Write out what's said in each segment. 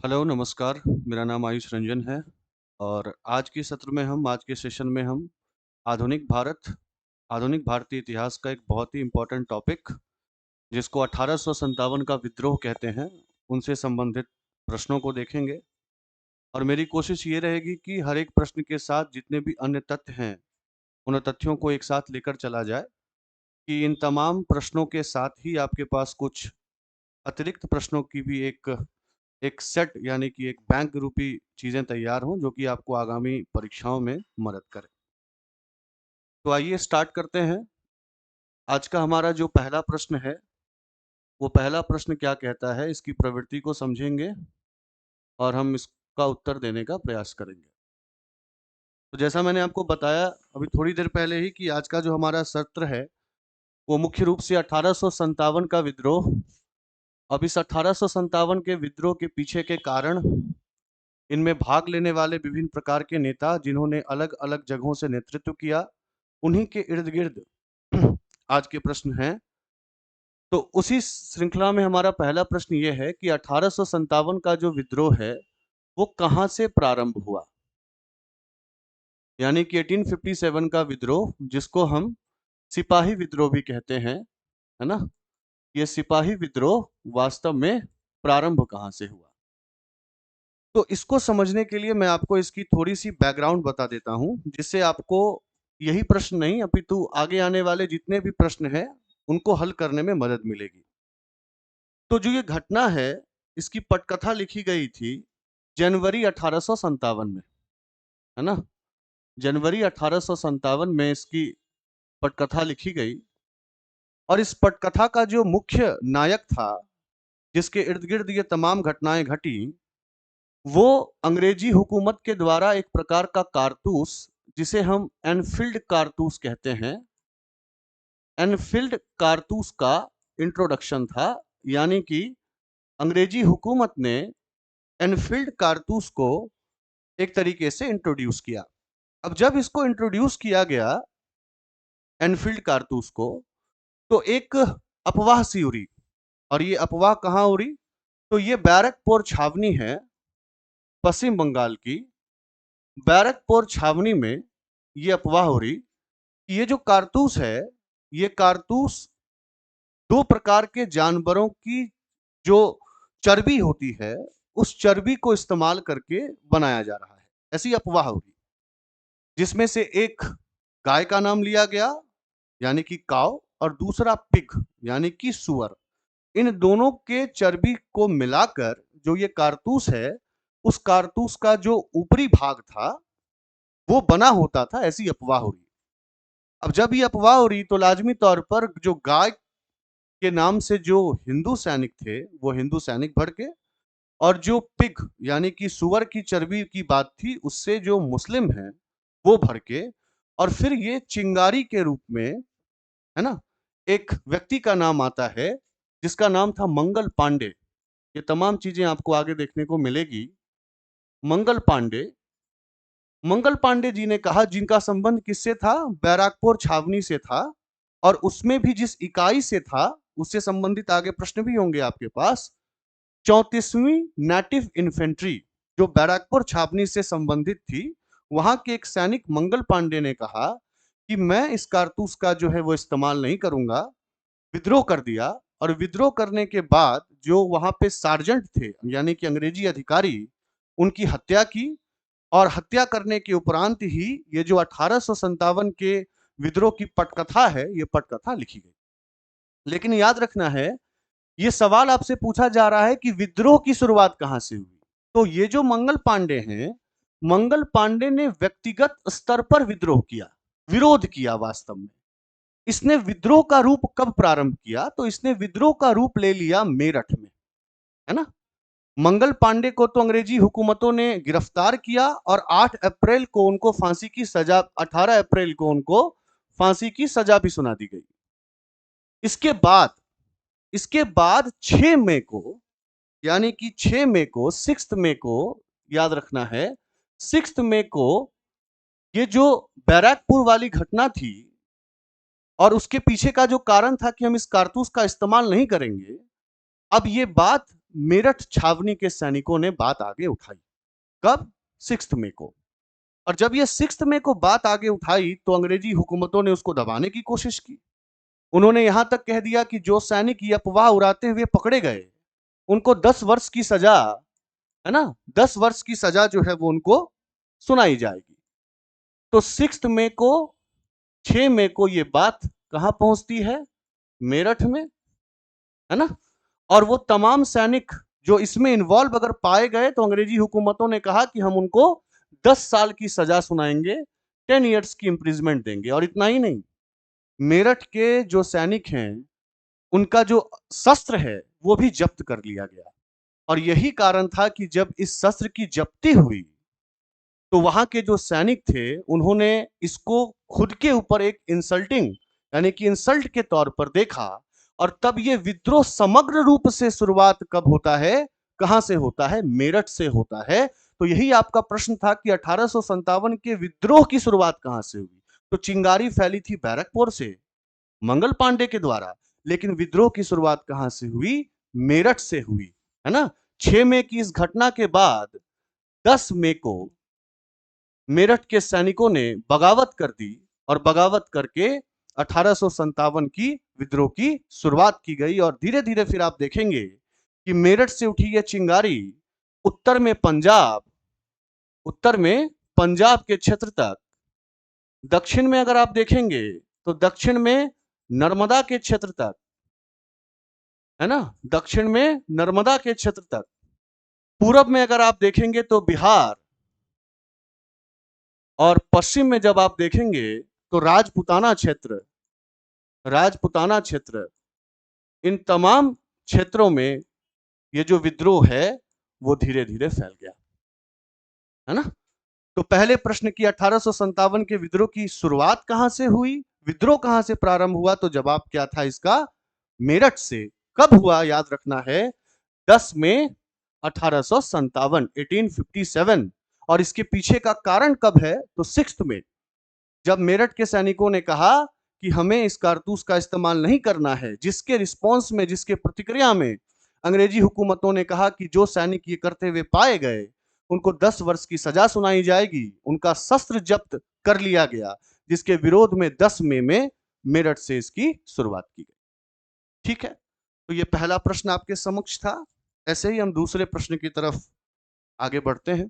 Hello, नमस्कार। मेरा नाम आयुष रंजन है और आज के सेशन में हम आधुनिक भारत, आधुनिक भारतीय इतिहास का एक बहुत ही इम्पोर्टेंट टॉपिक जिसको 1857 का विद्रोह कहते हैं, उनसे संबंधित प्रश्नों को देखेंगे। और मेरी कोशिश ये रहेगी कि हर एक प्रश्न के साथ जितने भी अन्य तथ्य हैं, उन तथ्यों को एक साथ लेकर चला जाए कि इन तमाम प्रश्नों के साथ ही आपके पास कुछ अतिरिक्त प्रश्नों की भी एक सेट यानी कि एक बैंक रूपी चीज़ें तैयार हों, जो कि आपको आगामी परीक्षाओं में मदद करें। तो आइए स्टार्ट करते हैं। आज का हमारा जो पहला प्रश्न है, वो पहला प्रश्न क्या कहता है, इसकी प्रवृत्ति को समझेंगे और हम इसका उत्तर देने का प्रयास करेंगे। तो जैसा मैंने आपको बताया अभी थोड़ी देर पहले ही कि आज का जो हमारा सत्र है, वो मुख्य रूप से 1857 का विद्रोह। अब इस 1857 के विद्रोह के पीछे के कारण, इनमें भाग लेने वाले विभिन्न प्रकार के नेता जिन्होंने अलग-अलग जगहों से नेतृत्व किया, उन्हीं के इर्द-गिर्द आज के प्रश्न हैं। तो उसी श्रृंखला में हमारा पहला प्रश्न ये है कि 1857 का जो विद्रोह है, वो कहाँ से प्रारंभ हुआ? यानी कि 1857 का विद्रोह, जिसको हम सिपाही विद्रोह भी कहते हैं, है ना? ये सिपाही विद्रोह वास्तव में प्रारंभ कहाँ से हुआ? तो इसको समझने के लिए मैं आपको इसकी थोड़ी-सी बैकग्राउंड बता देता हूँ, जिससे आपको यही प्रश्न नहीं अपितु आगे आने वाले जितने भी प्रश्न हैं, उनको हल करने में मदद मिलेगी। तो जो ये घटना है, इसकी पटकथा लिखी गई थी जनवरी 1857 में, है ना? जनवरी 1857 में इसकी पटकथा लिखी गई और इस पटकथा का जो मुख्य नायक था, जिसके इर्द-गिर्द ये तमाम घटनाएँ घटी, वो अंग्रेजी हुकूमत के द्वारा एक प्रकार का कारतूस, जिसे हम एनफील्ड कारतूस कहते हैं, एनफील्ड कारतूस का इंट्रोडक्शन था। यानी कि अंग्रेजी हुकूमत ने एनफील्ड कारतूस को एक तरीके से इंट्रोड्यूस किया। अब जब इसको इंट्रोड्यूस किया गया एनफील्ड कारतूस को, तो एक अफवाह सी उड़ी। और ये अफवाह कहाँ उड़ी? तो ये बैरकपुर छावनी है पश्चिम बंगाल की। बैरकपुर छावनी में ये अफवाह उड़ी कि ये जो कारतूस है, ये कारतूस दो प्रकार के जानवरों की जो चर्बी होती है, उस चर्बी को इस्तेमाल करके बनाया जा रहा है। ऐसी अफवाह उड़ी, जिसमें से एक गाय का नाम लिया गया यानी कि काऊ, और दूसरा पिग यानी कि सुअर। इन दोनों के चर्बी को मिलाकर जो ये कारतूस है, उस कारतूस का जो ऊपरी भाग था, वो बना होता था, ऐसी अफवाह हो रही। अब जब ये अफवाह हो रही तो लाजमी तौर पर जो गाय के नाम से जो हिंदू सैनिक थे, वो हिंदू सैनिक भड़के, और जो पिग यानी कि सुअर की चर्बी की बात थी, उससे जो मुस्लिम हैं, वो भड़के। और फिर ये चिंगारी के रूप में, है ना, एक व्यक्ति का नाम आता है, जिसका नाम था मंगल पांडे। ये तमाम चीजें आपको आगे देखने को मिलेगी। मंगल पांडे, मंगल पांडे जी ने कहा, जिनका संबंध किससे था? बैराकपुर छावनी से था। और उसमें भी जिस इकाई से था, उससे संबंधित आगे प्रश्न भी होंगे आपके पास। 34वीं नेटिव इन्फेंट्री, जो बैराकपुर छावनी से संबंधित थी, वहां के एक सैनिक मंगल पांडे ने कहा कि मैं इस कारतूस का जो है वो इस्तेमाल नहीं करूंगा। विद्रोह कर दिया। और विद्रोह करने के बाद जो वहां पे सार्जेंट थे, यानी कि अंग्रेजी अधिकारी, उनकी हत्या की। और हत्या करने के उपरांत ही ये जो 1857 के विद्रोह की पटकथा है, ये पटकथा लिखी गई। लेकिन याद रखना है, ये सवाल आपसे पूछा जा रहा है कि विद्रोह की शुरुआत कहां से हुई। तो ये जो मंगल पांडे हैं, मंगल पांडे ने व्यक्तिगत स्तर पर विद्रोह किया, विरोध किया। वास्तव में इसने विद्रोह का रूप कब प्रारंभ किया? तो इसने विद्रोह का रूप ले लिया मेरठ में, है ना। मंगल पांडे को तो अंग्रेजी हुकूमतों ने गिरफ्तार किया और 8 अप्रैल को उनको फांसी की सजा, 18 अप्रैल को उनको फांसी की सजा भी सुना दी गई। इसके बाद इसके बाद 6 मई को, यानी कि 6 मई को, 6 मई को, याद रखना है, 6 मई को ये जो बैरकपुर वाली घटना थी और उसके पीछे का जो कारण था कि हम इस कारतूस का इस्तेमाल नहीं करेंगे, अब ये बात मेरठ छावनी के सैनिकों ने बात आगे उठाई। कब? 6 मई को। और जब ये 6 मई को बात आगे उठाई तो अंग्रेजी हुकूमतों ने उसको दबाने की कोशिश की। उन्होंने यहां तक कह दिया कि जो सैनिक ये अफवाह उड़ाते हुए पकड़े गए उनको 10 वर्ष की सजा, है ना, 10 वर्ष की सजा जो है वो उनको सुनाई जाएगी। तो 6 मई को, 6 मई को ये बात कहां पहुंचती है? मेरठ में, है ना। और वो तमाम सैनिक जो इसमें इन्वॉल्व अगर पाए गए तो अंग्रेजी हुकूमतों ने कहा कि हम उनको 10 साल की सजा सुनाएंगे, 10 इयर्स की इंप्रिजमेंट देंगे। और इतना ही नहीं, मेरठ के जो सैनिक हैं उनका जो शस्त्र है वो भी जब्त कर लिया गया। और यही कारण था कि जब इस शस्त्र की जब्ती हुई तो वहां के जो सैनिक थे उन्होंने इसको खुद के ऊपर एक इंसल्टिंग, यानी कि इंसल्ट के तौर पर देखा। और तब ये विद्रोह समग्र रूप से शुरुआत कब होता है, कहां से होता है? मेरठ से होता है। तो यही आपका प्रश्न था कि 1857 के विद्रोह की शुरुआत कहां से हुई? तो चिंगारी फैली थी बैरकपुर से, मंगल पांडे के द्वारा, लेकिन विद्रोह की शुरुआत कहां से हुई? मेरठ से हुई, है ना। 6 मई की इस घटना के बाद 10 मई को मेरठ के सैनिकों ने बगावत कर दी और बगावत करके 1857 की विद्रोह की शुरुआत की गई। और धीरे धीरे फिर आप देखेंगे कि मेरठ से उठी यह चिंगारी उत्तर में पंजाब, उत्तर में पंजाब के क्षेत्र तक, दक्षिण में अगर आप देखेंगे तो दक्षिण में नर्मदा के क्षेत्र तक, है ना, दक्षिण में नर्मदा के क्षेत्र तक, पूरब में अगर आप देखेंगे तो बिहार, और पश्चिम में जब आप देखेंगे तो राजपुताना क्षेत्र, राजपुताना क्षेत्र, इन तमाम क्षेत्रों में ये जो विद्रोह है वो धीरे धीरे फैल गया, है ना। तो पहले प्रश्न की 1857 के विद्रोह की शुरुआत कहां से हुई, विद्रोह कहां से प्रारंभ हुआ? तो जवाब क्या था इसका? मेरठ से। कब हुआ? याद रखना है 10 मई 1857, 1857। और इसके पीछे का कारण कब है? तो 6 मई, जब मेरठ के सैनिकों ने कहा कि हमें इस कारतूस का इस्तेमाल नहीं करना है, जिसके रिस्पॉन्स में, जिसके प्रतिक्रिया में अंग्रेजी हुकूमतों ने कहा कि जो सैनिक ये करते हुए पाए गए उनको 10 वर्ष की सजा सुनाई जाएगी, उनका शस्त्र जब्त कर लिया गया, जिसके विरोध में 10 मई में मेरठ से इसकी शुरुआत की गई। ठीक है, तो ये पहला प्रश्न आपके समक्ष था। ऐसे ही हम दूसरे प्रश्न की तरफ आगे बढ़ते हैं।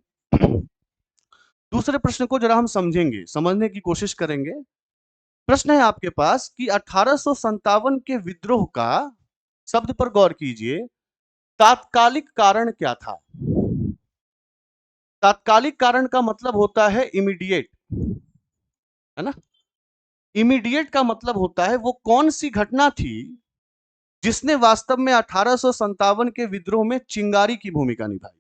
दूसरे प्रश्न को जरा हम समझेंगे, समझने की कोशिश करेंगे। प्रश्न है आपके पास कि 1857 के विद्रोह का, शब्द पर गौर कीजिए, तात्कालिक कारण क्या था? तात्कालिक कारण का मतलब होता है इमीडिएट, है ना। इमीडिएट का मतलब होता है वो कौन सी घटना थी जिसने वास्तव में 1857 के विद्रोह में चिंगारी की भूमिका निभाई।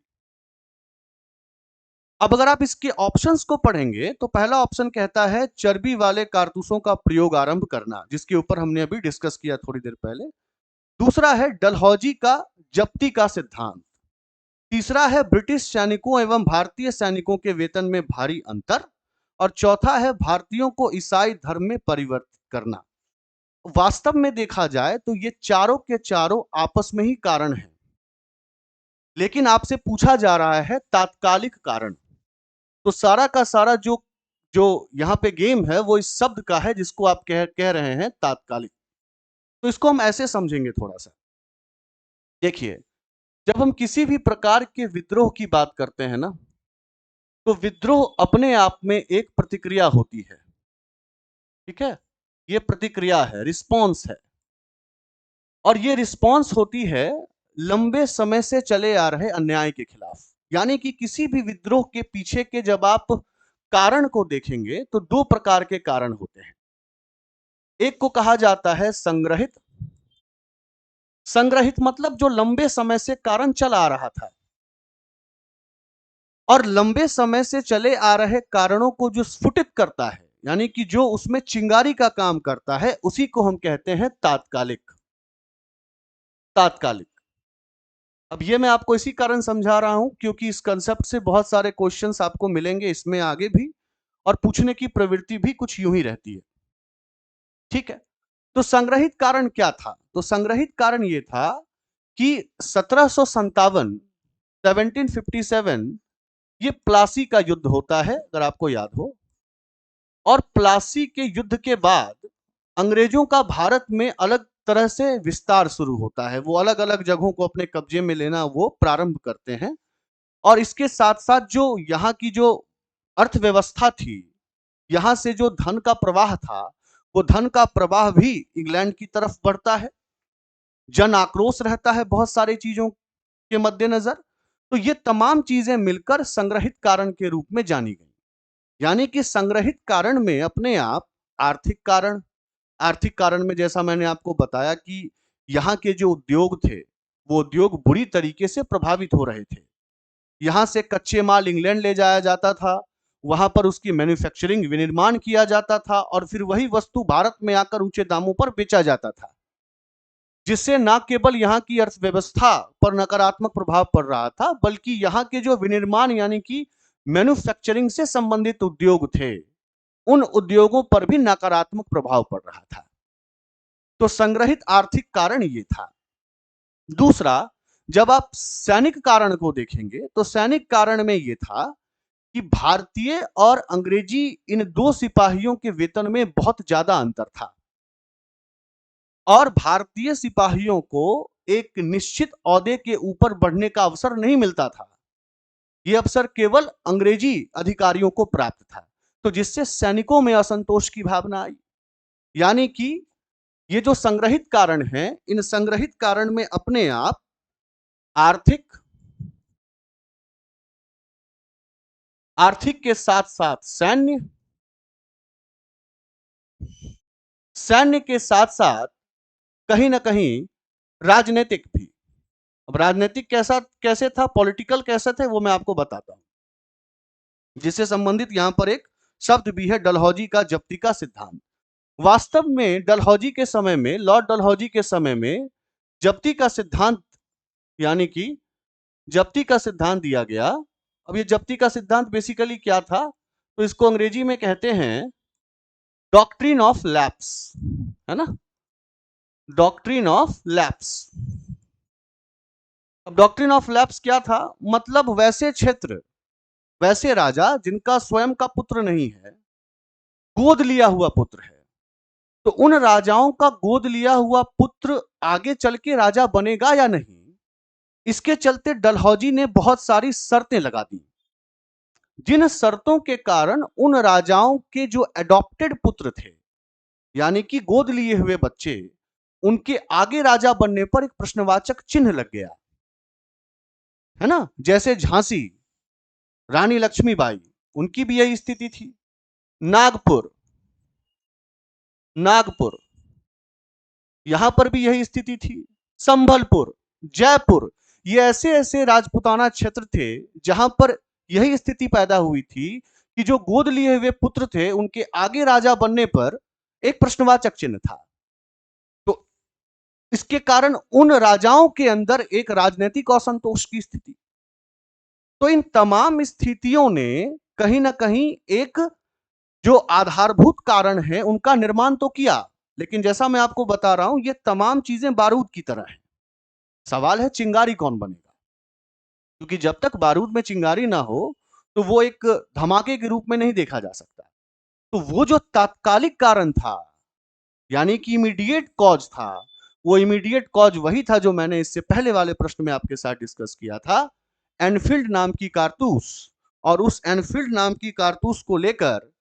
अब अगर आप इसके ऑप्शंस को पढ़ेंगे तो पहला ऑप्शन कहता है चर्बी वाले कारतूसों का प्रयोग आरंभ करना, जिसके ऊपर हमने अभी डिस्कस किया थोड़ी देर पहले। दूसरा है डलहौजी का जब्ती का सिद्धांत। तीसरा है ब्रिटिश सैनिकों एवं भारतीय सैनिकों के वेतन में भारी अंतर। और चौथा है भारतीयों को ईसाई धर्म में परिवर्तित करना। वास्तव में देखा जाए तो ये चारों के चारों आपस में ही कारण हैं, लेकिन आपसे पूछा जा रहा है तात्कालिक कारण। तो सारा का सारा जो जो यहाँ पे गेम है वो इस शब्द का है जिसको आप कह रहे हैं तात्कालिक। तो इसको हम ऐसे समझेंगे थोड़ा सा। देखिए, जब हम किसी भी प्रकार के विद्रोह की बात करते हैं ना, तो विद्रोह अपने आप में एक प्रतिक्रिया होती है। ठीक है, ये प्रतिक्रिया है, रिस्पॉन्स है। और ये रिस्पॉन्स होती है लंबे समय से चले आ रहे अन्याय के खिलाफ। यानी कि किसी भी विद्रोह के पीछे के जब आप कारण को देखेंगे तो दो प्रकार के कारण होते हैं। एक को कहा जाता है संग्रहित। संग्रहित मतलब जो लंबे समय से कारण चला आ रहा था, और लंबे समय से चले आ रहे कारणों को जो स्फुटित करता है, यानी कि जो उसमें चिंगारी का काम करता है, उसी को हम कहते हैं तात्कालिक। तात्कालिक। अब ये मैं आपको इसी कारण समझा रहा हूं क्योंकि इस कंसेप्ट से बहुत सारे क्वेश्चंस आपको मिलेंगे इसमें आगे भी, और पूछने की प्रवृत्ति भी कुछ यूं ही रहती है। ठीक है, तो संग्रहित कारण क्या था? तो संग्रहित कारण ये था कि 1757 1757 ये प्लासी का युद्ध होता है, अगर आपको याद हो। और प्लासी के युद्ध के बाद अंग्रेजों का भारत में अलग तरह से विस्तार शुरू होता है। वो अलग अलग जगहों को अपने कब्जे में लेना वो प्रारंभ करते हैं। और इसके साथ साथ जो यहाँ की जो अर्थव्यवस्था थी, यहाँ से जो धन का प्रवाह था, वो धन का प्रवाह भी इंग्लैंड की तरफ बढ़ता है। जन आक्रोश रहता है बहुत सारी चीजों के मद्देनजर। तो ये तमाम चीजें मिलकर संग्रहित कारण के रूप में जानी गई। यानी कि संग्रहित कारण में अपने आप आर्थिक कारण में जैसा मैंने आपको बताया कि यहाँ के जो उद्योग थे, वो उद्योग बुरी तरीके से प्रभावित हो रहे थे। यहाँ से कच्चे माल इंग्लैंड ले जाया जाता था, वहां पर उसकी मैन्युफैक्चरिंग विनिर्माण किया जाता था और फिर वही वस्तु भारत में आकर ऊंचे दामों पर बेचा जाता था, जिससे न केवल यहाँ की अर्थव्यवस्था पर नकारात्मक प्रभाव पड़ रहा था, बल्कि यहाँ के जो विनिर्माण यानी कि मैन्युफैक्चरिंग से संबंधित उद्योग थे, उन उद्योगों पर भी नकारात्मक प्रभाव पड़ रहा था। तो संग्रहित आर्थिक कारण ये था। दूसरा, जब आप सैनिक कारण को देखेंगे तो सैनिक कारण में ये था कि भारतीय और अंग्रेजी इन दो सिपाहियों के वेतन में बहुत ज्यादा अंतर था और भारतीय सिपाहियों को एक निश्चित ओहदे के ऊपर बढ़ने का अवसर नहीं मिलता था। यह अवसर केवल अंग्रेजी अधिकारियों को प्राप्त था, तो जिससे सैनिकों में असंतोष की भावना आई। यानी कि ये जो संग्रहित कारण हैं, इन संग्रहित कारण में अपने आप आर्थिक के साथ साथ सैन्य के साथ साथ कहीं ना कहीं राजनीतिक भी। अब राजनीतिक कैसे था, पॉलिटिकल कैसे थे, वो मैं आपको बताता हूं। जिससे संबंधित यहां पर एक शब्द भी है, डलहौजी का जब्ती का सिद्धांत। वास्तव में डलहौजी के समय में, लॉर्ड डलहौजी के समय में जब्ती का सिद्धांत यानी कि जब्ती का सिद्धांत दिया गया। अब ये जब्ती का सिद्धांत बेसिकली क्या था, तो इसको अंग्रेजी में कहते हैं डॉक्ट्रिन ऑफ लैप्स, है ना, डॉक्ट्रिन ऑफ लैप्स। अब डॉक्ट्रिन ऑफ लैप्स क्या था, मतलब वैसे क्षेत्र, वैसे राजा जिनका स्वयं का पुत्र नहीं है, गोद लिया हुआ पुत्र है, तो उन राजाओं का गोद लिया हुआ पुत्र आगे चल के राजा बनेगा या नहीं, इसके चलते डलहौजी ने बहुत सारी शर्तें लगा दी, जिन शर्तों के कारण उन राजाओं के जो एडॉप्टेड पुत्र थे, यानी कि गोद लिए हुए बच्चे, उनके आगे राजा बनने पर एक प्रश्नवाचक चिन्ह लग गया, है ना। जैसे झांसी, रानी लक्ष्मीबाई, उनकी भी यही स्थिति थी। नागपुर नागपुर यहां पर भी यही स्थिति थी। संभलपुर, जयपुर, ये ऐसे ऐसे राजपूताना क्षेत्र थे जहां पर यही स्थिति पैदा हुई थी कि जो गोद लिए हुए पुत्र थे, उनके आगे राजा बनने पर एक प्रश्नवाचक चिन्ह था। तो इसके कारण उन राजाओं के अंदर एक राजनीतिक असंतोष की स्थिति। तो इन तमाम स्थितियों ने कहीं ना कहीं एक जो आधारभूत कारण है उनका निर्माण तो किया, लेकिन जैसा मैं आपको बता रहा हूं, ये तमाम चीजें बारूद की तरह है। सवाल है चिंगारी कौन बनेगा, क्योंकि जब तक बारूद में चिंगारी ना हो तो वो एक धमाके के रूप में नहीं देखा जा सकता। तो वो जो तात्कालिक कारण था, यानी कि इमीडिएट कॉज था, वो इमीडिएट कॉज वही था जो मैंने इससे पहले वाले प्रश्न में आपके साथ डिस्कस किया था, एनफील्ड नाम की कारतूस। और उस एनफील्ड नाम की कारतूस को लेकर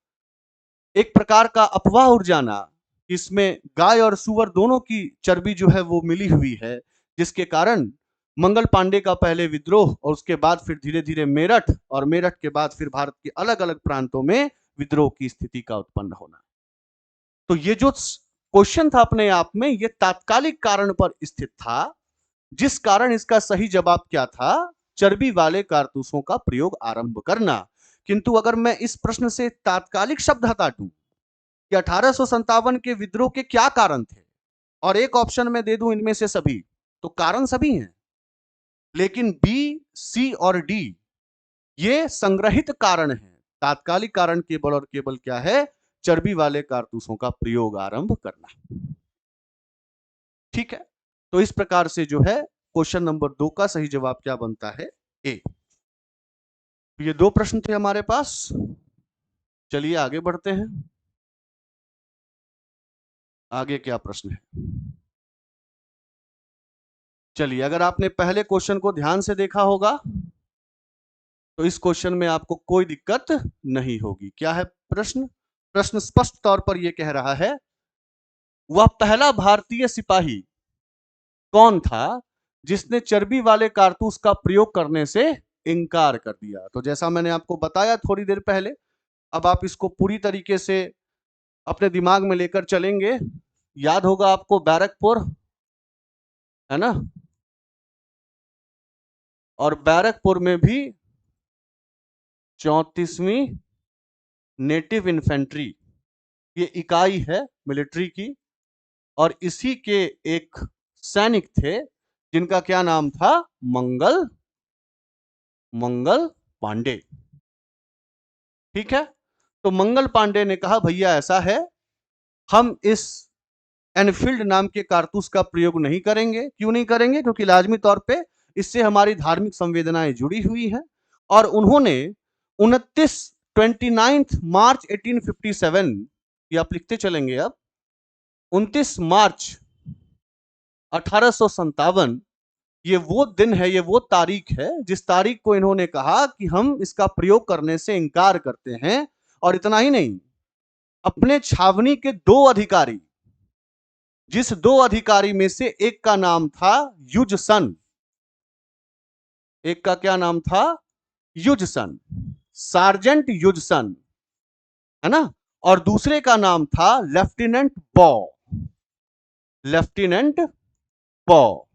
एक प्रकार का अफवाह उड़ जाना, इसमें गाय और सुअर दोनों की चर्बी जो है वो मिली हुई है, जिसके कारण मंगल पांडे का पहले विद्रोह और उसके बाद फिर धीरे धीरे मेरठ, और मेरठ के बाद फिर भारत के अलग अलग प्रांतों में विद्रोह की स्थिति का उत्पन्न होना। तो ये जो क्वेश्चन था अपने आप में ये तात्कालिक कारण पर स्थित था, जिस कारण इसका सही जवाब क्या था, चर्बी वाले कारतूसों का प्रयोग आरंभ करना। किंतु अगर मैं इस प्रश्न से तात्कालिक शब्द हटा दूं कि 1857 के विद्रोह के क्या कारण थे, और एक ऑप्शन में दे दूं इनमें से सभी, तो कारण सभी हैं, लेकिन बी, सी और डी ये संग्रहित कारण है। तात्कालिक कारण केवल और केवल क्या है, चर्बी वाले कारतूसों का प्रयोग आरंभ करना। ठीक है, तो इस प्रकार से जो है क्वेश्चन नंबर 2 का सही जवाब क्या बनता है? ए। ये 2 प्रश्न थे हमारे पास। चलिए आगे बढ़ते हैं। आगे क्या प्रश्न है? चलिए, अगर आपने पहले क्वेश्चन को ध्यान से देखा होगा तो इस क्वेश्चन में आपको कोई दिक्कत नहीं होगी। क्या है प्रश्न? प्रश्न स्पष्ट तौर पर यह कह रहा है, वह पहला भारतीय सिपाही कौन था जिसने चर्बी वाले कारतूस का प्रयोग करने से इनकार कर दिया? तो जैसा मैंने आपको बताया थोड़ी देर पहले, अब आप इसको पूरी तरीके से अपने दिमाग में लेकर चलेंगे। याद होगा आपको बैरकपुर, है ना? और बैरकपुर में भी 34वीं नेटिव इन्फेंट्री ये इकाई है मिलिट्री की, और इसी के एक सैनिक थे जिनका क्या नाम था? मंगल पांडे। ठीक है, तो मंगल पांडे ने कहा भैया ऐसा है, हम इस एनफील्ड नाम के कारतूस का प्रयोग नहीं करेंगे। क्यों नहीं करेंगे? क्योंकि लाजमी तौर पे इससे हमारी धार्मिक संवेदनाएं जुड़ी हुई हैं। और उन्होंने 29 मार्च 1857, ये आप लिखते चलेंगे अब, 29 मार्च 1857, ये वो दिन है, ये वो तारीख है जिस तारीख को इन्होंने कहा कि हम इसका प्रयोग करने से इनकार करते हैं। और इतना ही नहीं, अपने छावनी के 2 अधिकारी, जिस 2 अधिकारी में से एक का नाम था युजसन, एक का क्या नाम था? युजसन, सार्जेंट युजसन, है ना? और दूसरे का नाम था लेफ्टिनेंट पॉ, लेफ्टिनेंट पॉ।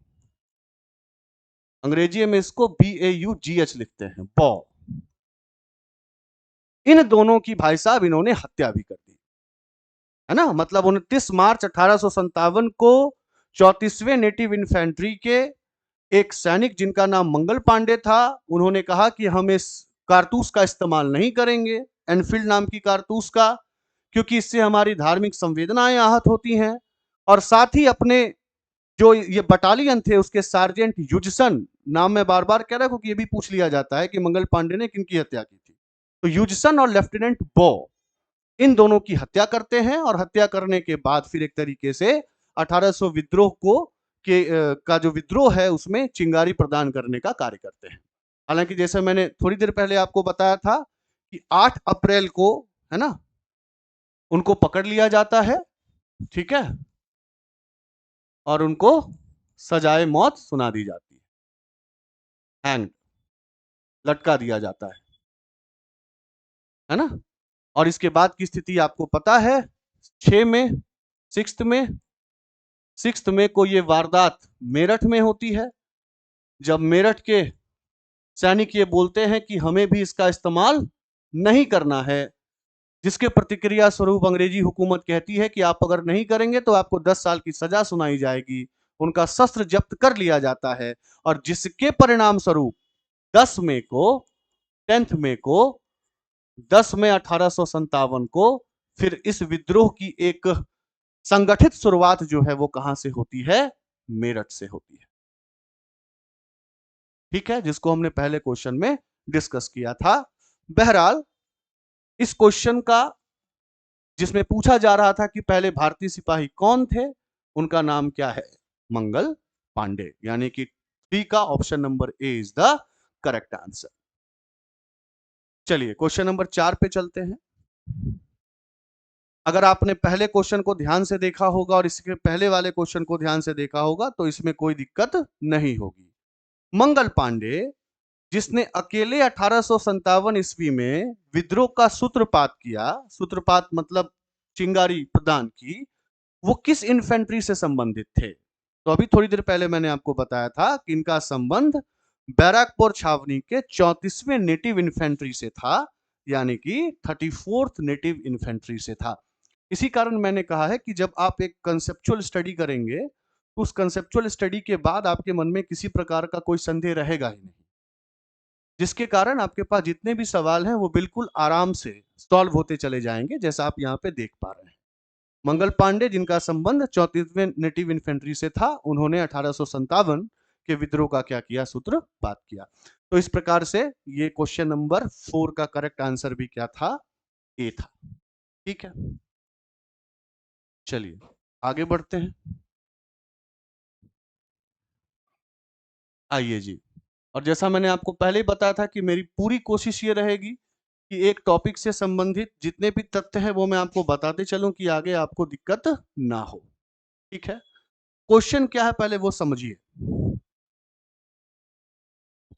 अंग्रेजी में इसको BAUGH लिखते हैं, पॉ। इन दोनों की भाई साहब इन्होंने हत्या भी कर दी, है ना? मतलब 29 मार्च 1857 को 34वें नेटिव इन्फेंट्री के एक सैनिक जिनका नाम मंगल पांडे था, उन्होंने कहा कि हम इस कारतूस का इस्तेमाल नहीं करेंगे, एनफील्ड नाम की कारतूस का, क्योंकि इससे हमारी धार्मिक संवेदनाएं आहत होती हैं। और साथ ही अपने जो ये बटालियन थे उसके सार्जेंट युजसन, नाम मैं बार बार कह रहा हूं क्योंकि ये भी पूछ लिया जाता है कि मंगल पांडे ने किनकी हत्या की थी, तो युजसन और लेफ्टिनेंट बो, इन दोनों की हत्या करते हैं। और हत्या करने के बाद फिर एक तरीके से 1800 विद्रोह का जो विद्रोह है उसमें चिंगारी प्रदान करने का कार्य करते हैं। हालांकि जैसे मैंने थोड़ी देर पहले आपको बताया था कि 8 अप्रैल को, है ना, उनको पकड़ लिया जाता है, ठीक है, और उनको सजाए मौत सुना दी जाती है, हैंग, लटका दिया जाता है ना? और इसके बाद की स्थिति आपको पता है, 6 में 6 में को ये वारदात मेरठ में होती है, जब मेरठ के सैनिक ये बोलते हैं कि हमें भी इसका इस्तेमाल नहीं करना है, जिसके प्रतिक्रिया स्वरूप अंग्रेजी हुकूमत कहती है कि आप अगर नहीं करेंगे तो आपको 10 साल की सजा सुनाई जाएगी। उनका शस्त्र जब्त कर लिया जाता है, और जिसके परिणाम स्वरूप 10 मई को 10 मई को 10 मई 1857 को फिर इस विद्रोह की एक संगठित शुरुआत जो है वो कहां से होती है? मेरठ से होती है। ठीक है, जिसको हमने पहले क्वेश्चन में डिस्कस किया था। बहरहाल इस क्वेश्चन का, जिसमें पूछा जा रहा था कि पहले भारतीय सिपाही कौन थे, उनका नाम क्या है? मंगल पांडे, यानी कि 3 का option number A is the correct answer. चलिए क्वेश्चन नंबर 4 पे चलते हैं। अगर आपने पहले क्वेश्चन को ध्यान से देखा होगा और इसके पहले वाले क्वेश्चन को ध्यान से देखा होगा तो इसमें कोई दिक्कत नहीं होगी। मंगल पांडे, जिसने अकेले 1857 ईस्वी में विद्रोह का सूत्रपात किया, सूत्रपात मतलब चिंगारी प्रदान की, वो किस इन्फेंट्री से संबंधित थे? तो अभी थोड़ी देर पहले मैंने आपको बताया था कि इनका संबंध बैरकपुर छावनी के 34वें नेटिव इन्फेंट्री से था, यानी कि 34th नेटिव इन्फेंट्री से था। इसी कारण मैंने कहा है कि जब आप एक कंसेप्चुअल स्टडी करेंगे तो उस कंसेप्चुअल स्टडी के बाद आपके मन में किसी प्रकार का कोई संदेह रहेगा ही नहीं, जिसके कारण आपके पास जितने भी सवाल हैं वो बिल्कुल आराम से सॉल्व होते चले जाएंगे, जैसा आप यहाँ पे देख पा रहे हैं। मंगल पांडे, जिनका संबंध 34वें नेटिव इन्फेंट्री से था, उन्होंने 1857 के विद्रोह का क्या किया, सूत्रपात किया। तो इस प्रकार से ये क्वेश्चन नंबर 4 का करेक्ट आंसर भी क्या था, ए था। ठीक है, चलिए आगे बढ़ते हैं। आइए जी, और जैसा मैंने आपको पहले ही बताया था कि मेरी पूरी कोशिश ये रहेगी कि एक टॉपिक से संबंधित जितने भी तथ्य हैं वो मैं आपको बताते चलूं कि आगे आपको दिक्कत ना हो। ठीक है, क्वेश्चन क्या है पहले वो समझिए।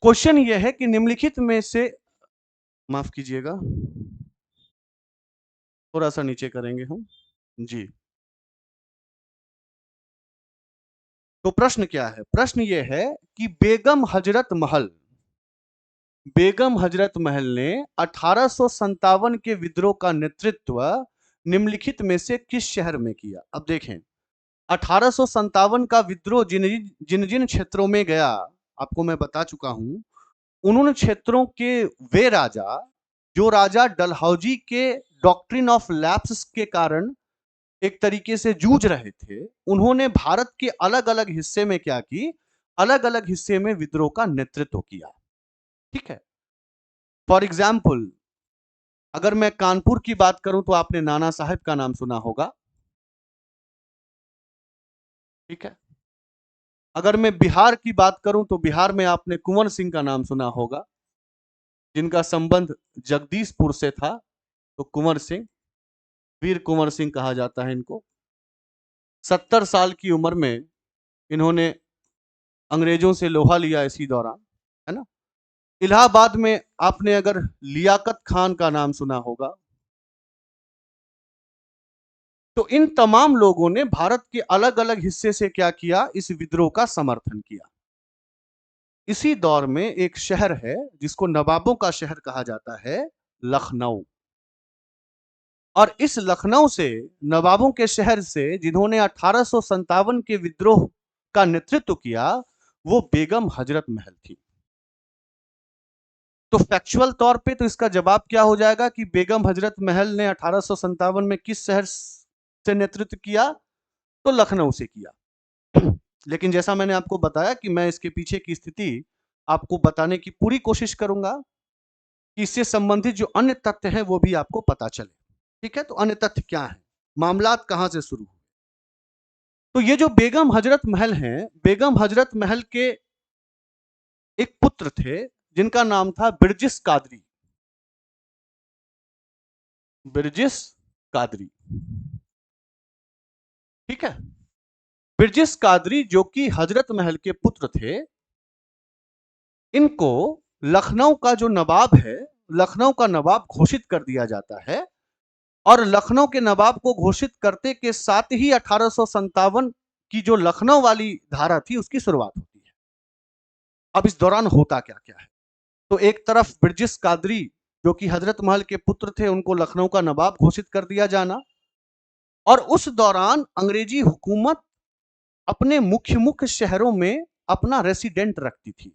क्वेश्चन ये है कि निम्नलिखित में से, माफ कीजिएगा थोड़ा सा नीचे करेंगे हम जी। तो प्रश्न क्या है, प्रश्न ये है कि बेगम हजरत महल ने 1857 के विद्रोह का नेतृत्व निम्नलिखित में से किस शहर में किया। अब देखें, 1857 का विद्रोह जिन जिन जिन क्षेत्रों में गया आपको मैं बता चुका हूं, उन क्षेत्रों के वे राजा, जो राजा डलहौजी के डॉक्ट्रिन ऑफ लैप्स के कारण एक तरीके से जूझ रहे थे, उन्होंने भारत के अलग अलग हिस्से में क्या की, अलग अलग हिस्से में विद्रोह का नेतृत्व किया। ठीक है, फॉर एग्जाम्पल अगर मैं कानपुर की बात करूं तो आपने नाना साहब का नाम सुना होगा। ठीक है, अगर मैं बिहार की बात करूं तो बिहार में आपने कुंवर सिंह का नाम सुना होगा, जिनका संबंध जगदीशपुर से था। तो कुंवर सिंह, वीर कुंवर सिंह कहा जाता है इनको। 70 साल की उम्र में इन्होंने अंग्रेजों से लोहा लिया इसी दौरान, है ना। इलाहाबाद में आपने अगर लियाकत खान का नाम सुना होगा। तो इन तमाम लोगों ने भारत के अलग अलग हिस्से से क्या किया, इस विद्रोह का समर्थन किया। इसी दौर में एक शहर है जिसको नवाबों का शहर कहा जाता है, लखनऊ। और इस लखनऊ से, नवाबों के शहर से, जिन्होंने 1857 के विद्रोह का नेतृत्व किया, वो बेगम हजरत महल थी। तो फैक्चुअल तौर पे तो इसका जवाब क्या हो जाएगा कि बेगम हजरत महल ने 1857 में किस शहर से नेतृत्व किया, तो लखनऊ से किया। लेकिन जैसा मैंने आपको बताया कि मैं इसके पीछे की स्थिति आपको बताने की पूरी कोशिश करूंगा कि इससे संबंधित जो अन्य तथ्य हैं वो भी आपको पता चले। ठीक है, तो अन्य तथ्य क्या है, मामलात कहां से शुरू हुए। तो ये जो बेगम हजरत महल हैं, बेगम हजरत महल के एक पुत्र थे जिनका नाम था बिरजिस कादरी। बिरजिस कादरी, ठीक है, बिरजिस कादरी जो कि हजरत महल के पुत्र थे, इनको लखनऊ का जो नवाब है, लखनऊ का नवाब घोषित कर दिया जाता है। और लखनऊ के नवाब को घोषित करते के साथ ही 1857 की जो लखनऊ वाली धारा थी उसकी शुरुआत होती है। अब इस दौरान होता क्या क्या है, तो एक तरफ बिरजिस कादरी जो कि हजरत महल के पुत्र थे, उनको लखनऊ का नवाब घोषित कर दिया जाना, और उस दौरान अंग्रेजी हुकूमत अपने मुख्य मुख्य शहरों में अपना रेसिडेंट रखती थी।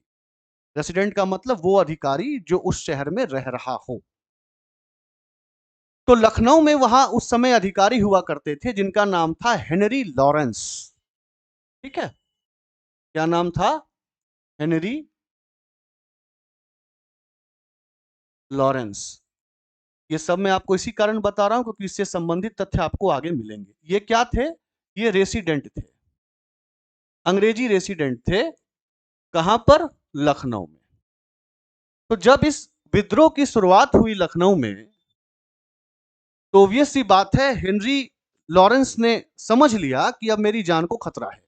रेसिडेंट का मतलब वो अधिकारी जो उस शहर में रह रहा हो। तो लखनऊ में वहां उस समय अधिकारी हुआ करते थे जिनका नाम था हेनरी लॉरेंस। ठीक है, क्या नाम था, हेनरी लॉरेंस। ये सब मैं आपको इसी कारण बता रहा हूं क्योंकि इससे संबंधित तथ्य आपको आगे मिलेंगे। ये क्या थे, ये रेसिडेंट थे, अंग्रेजी रेसिडेंट थे। कहां पर, लखनऊ में। तो जब इस विद्रोह की शुरुआत हुई लखनऊ में, तो ऑब्वियस सी बात है, हेनरी लॉरेंस ने समझ लिया कि अब मेरी जान को खतरा है,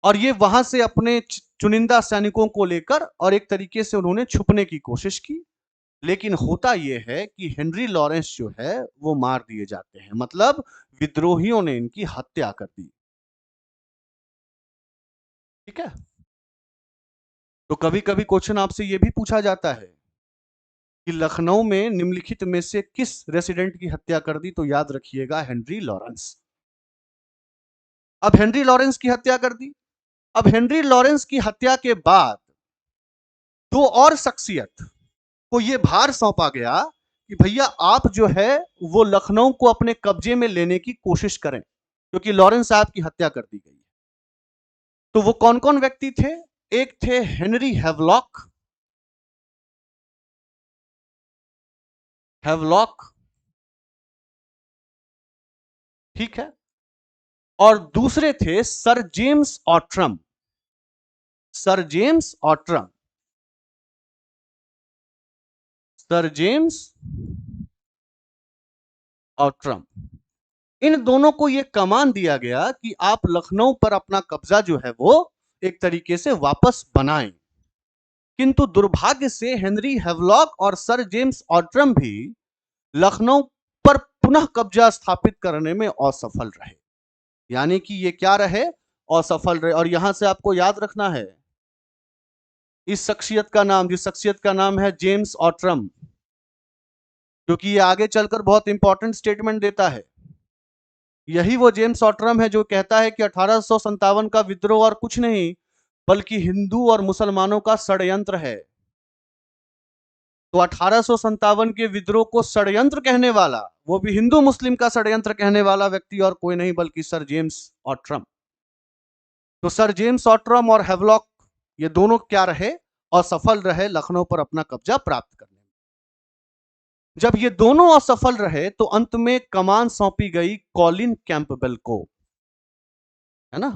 और ये वहां से अपने चुनिंदा सैनिकों को लेकर और एक तरीके से उन्होंने छुपने की कोशिश की। लेकिन होता यह है कि हेनरी लॉरेंस जो है वो मार दिए जाते हैं, मतलब विद्रोहियों ने इनकी हत्या कर दी। ठीक है, तो कभी कभी क्वेश्चन आपसे यह भी पूछा जाता है कि लखनऊ में निम्नलिखित में से किस रेसिडेंट की हत्या कर दी, तो याद रखिएगा हेनरी लॉरेंस। अब हेनरी लॉरेंस की हत्या कर दी। अब हेनरी लॉरेंस की हत्या के बाद दो और शख्सियत को यह भार सौंपा गया कि भैया आप जो है वो लखनऊ को अपने कब्जे में लेने की कोशिश करें, क्योंकि लॉरेंस साहब की हत्या कर दी गई। तो वो कौन कौन व्यक्ति थे? एक थे हेनरी हैवलॉक, ठीक है, और दूसरे थे sir James Outram, sir James Outram, sir James Outram. इन दोनों को यह कमान दिया गया कि आप लखनऊ पर अपना कब्जा जो है वो एक तरीके से वापस बनाएं। किंतु दुर्भाग्य से हेनरी हैवलॉक और सर जेम्स ऑट्रम भी लखनऊ पर पुनः कब्जा स्थापित करने में असफल रहे। यानी कि ये क्या रहे? असफल रहे। और यहां से आपको याद रखना है इस शख्सियत का नाम, जिस शख्सियत का नाम है जेम्स ऑट्रम, क्योंकि ये आगे चलकर बहुत इंपॉर्टेंट स्टेटमेंट देता है। यही वो जेम्स ऑट्रम है जो कहता है कि 1857 का विद्रोह और कुछ नहीं बल्कि हिंदू और मुसलमानों का षड्यंत्र है। तो 1857 के विद्रोह को षड्यंत्र कहने वाला, वो भी हिंदू मुस्लिम का षड्यंत्र कहने वाला व्यक्ति और कोई नहीं बल्कि सर जेम्स ऑट्रम। तो सर जेम्स ऑट्रम और हैवलॉक ये दोनों क्या रहे? असफल रहे लखनऊ पर अपना कब्जा प्राप्त करने में। जब ये दोनों असफल रहे तो अंत में कमान सौंपी गई कॉलिन कैंपबेल को, है ना,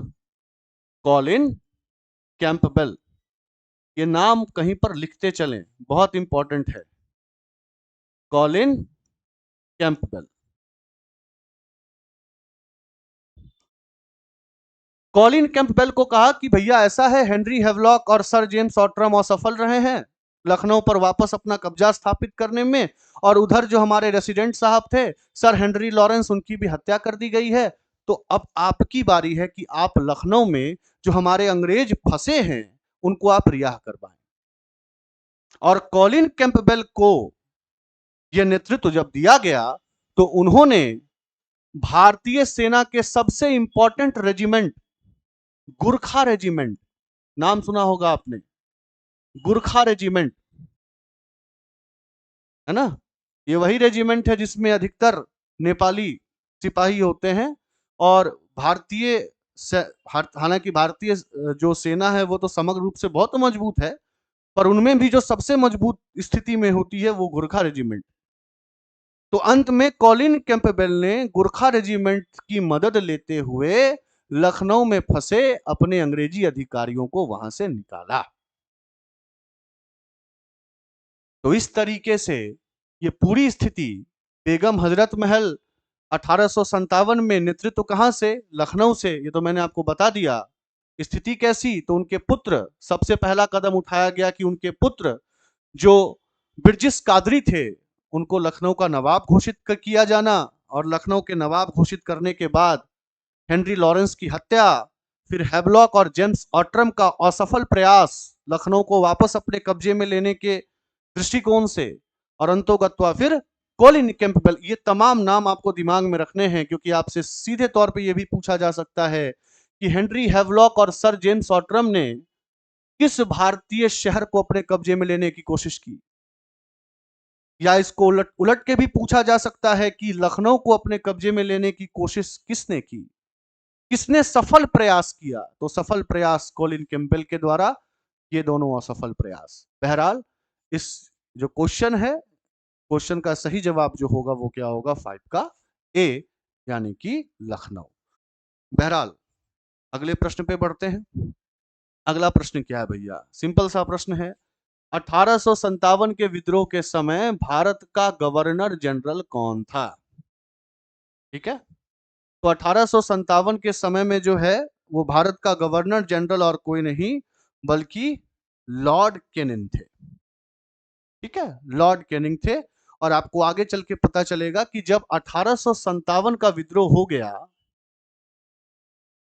कॉलिन कैंपबेल। ये नाम कहीं पर लिखते चलें, बहुत इंपॉर्टेंट है, कॉलिन कैंपबेल। कॉलिन कैंपबेल को कहा कि भैया ऐसा है, हेनरी हैवलॉक और सर जेम्स ऑट्रम असफल रहे हैं लखनऊ पर वापस अपना कब्जा स्थापित करने में, और उधर जो हमारे रेसिडेंट साहब थे सर हेनरी लॉरेंस, उनकी भी हत्या कर दी गई है। तो अब आपकी बारी है कि आप लखनऊ में जो हमारे अंग्रेज फंसे हैं उनको आप रिहा करवाएं। और कॉलिन कैंपबेल को यह नेतृत्व जब दिया गया तो उन्होंने भारतीय सेना के सबसे इंपॉर्टेंट रेजिमेंट, गुरखा रेजिमेंट, नाम सुना होगा आपने, गुरखा रेजिमेंट, है ना, ये वही रेजिमेंट है जिसमें अधिकतर नेपाली सिपाही होते हैं। और भारतीय, हालांकि भारतीय जो सेना है वो तो समग्र रूप से बहुत मजबूत है, पर उनमें भी जो सबसे मजबूत स्थिति में होती है वो गुरखा रेजिमेंट। तो अंत में कॉलिन कैंपबेल ने गुरखा रेजिमेंट की मदद लेते हुए लखनऊ में फंसे अपने अंग्रेजी अधिकारियों को वहां से निकाला। तो इस तरीके से ये पूरी स्थिति, बेगम हजरत महल 1857 में नेतृत्व कहां से? लखनऊ से। ये तो मैंने आपको बता दिया। स्थिति कैसी? तो उनके पुत्र, सबसे पहला कदम उठाया गया कि उनके पुत्र जो ब्रिटिश कादरी थे उनको लखनऊ का नवाब घोषित किया जाना, और लखनऊ के नवाब घोषित करने के बाद हेनरी लॉरेंस की हत्या, फिर हैवलॉक और जेम्स ऑट्रम का असफल प्रयास लखनऊ को वापस अपने कब्जे में लेने के दृष्टिकोण से, और अंतोगत्वा फिर कॉलिन कैंपबेल। ये तमाम नाम आपको दिमाग में रखने हैं क्योंकि आपसे सीधे तौर पे ये भी पूछा जा सकता है कि हेनरी हैवलॉक और सर जेम्स ऑट्रम ने किस भारतीय शहर को अपने कब्जे में लेने की कोशिश की, या इसको उलट उलट के भी पूछा जा सकता है कि लखनऊ को अपने कब्जे में लेने की कोशिश किसने की, किसने सफल प्रयास किया? तो सफल प्रयास कॉलिन कैंपबेल के द्वारा, ये दोनों असफल प्रयास। बहरहाल इस जो क्वेश्चन है, क्वेश्चन का सही जवाब जो होगा वो क्या होगा? 5 का ए, यानी कि लखनऊ। बहरहाल अगले प्रश्न पे बढ़ते हैं। अगला प्रश्न क्या है भैया? सिंपल सा प्रश्न है, 1857 के विद्रोह के समय भारत का गवर्नर जनरल कौन था? ठीक है, तो 1857 के समय में जो है वो भारत का गवर्नर जनरल और कोई नहीं बल्कि लॉर्ड कैनिंग थे। ठीक है, लॉर्ड कैनिंग थे। और आपको आगे चल के पता चलेगा कि जब 1857 का विद्रोह हो गया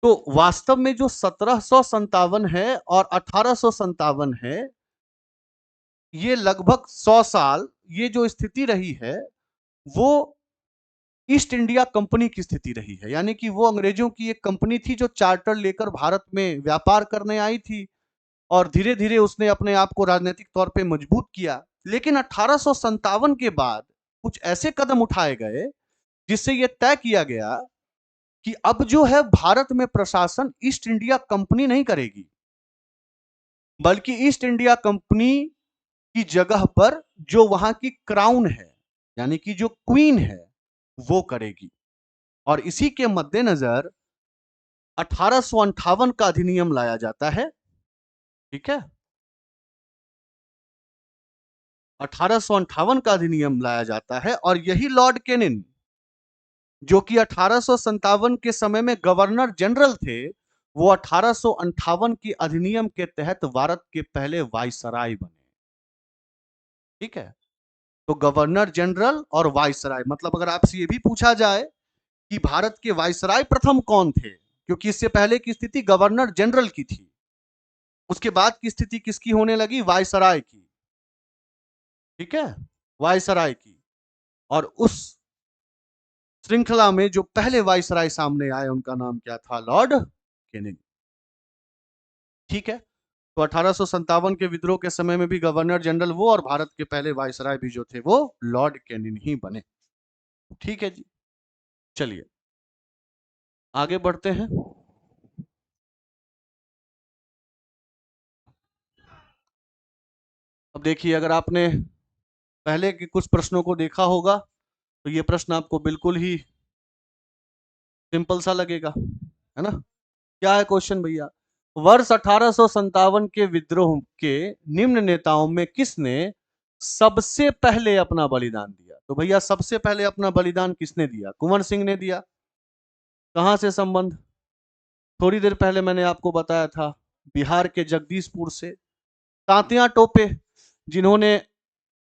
तो वास्तव में जो 1757 है और 1857 है, ये लगभग 100 साल ये जो स्थिति रही है वो ईस्ट इंडिया कंपनी की स्थिति रही है। यानी कि वो अंग्रेजों की एक कंपनी थी जो चार्टर लेकर भारत में व्यापार करने आई थी, और धीरे धीरे उसने अपने आप को राजनीतिक तौर पे मजबूत किया। लेकिन 1857 के बाद कुछ ऐसे कदम उठाए गए जिससे यह तय किया गया कि अब जो है भारत में प्रशासन ईस्ट इंडिया कंपनी नहीं करेगी, बल्कि ईस्ट इंडिया कंपनी की जगह पर जो वहां की क्राउन है, यानी कि जो क्वीन है, वो करेगी। और इसी के मद्देनजर 1858 का अधिनियम लाया जाता है। ठीक है, 1858 का अधिनियम लाया जाता है और यही लॉर्ड केनिन, जो कि 1857 के समय में गवर्नर जनरल थे, वो 1858 की अधिनियम के तहत भारत के पहले वायसराय बने। ठीक है, तो गवर्नर जनरल और वायसराय, मतलब अगर आपसे ये भी पूछा जाए कि भारत के वायसराय प्रथम कौन थे, क्योंकि इससे पहले की स्थिति गवर्नर जनरल की थी, उसके बाद की स्थिति किसकी होने लगी, वायसराय की। ठीक है, वायसराय की। और उस श्रृंखला में जो पहले वायसराय सामने आए उनका नाम क्या था, लॉर्ड केनिंग। ठीक है, तो 1857 के विद्रोह के समय में भी गवर्नर जनरल वो, और भारत के पहले वायसराय भी जो थे वो लॉर्ड केनिंग ही बने। ठीक है जी, चलिए आगे बढ़ते हैं। अब देखिए, अगर आपने पहले के कुछ प्रश्नों को देखा होगा तो ये प्रश्न आपको बिल्कुल ही सिंपल सा लगेगा, है ना। क्या है क्वेश्चन भैया, वर्ष 1857 के विद्रोह के निम्न नेताओं में किसने सबसे पहले अपना बलिदान दिया। तो भैया सबसे पहले अपना बलिदान किसने दिया, कुंवर सिंह ने दिया। कहां से संबंध, थोड़ी देर पहले मैंने आपको बताया था, बिहार के जगदीशपुर से तांतिया टोपे, जिन्होंने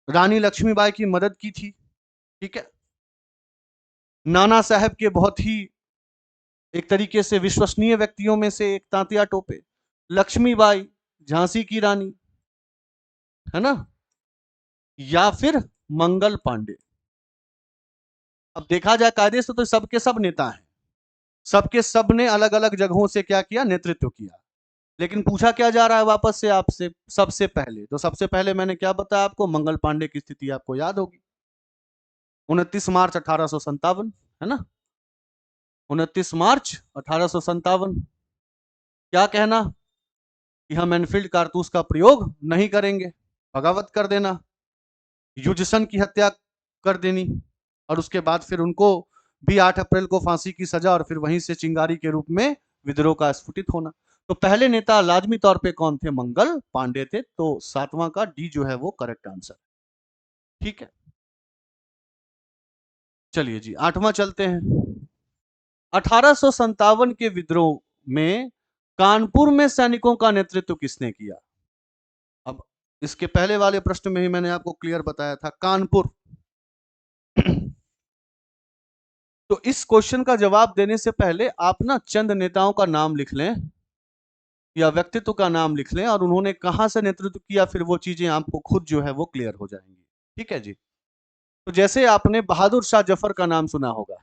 रानी लक्ष्मीबाई की मदद की थी। ठीक है, नाना साहब के बहुत ही एक तरीके से विश्वसनीय व्यक्तियों में से एक तांतिया टोपे, लक्ष्मीबाई झांसी की रानी, है ना, या फिर मंगल पांडे। अब देखा जाए कायदे से तो सबके सब नेता हैं, सबके सब ने अलग अलग जगहों से क्या किया, नेतृत्व किया। लेकिन पूछा क्या जा रहा है वापस से आपसे, सबसे पहले, तो सबसे पहले मैंने क्या बताया आपको, मंगल पांडे की स्थिति आपको याद होगी, 29 मार्च 1857, है ना, 29 मार्च 1857। क्या कहना कि हम एनफील्ड कारतूस का प्रयोग नहीं करेंगे, बगावत कर देना, यूजसन की हत्या कर देनी, और उसके बाद फिर उनको भी 8 अप्रैल को फांसी की सजा, और फिर वहीं से चिंगारी के रूप में विद्रोह का स्फुटित होना। तो पहले नेता लाजमी तौर पे कौन थे, मंगल पांडे थे। तो 7वां का डी जो है वो करेक्ट आंसर। ठीक है, चलिए जी 8वां चलते हैं। 1857 के विद्रोह में कानपुर में सैनिकों का नेतृत्व किसने किया। अब इसके पहले वाले प्रश्न में ही मैंने आपको क्लियर बताया था, कानपुर। तो इस क्वेश्चन का जवाब देने से पहले आप ना चंद नेताओं का नाम लिख लें या व्यक्तित्व का नाम लिख लें, और उन्होंने कहां से नेतृत्व किया, फिर वो चीजें आपको खुद जो है वो क्लियर हो जाएंगी। ठीक है जी, तो जैसे आपने बहादुर शाह जफर का नाम सुना होगा।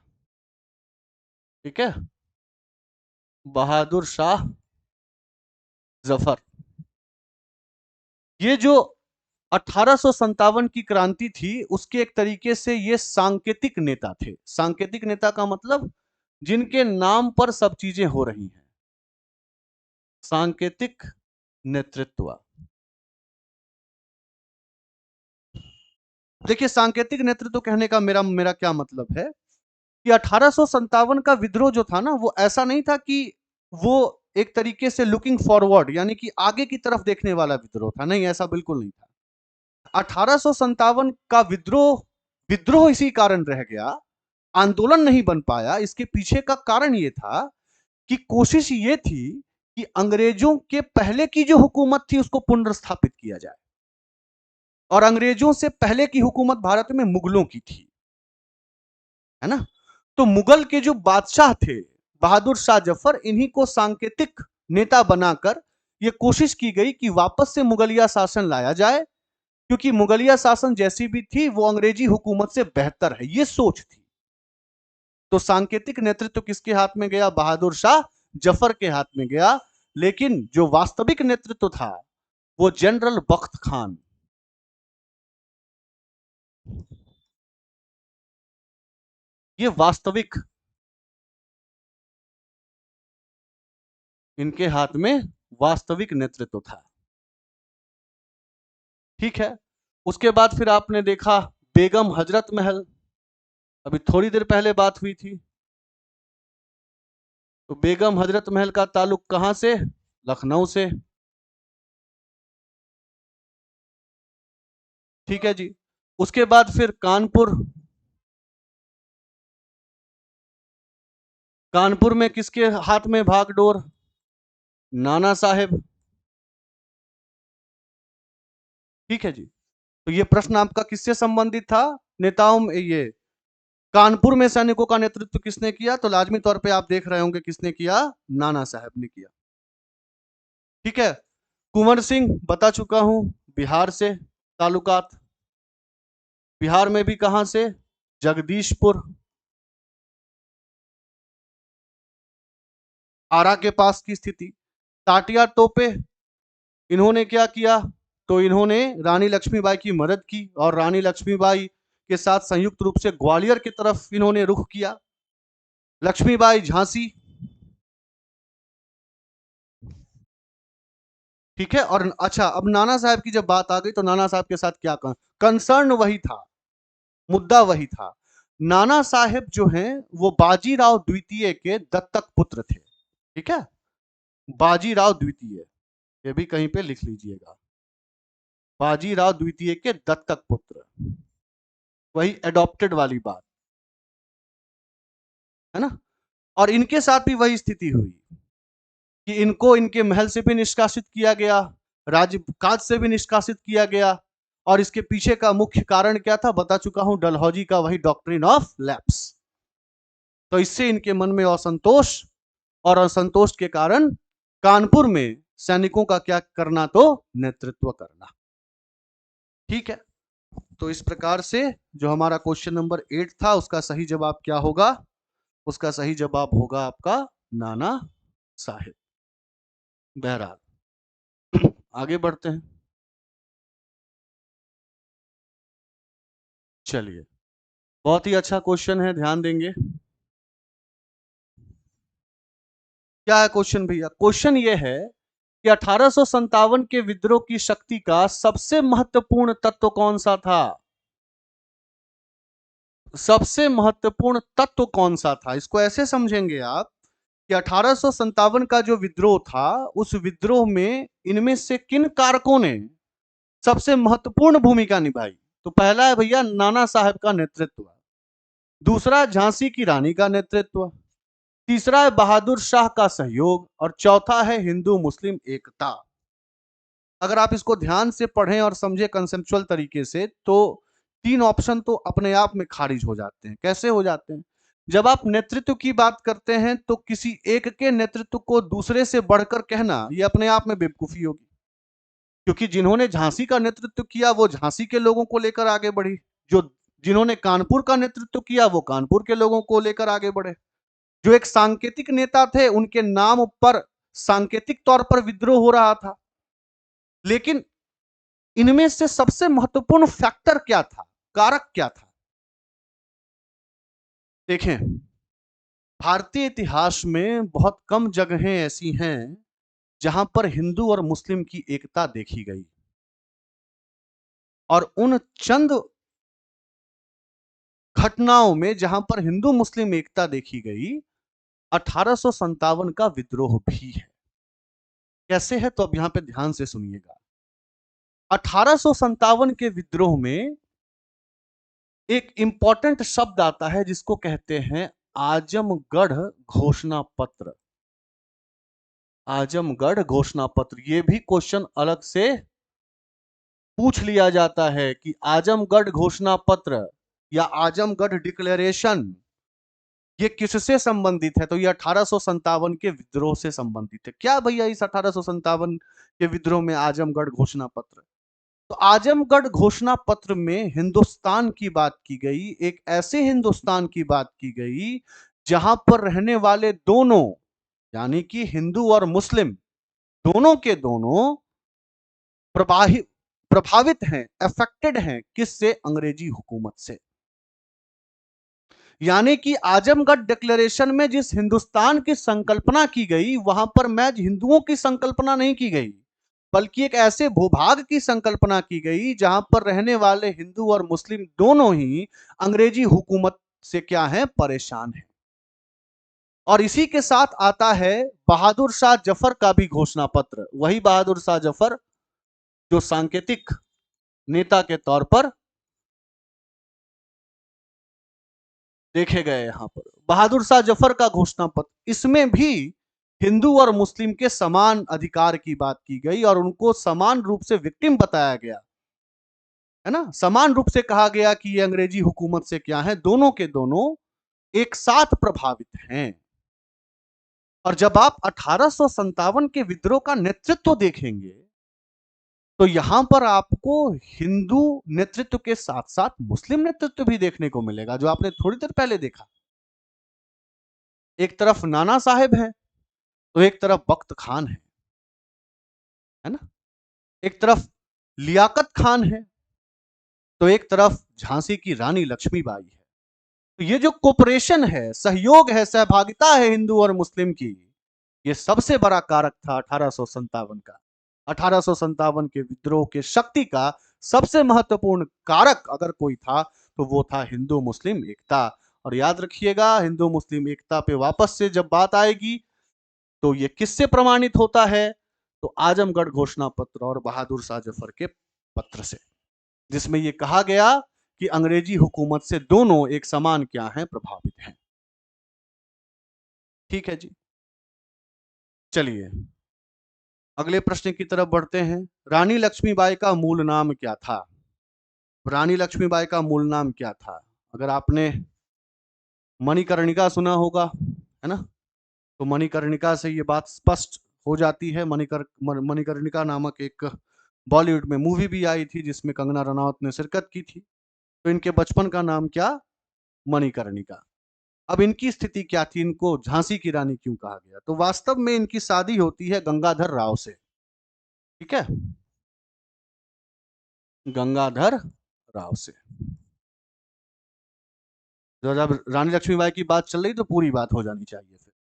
ठीक है, बहादुर शाह जफर, ये जो 1857 की क्रांति थी उसके एक तरीके से ये सांकेतिक नेता थे। सांकेतिक नेता का मतलब जिनके नाम पर सब चीजें हो रही हैं, सांकेतिक नेतृत्व। देखिए, सांकेतिक नेतृत्व कहने का मेरा मेरा क्या मतलब है कि 1857 का विद्रोह जो था ना, वो ऐसा नहीं था कि वो एक तरीके से लुकिंग फॉरवर्ड, यानी कि आगे की तरफ देखने वाला विद्रोह था, नहीं, ऐसा बिल्कुल नहीं था। 1857 का विद्रोह विद्रोह इसी कारण रह गया, आंदोलन नहीं बन पाया। इसके पीछे का कारण यह था कि कोशिश ये थी कि अंग्रेजों के पहले की जो हुकूमत थी उसको पुनर्स्थापित किया जाए, और अंग्रेजों से पहले की हुकूमत भारत में मुगलों की थी, है ना। तो मुगल के जो बादशाह थे बहादुर शाह जफर, इन्हीं को सांकेतिक नेता बनाकर यह कोशिश की गई कि वापस से मुगलिया शासन लाया जाए, क्योंकि मुगलिया शासन जैसी भी थी वो अंग्रेजी हुकूमत से बेहतर है, ये सोच थी। तो सांकेतिक नेतृत्व किसके हाथ में गया, बहादुर शाह जफर के हाथ में गया। लेकिन जो वास्तविक नेतृत्व था वो जनरल बख्त खान, ये वास्तविक इनके हाथ में वास्तविक नेतृत्व था। ठीक है, उसके बाद फिर आपने देखा बेगम हजरत महल, अभी थोड़ी देर पहले बात हुई थी। तो बेगम हजरत महल का ताल्लुक कहां से? लखनऊ से। ठीक है जी। उसके बाद फिर कानपुर, कानपुर में किसके हाथ में भागडोर? नाना साहेब। ठीक है जी। तो ये प्रश्न आपका किससे संबंधित था? नेताओं में, ये कानपुर में सैनिकों का नेतृत्व किसने किया? तो लाजमी तौर पे आप देख रहे होंगे किसने किया? नाना साहब ने किया। ठीक है, कुंवर सिंह बता चुका हूं, बिहार से ताल्लुकात। बिहार में भी कहां से? जगदीशपुर, आरा के पास की स्थिति। ताटिया तोपे, इन्होंने क्या किया? तो इन्होंने रानी लक्ष्मीबाई की मदद की और रानी लक्ष्मीबाई के साथ संयुक्त रूप से ग्वालियर की तरफ इन्होंने रुख किया। लक्ष्मीबाई झांसी। ठीक है, और अच्छा, अब नाना साहब की जब बात आ गई तो नाना साहब के साथ क्या कंसर्न वही था, मुद्दा वही था। नाना साहेब जो हैं वो बाजीराव द्वितीय के दत्तक पुत्र थे। ठीक है, बाजीराव द्वितीय, ये भी कहीं पे लिख लीजिएगा, बाजीराव द्वितीय के दत्तक पुत्र, वही एडॉप्टेड वाली बात है ना। और इनके साथ भी वही स्थिति हुई कि इनको इनके महल से भी निष्कासित किया गया, राजकाज से भी निष्कासित किया गया। और इसके पीछे का मुख्य कारण क्या था? बता चुका हूं, डलहौजी का वही डॉक्ट्रिन ऑफ लैप्स। तो इससे इनके मन में असंतोष, और असंतोष के कारण कानपुर में सैनिकों का क्या करना? तो नेतृत्व करना। ठीक है, तो इस प्रकार से जो हमारा क्वेश्चन नंबर 8 था उसका सही जवाब क्या होगा? उसका सही जवाब होगा आपका नाना साहेब। बहरहाल आगे बढ़ते हैं। चलिए, बहुत ही अच्छा क्वेश्चन है, ध्यान देंगे। क्या है क्वेश्चन भैया? क्वेश्चन ये है कि 1857 के विद्रोह की शक्ति का सबसे महत्वपूर्ण तत्व कौन सा था? सबसे महत्वपूर्ण तत्व कौन सा था? इसको ऐसे समझेंगे आप कि 1857 का जो विद्रोह था, उस विद्रोह में इनमें से किन कारकों ने सबसे महत्वपूर्ण भूमिका निभाई? तो पहला है भैया नाना साहब का नेतृत्व, दूसरा झांसी की रानी का नेतृत्व, तीसरा है बहादुर शाह का सहयोग, और चौथा है हिंदू मुस्लिम एकता। अगर आप इसको ध्यान से पढ़ें और समझे कंसेप्चुअल तरीके से, तो तीन ऑप्शन तो अपने आप में खारिज हो जाते हैं। कैसे हो जाते हैं? जब आप नेतृत्व की बात करते हैं तो किसी एक के नेतृत्व को दूसरे से बढ़कर कहना ये अपने आप में बेवकूफी होगी, क्योंकि जिन्होंने झांसी का नेतृत्व किया वो झांसी के लोगों को लेकर आगे बढ़ी, जो जिन्होंने कानपुर का नेतृत्व किया वो कानपुर के लोगों को लेकर आगे बढ़े। जो एक सांकेतिक नेता थे उनके नाम पर सांकेतिक तौर पर विद्रोह हो रहा था, लेकिन इनमें से सबसे महत्वपूर्ण फैक्टर क्या था, कारक क्या था? देखें, भारतीय इतिहास में बहुत कम जगहें ऐसी हैं जहां पर हिंदू और मुस्लिम की एकता देखी गई, और उन चंद घटनाओं में जहां पर हिंदू मुस्लिम एकता देखी गई, 1857 का विद्रोह भी है। कैसे है? तो अब यहां पे ध्यान से सुनिएगा। 1857 के विद्रोह में एक इंपॉर्टेंट शब्द आता है जिसको कहते हैं आजमगढ़ घोषणा पत्र। आजमगढ़ घोषणा पत्र, ये भी क्वेश्चन अलग से पूछ लिया जाता है कि आजमगढ़ घोषणा पत्र या आजमगढ़ डिक्लेरेशन ये किससे संबंधित है? तो ये 1857 के विद्रोह से संबंधित है। क्या भैया इस 1857 के विद्रोह में आजमगढ़ घोषणा पत्र? तो आजमगढ़ घोषणा पत्र में हिंदुस्तान की बात की गई, एक ऐसे हिंदुस्तान की बात की गई जहां पर रहने वाले दोनों, यानी कि हिंदू और मुस्लिम, दोनों के दोनों प्रभावित हैं, अफेक्टेड हैं, किससे? अंग्रेजी हुकूमत से। यानी कि आजमगढ़ डिक्लेरेशन में जिस हिंदुस्तान की संकल्पना की गई, वहां पर महज हिंदुओं की संकल्पना नहीं की गई, बल्कि एक ऐसे भूभाग की संकल्पना की गई जहां पर रहने वाले हिंदू और मुस्लिम दोनों ही अंग्रेजी हुकूमत से क्या है, परेशान है। और इसी के साथ आता है बहादुर शाह जफर का भी घोषणा पत्र। वही बहादुर शाह जफर जो सांकेतिक नेता के तौर पर देखे गए यहां पर, बहादुर शाह जफर का घोषणा पत्र, इसमें भी हिंदू और मुस्लिम के समान अधिकार की बात की गई और उनको समान रूप से विक्टिम बताया गया, है ना। समान रूप से कहा गया कि ये अंग्रेजी हुकूमत से क्या है, दोनों के दोनों एक साथ प्रभावित हैं। और जब आप 1857 के विद्रोह का नेतृत्व देखेंगे तो यहां पर आपको हिंदू नेतृत्व के साथ साथ मुस्लिम नेतृत्व भी देखने को मिलेगा, जो आपने थोड़ी देर पहले देखा। एक तरफ नाना साहेब हैं तो एक तरफ बख्त खान है ना। एक तरफ लियाकत खान है तो एक तरफ झांसी की रानी लक्ष्मीबाई है। तो ये जो कोऑपरेशन है, सहयोग है, सहभागिता है हिंदू और मुस्लिम की, ये सबसे बड़ा कारक था 1857 का। 1857 के विद्रोह के शक्ति का सबसे महत्वपूर्ण कारक अगर कोई था तो वो था हिंदू मुस्लिम एकता। और याद रखिएगा, हिंदू मुस्लिम एकता पे वापस से जब बात आएगी तो ये किससे प्रमाणित होता है, तो आजमगढ़ घोषणा पत्र और बहादुर शाह जफर के पत्र से, जिसमें ये कहा गया कि अंग्रेजी हुकूमत से दोनों एक समान क्या हैं, प्रभावित हैं। ठीक है जी, चलिए अगले प्रश्न की तरफ बढ़ते हैं। रानी लक्ष्मीबाई का मूल नाम क्या था? रानी लक्ष्मीबाई का मूल नाम क्या था? अगर आपने मणिकर्णिका सुना होगा, है ना, तो मणिकर्णिका से ये बात स्पष्ट हो जाती है। मणिकर्णिका नामक एक बॉलीवुड में मूवी भी आई थी जिसमें कंगना रनौत ने शिरकत की थी। तो इनके बचपन का नाम क्या? मणिकर्णिका। अब इनकी स्थिति क्या थी, इनको झांसी की रानी क्यों कहा गया? तो वास्तव में इनकी शादी होती है गंगाधर राव से। ठीक है, गंगाधर राव से। जब रानी लक्ष्मीबाई की बात चल रही तो पूरी बात हो जानी चाहिए फिर।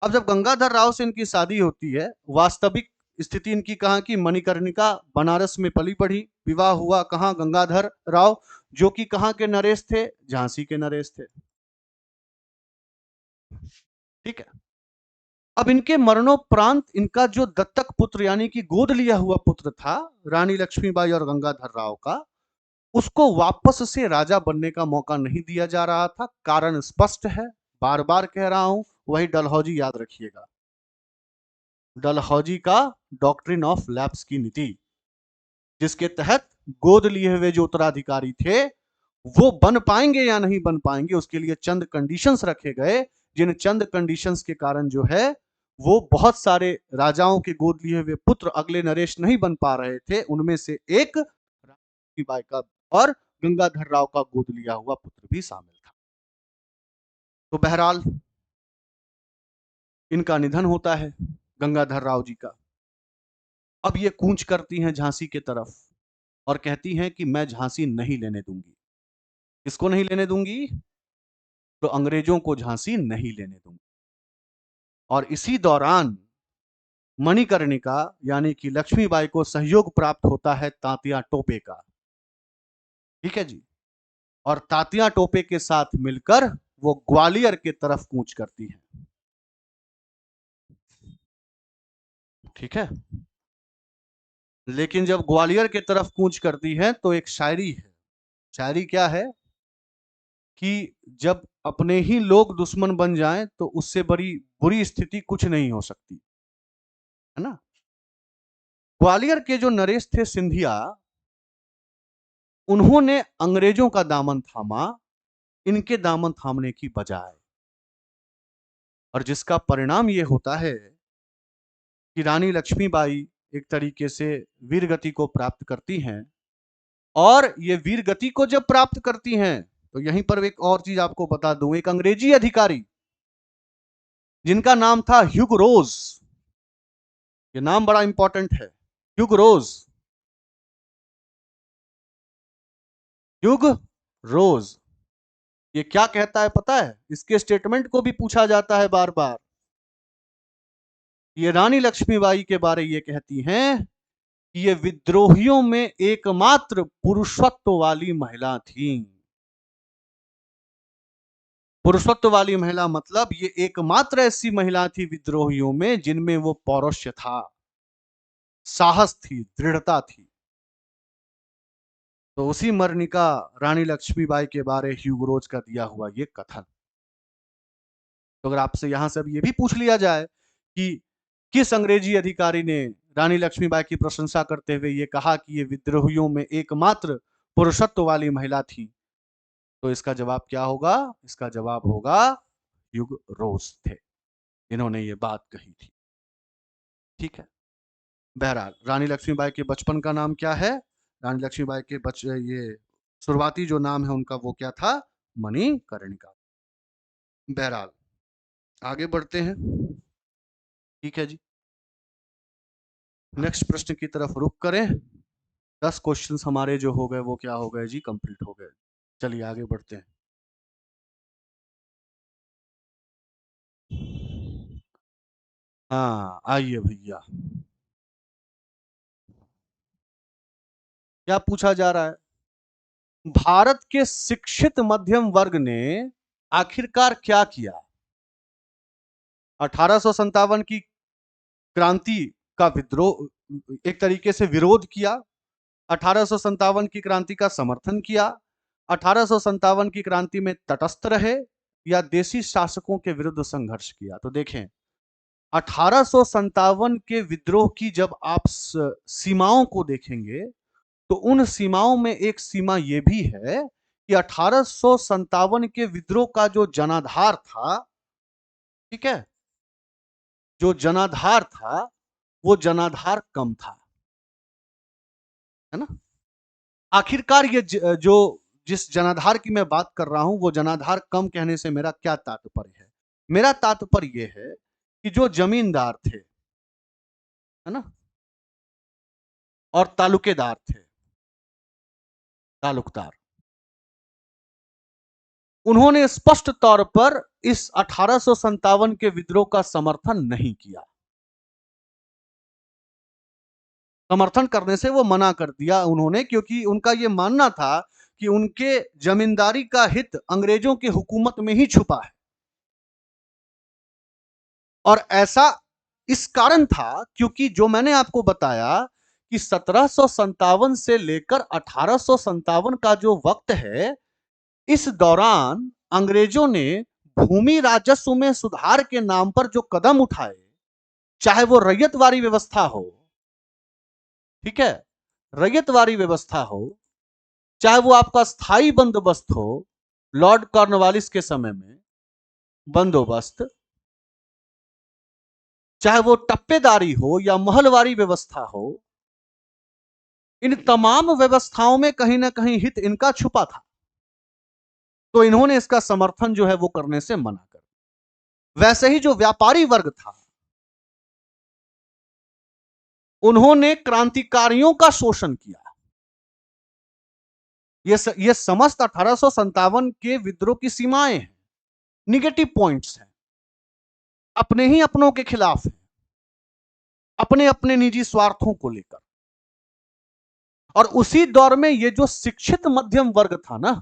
अब जब गंगाधर राव से इनकी शादी होती है, वास्तविक स्थिति इनकी कहाँ की, मणिकर्णिका बनारस में पली बढ़ी। विवाह हुआ कहाँ? गंगाधर राव, जो कि कहाँ के नरेश थे? झांसी के नरेश थे। ठीक है। अब इनके मरणोपरांत इनका जो दत्तक पुत्र यानी कि गोद लिया हुआ पुत्र था रानी लक्ष्मीबाई और गंगाधर राव का, उसको वापस से राजा बनने का मौका नहीं दिया जा रहा था। कारण स्पष्ट है, बार बार कह रहा हूं, वही डलहौजी याद रखिएगा, डलहौजी का डॉक्ट्रिन ऑफ लैप्स की नीति, जिसके तहत गोद लिए हुए जो उत्तराधिकारी थे वो बन पाएंगे या नहीं बन पाएंगे, उसके लिए चंद कंडीशंस रखे गए। जिन चंद कंडीशंस के कारण जो है वो बहुत सारे राजाओं के गोद लिए हुए पुत्र अगले नरेश नहीं बन पा रहे थे। उनमें से एक रानी बाई का और गंगाधर राव का गोद लिया हुआ पुत्र भी शामिल था। तो बहरहाल इनका निधन होता है, गंगाधर राव जी का। अब ये कूच करती हैं झांसी के तरफ और कहती हैं कि मैं झांसी नहीं लेने दूंगी। किसको नहीं लेने दूंगी? तो अंग्रेजों को झांसी नहीं लेने दूंगी। और इसी दौरान मणिकर्णिका यानी कि लक्ष्मीबाई को सहयोग प्राप्त होता है तांतिया टोपे का। ठीक है जी। और तांतिया टोपे के साथ मिलकर वो ग्वालियर के तरफ कूच करती है। ठीक है। लेकिन जब ग्वालियर के तरफ कूच करती है तो एक शायरी है। शायरी क्या है कि जब अपने ही लोग दुश्मन बन जाएं तो उससे बड़ी बुरी स्थिति कुछ नहीं हो सकती, है ना। ग्वालियर के जो नरेश थे सिंधिया, उन्होंने अंग्रेजों का दामन थामा इनके दामन थामने की बजाय। और जिसका परिणाम ये होता है कि रानी लक्ष्मीबाई एक तरीके से वीर गति को प्राप्त करती हैं। और ये वीर गति को जब प्राप्त करती हैं तो यहीं पर एक और चीज आपको बता दूं, एक अंग्रेजी अधिकारी जिनका नाम था ह्यूग रोज, ये नाम बड़ा इंपॉर्टेंट है, ह्यूग रोज, ह्यूग रोज, ये क्या कहता है पता है? इसके स्टेटमेंट को भी पूछा जाता है बार बार। ये रानी लक्ष्मीबाई के बारे ये कहती हैं कि ये विद्रोहियों में एकमात्र पुरुषत्व वाली महिला थी। पुरुषत्व वाली महिला मतलब ये एकमात्र ऐसी महिला थी विद्रोहियों में जिनमें वो पौरुष था, साहस थी, दृढ़ता थी। तो उसी मर्निका रानी लक्ष्मीबाई के बारे ह्यूगो रोज का दिया हुआ ये कथन। तो अगर आपसे यहां से अब ये भी पूछ लिया जाए कि किस अंग्रेजी अधिकारी ने रानी लक्ष्मीबाई की प्रशंसा करते हुए ये कहा कि ये विद्रोहियों में एकमात्र पुरुषत्व वाली महिला थी, तो इसका जवाब क्या होगा? इसका जवाब होगा ह्यूगो रोज थे, इन्होंने ये बात कही थी। ठीक है। बहरहाल रानी लक्ष्मीबाई के बचपन का नाम क्या है? रानी लक्ष्मीबाई के ये शुरुआती जो नाम है उनका वो क्या था? मणिकर्णिका। बहरहाल आगे बढ़ते हैं। ठीक है जी, नेक्स्ट प्रश्न की तरफ रुख करें। 10 क्वेश्चंस हमारे जो हो गए वो क्या हो गए जी? कंप्लीट हो गए। चलिए आगे बढ़ते हैं। हाँ आइए भैया, क्या पूछा जा रहा है? भारत के शिक्षित मध्यम वर्ग ने आखिरकार क्या किया? 1857 की क्रांति का विद्रोह, एक तरीके से विरोध किया, 1857 की क्रांति का समर्थन किया, 1857 की क्रांति में तटस्थ रहे, या देशी शासकों के विरुद्ध संघर्ष किया? तो देखें, 1857 के विद्रोह की जब आप सीमाओं को देखेंगे तो उन सीमाओं में एक सीमा यह भी है कि 1857 के विद्रोह का जो जनाधार था, ठीक है, जो जनाधार था वो जनाधार कम था, है ना? आखिरकार ये जो जिस जनाधार की मैं बात कर रहा हूं वो जनाधार कम कहने से मेरा क्या तात्पर्य है? मेरा तात्पर्य यह है कि जो जमींदार थे, है ना, और तालुकेदार थे, तालुकदार, उन्होंने स्पष्ट तौर पर इस 1857 के विद्रोह का समर्थन नहीं किया। समर्थन करने से वो मना कर दिया उन्होंने, क्योंकि उनका ये मानना था कि उनके जमींदारी का हित अंग्रेजों की हुकूमत में ही छुपा है। और ऐसा इस कारण था क्योंकि जो मैंने आपको बताया कि 1757 से लेकर 1857 का जो वक्त है, इस दौरान अंग्रेजों ने भूमि राजस्व में सुधार के नाम पर जो कदम उठाए, चाहे वो रैयतवारी व्यवस्था हो, ठीक है, रैयतवारी व्यवस्था हो, चाहे वो आपका स्थायी बंदोबस्त हो, लॉर्ड कॉर्नवालिस के समय में बंदोबस्त, चाहे वो टप्पेदारी हो या महलवारी व्यवस्था हो, इन तमाम व्यवस्थाओं में कहीं ना कहीं हित इनका छुपा था। तो इन्होंने इसका समर्थन जो है वो करने से मना कर। वैसे ही जो व्यापारी वर्ग था, उन्होंने क्रांतिकारियों का शोषण किया। ये समस्त 1857 के विद्रोह की सीमाएं हैं, निगेटिव पॉइंट्स हैं, अपने ही अपनों के खिलाफ है, अपने अपने निजी स्वार्थों को लेकर। और उसी दौर में ये जो शिक्षित मध्यम वर्ग था ना,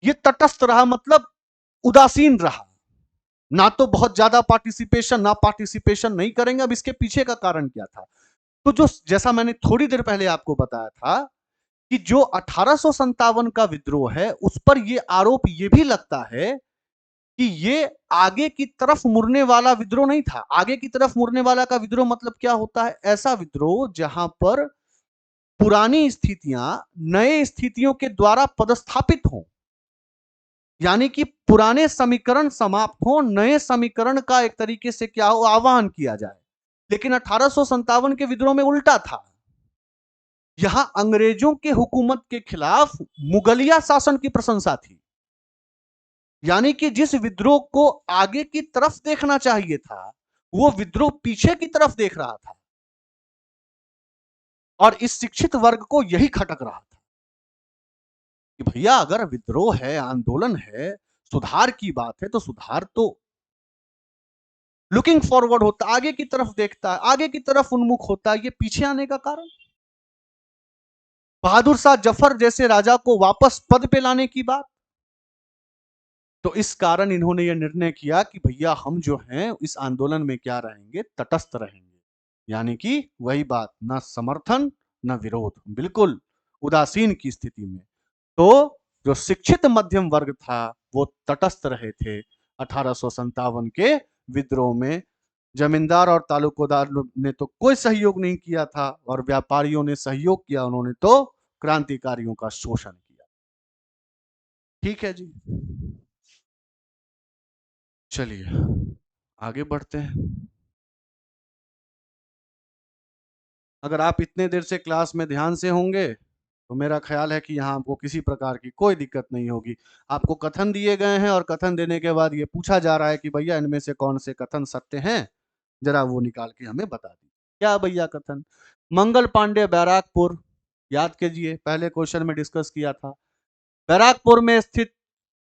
ये तटस्थ रहा, मतलब उदासीन रहा, ना तो बहुत ज्यादा पार्टिसिपेशन, ना पार्टिसिपेशन नहीं करेंगे। अब इसके पीछे का कारण क्या था? तो जो जैसा मैंने थोड़ी देर पहले आपको बताया था कि जो 1857 का विद्रोह है उस पर यह आरोप यह भी लगता है कि ये आगे की तरफ मुड़ने वाला विद्रोह नहीं था। आगे की तरफ मुड़ने वाला का विद्रोह मतलब क्या होता है? ऐसा विद्रोह जहां पर पुरानी स्थितियां नए स्थितियों के द्वारा पदस्थापित हों, यानी कि पुराने समीकरण समाप्त हो, नए समीकरण का एक तरीके से क्या हो, आह्वान किया जाए। लेकिन 1857 के विद्रोह में उल्टा था। यहां अंग्रेजों के हुकूमत के खिलाफ मुगलिया शासन की प्रशंसा थी, यानी कि जिस विद्रोह को आगे की तरफ देखना चाहिए था वो विद्रोह पीछे की तरफ देख रहा था, और इस शिक्षित वर्ग को यही खटक रहा था। कि भैया अगर विद्रोह है, आंदोलन है, सुधार की बात है, तो सुधार तो लुकिंग फॉरवर्ड होता, आगे की तरफ देखता है, आगे की तरफ उन्मुख होता है। ये पीछे आने का कारण बहादुर शाह जफर जैसे राजा को वापस पद पे लाने की बात। तो इस कारण इन्होंने यह निर्णय किया कि भैया हम जो हैं इस आंदोलन में क्या रहेंगे, तटस्थ रहेंगे। यानी कि वही बात, ना समर्थन न विरोध, बिल्कुल उदासीन की स्थिति में। तो जो शिक्षित मध्यम वर्ग था वो तटस्थ रहे थे 1857 के विद्रोह में। जमींदार और तालुकेदार ने तो कोई सहयोग नहीं किया था, और व्यापारियों ने सहयोग किया, उन्होंने तो क्रांतिकारियों का शोषण किया। ठीक है जी, चलिए आगे बढ़ते हैं। अगर आप इतने देर से क्लास में ध्यान से होंगे तो मेरा ख्याल है कि यहाँ आपको किसी प्रकार की कोई दिक्कत नहीं होगी। आपको कथन दिए गए हैं, और कथन देने के बाद ये पूछा जा रहा है कि भैया इनमें से कौन से कथन सत्य हैं, जरा वो निकाल के हमें बता दीजिए। क्या भैया कथन? मंगल पांडे बैराकपुर, याद कीजिए पहले क्वेश्चन में डिस्कस किया था। बैराकपुर में स्थित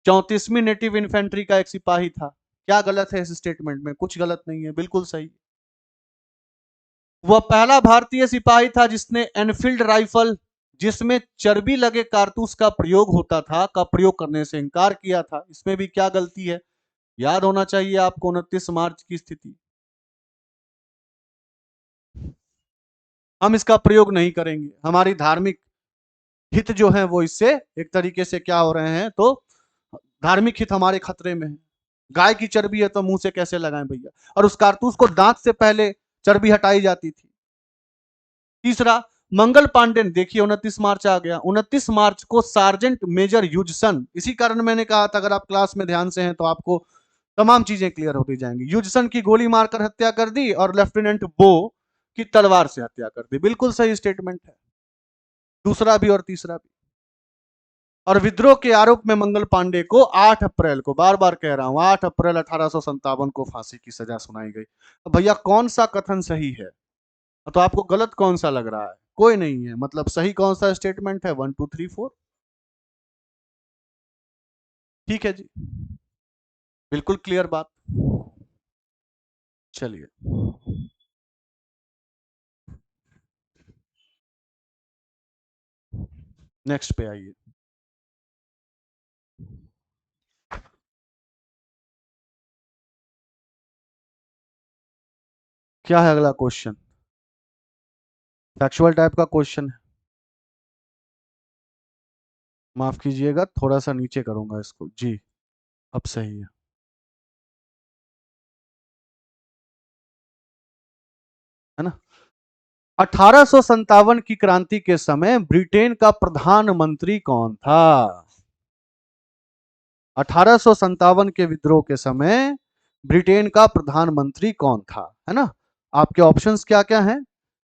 34वीं नेटिव इन्फेंट्री का एक सिपाही था। क्या गलत है इस स्टेटमेंट में? कुछ गलत नहीं है, बिल्कुल सही। वह पहला भारतीय सिपाही था जिसने एनफील्ड राइफल, जिसमें चर्बी लगे कारतूस का प्रयोग होता था, का प्रयोग करने से इंकार किया था। इसमें भी क्या गलती है? याद होना चाहिए आपको 29 मार्च की स्थिति। हम इसका प्रयोग नहीं करेंगे, हमारी धार्मिक हित जो है वो इससे एक तरीके से क्या हो रहे हैं, तो धार्मिक हित हमारे खतरे में है। गाय की चर्बी है तो मुंह से कैसे लगाएं भैया? और उस कारतूस को दांत से पहले चर्बी हटाई जाती थी। तीसरा, मंगल पांडे, देखिए 29 मार्च आ गया, 29 मार्च को सार्जेंट मेजर यूजसन, इसी कारण मैंने कहा था अगर आप क्लास में ध्यान से हैं तो आपको तमाम चीजें क्लियर होती जाएंगी। यूजसन की गोली मारकर हत्या कर दी और लेफ्टिनेंट बो की तलवार से हत्या कर दी। बिल्कुल सही स्टेटमेंट है, दूसरा भी और तीसरा भी। और विद्रोह के आरोप में मंगल पांडे को 8 अप्रैल को, बार बार कह रहा हूं, 8 अप्रैल 1857 को फांसी की सजा सुनाई गई। अब भैया कौन सा कथन सही है? तो आपको गलत कौन सा लग रहा है? कोई नहीं है, मतलब सही कौन सा स्टेटमेंट है? 1 2 3 4। ठीक है जी, बिल्कुल क्लियर बात। चलिए नेक्स्ट पे आइए। क्या है अगला क्वेश्चन? फैक्चुअल टाइप का क्वेश्चन है। माफ कीजिएगा, थोड़ा सा नीचे करूंगा इसको जी। अब सही है ना? 1857 की क्रांति के समय ब्रिटेन का प्रधानमंत्री कौन था? 1857 के विद्रोह के समय ब्रिटेन का प्रधानमंत्री कौन था, है ना? आपके ऑप्शंस क्या क्या हैं?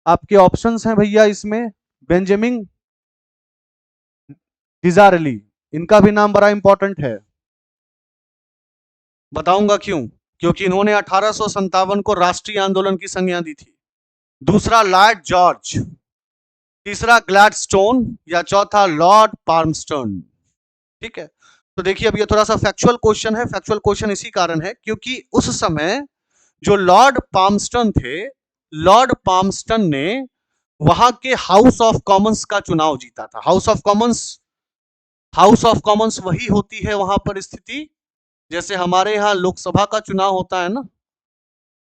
आपके ऑप्शंस हैं भैया इसमें, बेंजामिन डिजारेली, इनका भी नाम बड़ा इंपॉर्टेंट है, बताऊंगा क्यों। क्योंकि इन्होंने 1857 को राष्ट्रीय आंदोलन की संज्ञा दी थी। दूसरा लॉर्ड जॉर्ज, तीसरा ग्लैडस्टोन, या चौथा लॉर्ड पार्मस्टन। ठीक है, तो देखिए अब ये थोड़ा सा फैक्चुअल क्वेश्चन है। फैक्चुअल क्वेश्चन इसी कारण है क्योंकि उस समय जो लॉर्ड पार्मस्टन थे, लॉर्ड पार्मस्टन ने वहां के हाउस ऑफ कॉमन्स का चुनाव जीता था। House of Commons, house of Commons वही होती है वहां पर स्थिति जैसे हमारे यहाँ लोकसभा का चुनाव होता है ना,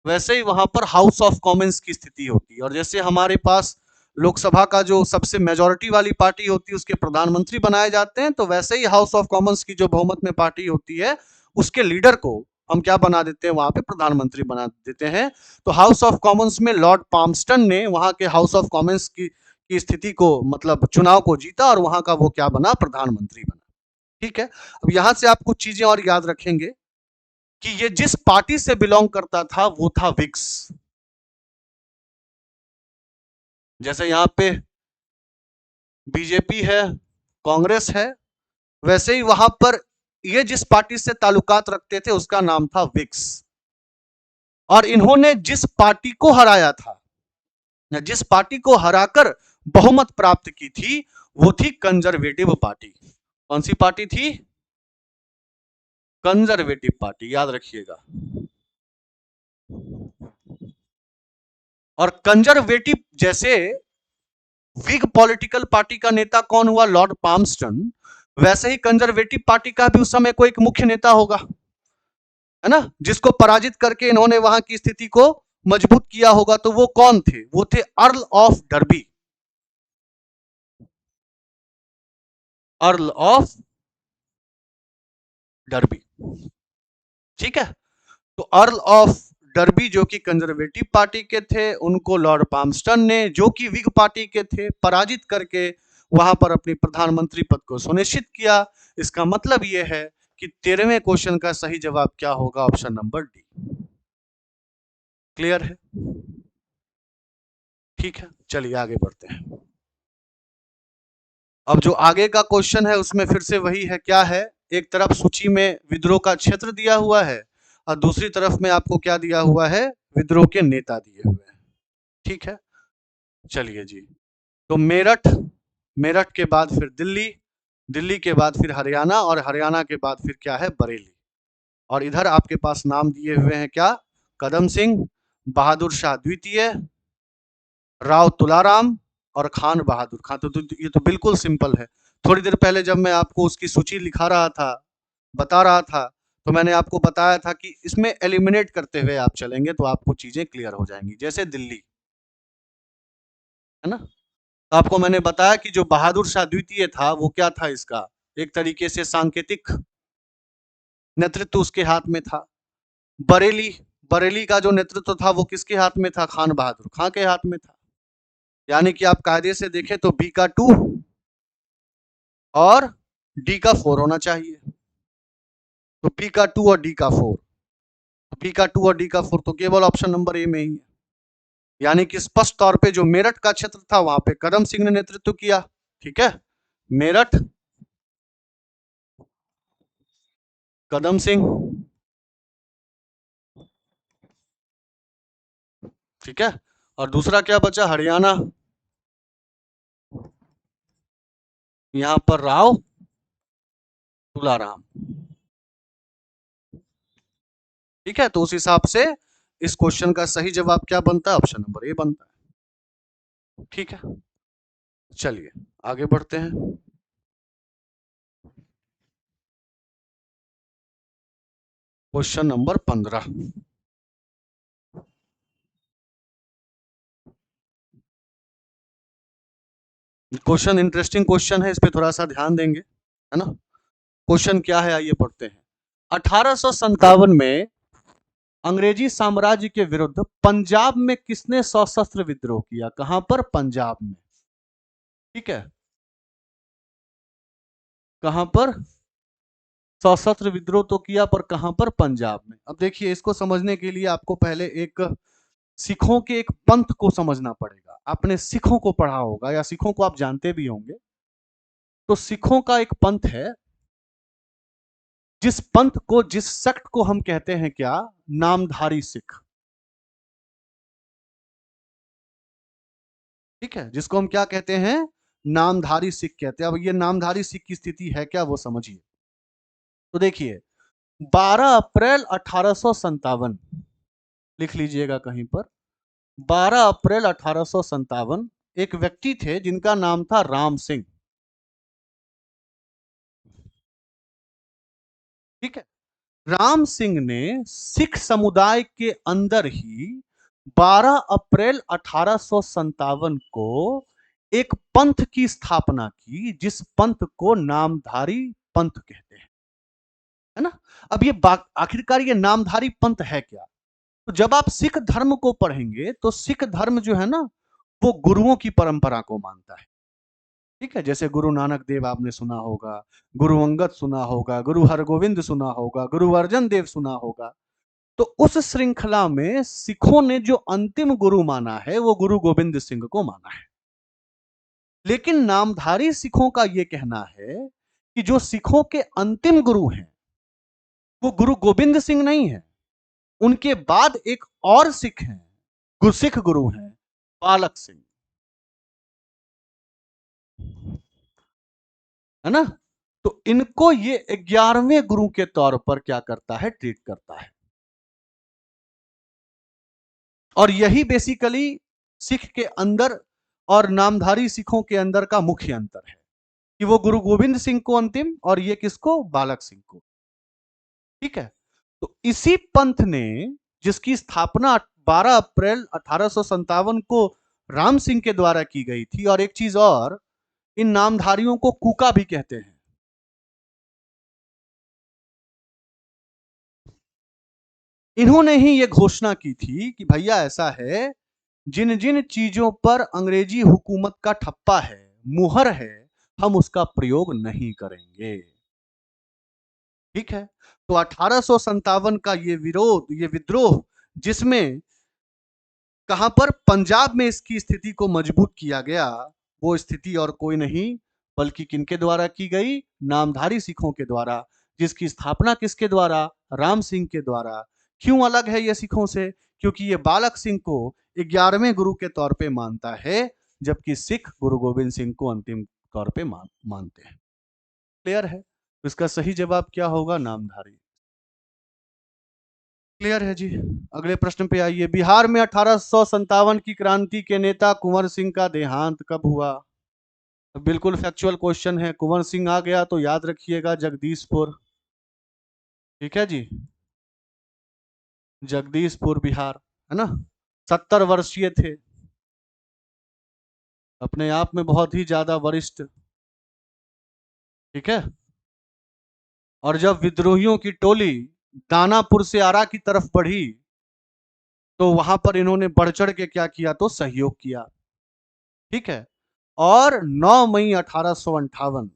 वैसे ही वहां पर हाउस ऑफ कॉमन्स की स्थिति होती है। और जैसे हमारे पास लोकसभा का जो सबसे मेजोरिटी वाली पार्टी होती है उसके प्रधानमंत्री बनाए जाते हैं, तो वैसे ही हाउस ऑफ कॉमन्स की जो बहुमत में पार्टी होती है उसके लीडर को हम क्या बना देते हैं, वहां पे प्रधानमंत्री बना देते हैं। तो हाउस ऑफ कॉमन्स में लॉर्ड पार्मस्टन ने वहां के हाउस ऑफ कॉमन्स की स्थिति को, मतलब चुनाव को जीता, और वहां का वो क्या बना, प्रधानमंत्री बना। ठीक है, अब यहां से आप कुछ चीजें और याद रखेंगे कि ये जिस पार्टी से बिलोंग करता था वो था विक्स। जैसे यहाँ पे बीजेपी है, कांग्रेस है, वैसे ही वहां पर ये जिस पार्टी से ताल्लुकात रखते थे उसका नाम था विक्स। और इन्होंने जिस पार्टी को हराया था, या जिस पार्टी को हराकर बहुमत प्राप्त की थी, वो थी कंजर्वेटिव पार्टी। कौन सी पार्टी थी? कंजर्वेटिव पार्टी, याद रखिएगा। और कंजर्वेटिव जैसे विग पॉलिटिकल पार्टी का नेता कौन हुआ? लॉर्ड पाल्मस्टन। वैसे ही कंजर्वेटिव पार्टी का भी उस समय कोई एक मुख्य नेता होगा, है ना, जिसको पराजित करके इन्होंने वहां की स्थिति को मजबूत किया होगा। तो वो कौन थे? वो थे earl of derby. Earl of derby, ठीक है। तो अर्ल ऑफ डर्बी जो कि कंजर्वेटिव पार्टी के थे, उनको लॉर्ड पाल्मस्टन ने, जो कि विग पार्टी के थे, पराजित करके वहां पर अपनी प्रधानमंत्री पद को सुनिश्चित किया। इसका मतलब यह है कि 13वें क्वेश्चन का सही जवाब क्या होगा? Option number D. क्लियर है? ठीक है, चलिए आगे बढ़ते हैं। अब जो आगे का क्वेश्चन है उसमें फिर से वही है, क्या है? एक तरफ सूची में विद्रोह का क्षेत्र दिया हुआ है और दूसरी तरफ में आपको क्या दिया हुआ है? विद्रोह के नेता दिए हुए हैं। ठीक है, चलिए जी। तो मेरठ, मेरठ के बाद फिर दिल्ली, दिल्ली के बाद फिर हरियाणा, और हरियाणा के बाद फिर क्या है? बरेली। और इधर आपके पास नाम दिए हुए हैं क्या? कदम सिंह, बहादुर शाह द्वितीय, राव तुलाराम और खान बहादुर खान। तो ये तो बिल्कुल सिंपल है। थोड़ी देर पहले जब मैं आपको उसकी सूची लिखा रहा था, बता रहा था, तो मैंने आपको बताया था कि इसमें एलिमिनेट करते हुए आप चलेंगे तो आपको चीजें क्लियर हो जाएंगी। जैसे दिल्ली, है ना, तो आपको मैंने बताया कि जो बहादुर शाह द्वितीय था वो क्या था? इसका एक तरीके से सांकेतिक नेतृत्व उसके हाथ में था। बरेली, बरेली का जो नेतृत्व था वो किसके हाथ में था? खान बहादुर खां के हाथ में था। यानी कि आप कायदे से देखें तो बी का 2 और डी का 4 होना चाहिए। तो बी का 2 और डी का 4, बी का 2 और डी का 4 तो केवल ऑप्शन नंबर ए में ही है। यानी कि स्पष्ट तौर पे जो मेरठ का क्षेत्र था वहां पे कदम सिंह ने नेतृत्व किया। ठीक है, मेरठ कदम सिंह, ठीक है। और दूसरा क्या बचा? हरियाणा, यहां पर राव तुलाराम। ठीक है, तो उस हिसाब से इस क्वेश्चन का सही जवाब क्या बनता है? ऑप्शन नंबर ए बनता है। ठीक है, चलिए आगे बढ़ते हैं। Question number 15। Question interesting question है, इस पे थोड़ा सा ध्यान देंगे, है ना। क्वेश्चन क्या है, आइए पढ़ते हैं। 1857 में अंग्रेजी साम्राज्य के विरुद्ध पंजाब में किसने सशस्त्र विद्रोह किया? कहां पर? पंजाब में। ठीक है, कहां पर सशस्त्र विद्रोह तो किया, पर कहां पर? पंजाब में। अब देखिए, इसको समझने के लिए आपको पहले एक सिखों के एक पंथ को समझना पड़ेगा। आपने सिखों को पढ़ा होगा या सिखों को आप जानते भी होंगे। तो सिखों का एक पंथ है, जिस पंथ को, जिस सेक्ट को हम कहते हैं क्या? नामधारी सिख। ठीक है, जिसको हम क्या कहते हैं? नामधारी सिख कहते हैं। अब ये नामधारी सिख की स्थिति है क्या, वो समझिए। तो देखिए, 12 अप्रैल 1857, लिख लीजिएगा कहीं पर। 12 अप्रैल 1857 एक व्यक्ति थे जिनका नाम था राम सिंह। ठीक है, राम सिंह ने सिख समुदाय के अंदर ही 12 अप्रैल 1857 को एक पंथ की स्थापना की, जिस पंथ को नामधारी पंथ कहते हैं, है ना। अब ये आखिरकार ये नामधारी पंथ है क्या? तो जब आप सिख धर्म को पढ़ेंगे तो सिख धर्म जो है ना, वो गुरुओं की परंपरा को मानता है। ठीक है, जैसे गुरु नानक देव आपने सुना होगा, गुरु अंगद सुना होगा, गुरु हरगोविंद सुना होगा, गुरु अर्जन देव सुना होगा। तो उस श्रृंखला में सिखों ने जो अंतिम गुरु माना है वो गुरु गोविंद सिंह को माना है। लेकिन नामधारी सिखों का यह कहना है कि जो सिखों के अंतिम गुरु हैं वो गुरु गोविंद सिंह नहीं है। उनके बाद एक और सिख हैं, गुरसिख गुरु हैं, बालक सिंह, है ना। तो इनको ये 11वें गुरु के तौर पर क्या करता है, ट्रीट करता है। और यही बेसिकली सिख के अंदर और नामधारी सिखों के अंदर का मुख्य अंतर है कि वो गुरु गोविंद सिंह को अंतिम और ये किसको, बालक सिंह को। ठीक है, तो इसी पंथ ने, जिसकी स्थापना 12 अप्रैल 1857 को राम सिंह के द्वारा की गई थी, और एक चीज और, इन नामधारियों को कूका भी कहते हैं। इन्होंने ही ये घोषणा की थी कि भैया ऐसा है, जिन जिन चीजों पर अंग्रेजी हुकूमत का ठप्पा है, मुहर है, हम उसका प्रयोग नहीं करेंगे। ठीक है, तो 1857 का ये विरोध, ये विद्रोह, जिसमें कहां पर, पंजाब में इसकी स्थिति को मजबूत किया गया, वो स्थिति और कोई नहीं बल्कि किनके द्वारा की गई, नामधारी सिखों के द्वारा, जिसकी स्थापना किसके द्वारा, राम सिंह के द्वारा। क्यों अलग है ये सिखों से, क्योंकि ये बालक सिंह को 11वें गुरु के तौर पे मानता है, जबकि सिख गुरु गोविंद सिंह को अंतिम तौर पे मानते हैं। क्लियर है, तो इसका सही जवाब क्या होगा, नामधारी। क्लियर है जी। अगले प्रश्न पे आइए, बिहार में 1857 की क्रांति के नेता कुंवर सिंह का देहांत कब हुआ। तो बिल्कुल फैक्चुअल क्वेश्चन है, कुंवर सिंह आ गया तो याद रखिएगा जगदीशपुर। ठीक है जी, जगदीशपुर बिहार, है ना। 70 वर्षीय थे, अपने आप में बहुत ही ज्यादा वरिष्ठ। ठीक है, और जब विद्रोहियों की टोली दानापुर से आरा की तरफ बढ़ी, तो वहां पर इन्होंने बढ़ चढ़ के क्या किया, तो सहयोग किया। ठीक है, और 9 मई 1858,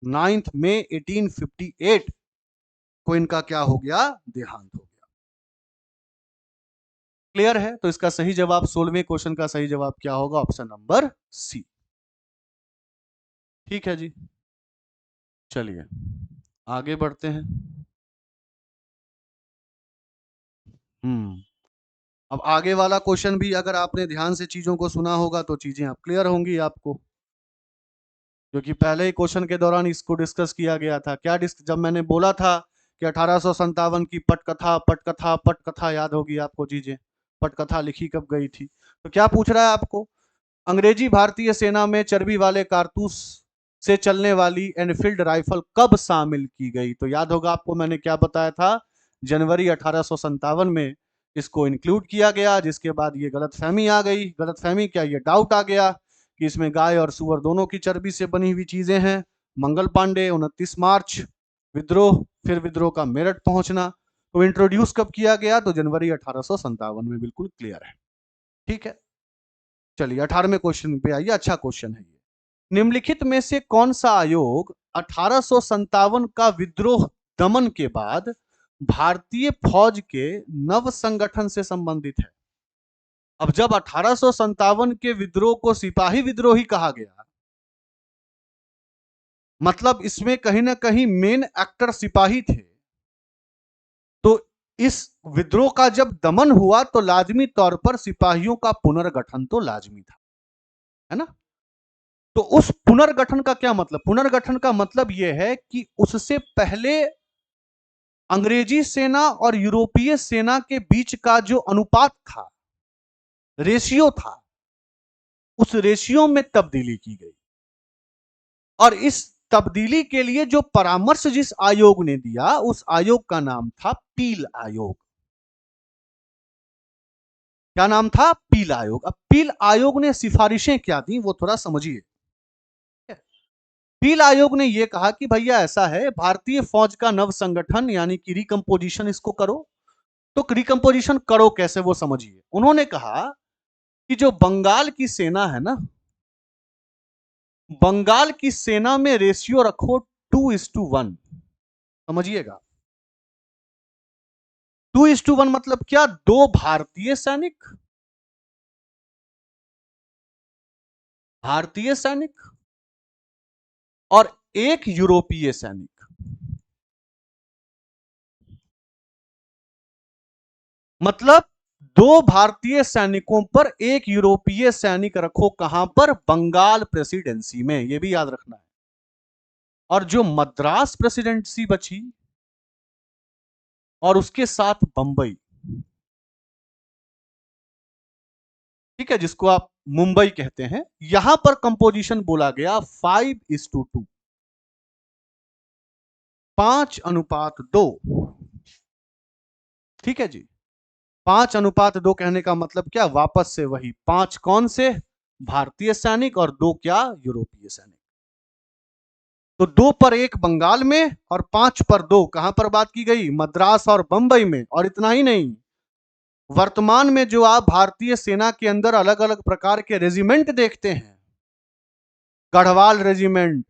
9 मई 1858 को इनका क्या हो गया, देहांत हो गया। क्लियर है, तो इसका सही जवाब, 16वें क्वेश्चन का सही जवाब क्या होगा, ऑप्शन नंबर सी। ठीक है जी, चलिए आगे बढ़ते हैं। अब आगे वाला क्वेश्चन भी अगर आपने ध्यान से चीजों को सुना होगा तो चीजें अब क्लियर होंगी आपको, क्योंकि पहले ही क्वेश्चन के दौरान इसको डिस्कस किया गया था। क्या जब मैंने बोला था कि 1857 की पटकथा, पटकथा, पटकथा, याद होगी आपको चीजें, पटकथा लिखी कब गई थी। तो क्या पूछ रहा है आपको, अंग्रेजी भारतीय सेना में चर्बी वाले कारतूस से चलने वाली एनफील्ड राइफल कब शामिल की गई। तो याद होगा आपको, मैंने क्या बताया था, जनवरी 1857 में इसको इंक्लूड किया गया, जिसके बाद ये गलतफहमी आ गई। गलतफहमी क्या, ये डाउट आ गया कि इसमें गाय और सुअर दोनों की चर्बी से बनी हुई चीजें हैं। मंगल पांडे 29 मार्च विद्रोह, फिर विद्रोह का मेरठ पहुंचना। तो इंट्रोड्यूस कब किया गया, तो जनवरी 1857 में, बिल्कुल क्लियर है। ठीक है, चलिए 18वें क्वेश्चन पे आइए, अच्छा क्वेश्चन है ये। निम्नलिखित में से कौन सा आयोग 1857 का विद्रोह दमन के बाद भारतीय फौज के नव संगठन से संबंधित है। अब जब 1857 के विद्रोह को सिपाही विद्रोही कहा गया, मतलब इसमें कहीं ना कहीं मेन एक्टर सिपाही थे, तो इस विद्रोह का जब दमन हुआ तो लाजमी तौर पर सिपाहियों का पुनर्गठन तो लाजमी था, है ना। तो उस पुनर्गठन का क्या मतलब, पुनर्गठन का मतलब यह है कि उससे पहले अंग्रेजी सेना और यूरोपीय सेना के बीच का जो अनुपात था, रेशियो था, उस रेशियो में तब्दीली की गई। और इस तब्दीली के लिए जो परामर्श जिस आयोग ने दिया, उस आयोग का नाम था पील आयोग। क्या नाम था, पील आयोग। अब पील आयोग ने सिफारिशें क्या दी, वो थोड़ा समझिए। पील आयोग ने यह कहा कि भैया ऐसा है, भारतीय फौज का नव संगठन यानी कि रिकंपोजिशन इसको करो। तो रिकंपोजिशन करो कैसे, वो समझिए। उन्होंने कहा कि जो बंगाल की सेना है ना, बंगाल की सेना में रेशियो रखो 2:1। समझिएगा, 2:1 मतलब क्या, 2 भारतीय सैनिक, भारतीय सैनिक और 1 यूरोपीय सैनिक। मतलब 2 भारतीय सैनिकों पर 1 यूरोपीय सैनिक रखो, कहां पर, बंगाल प्रेसिडेंसी में। यह भी याद रखना है। और जो मद्रास प्रेसिडेंसी बची और उसके साथ बंबई, ठीक है, जिसको आप मुंबई कहते हैं, यहां पर कंपोजिशन बोला गया 5:2, 5:2। ठीक है जी, 5:2 कहने का मतलब क्या, वापस से वही 5 कौन से, भारतीय सैनिक, और 2 क्या, यूरोपीय सैनिक। तो 2 पर 1 बंगाल में और 5 पर 2 कहां पर बात की गई, मद्रास और बंबई में। और इतना ही नहीं, वर्तमान में जो आप भारतीय सेना के अंदर अलग अलग प्रकार के रेजिमेंट देखते हैं, गढ़वाल रेजिमेंट,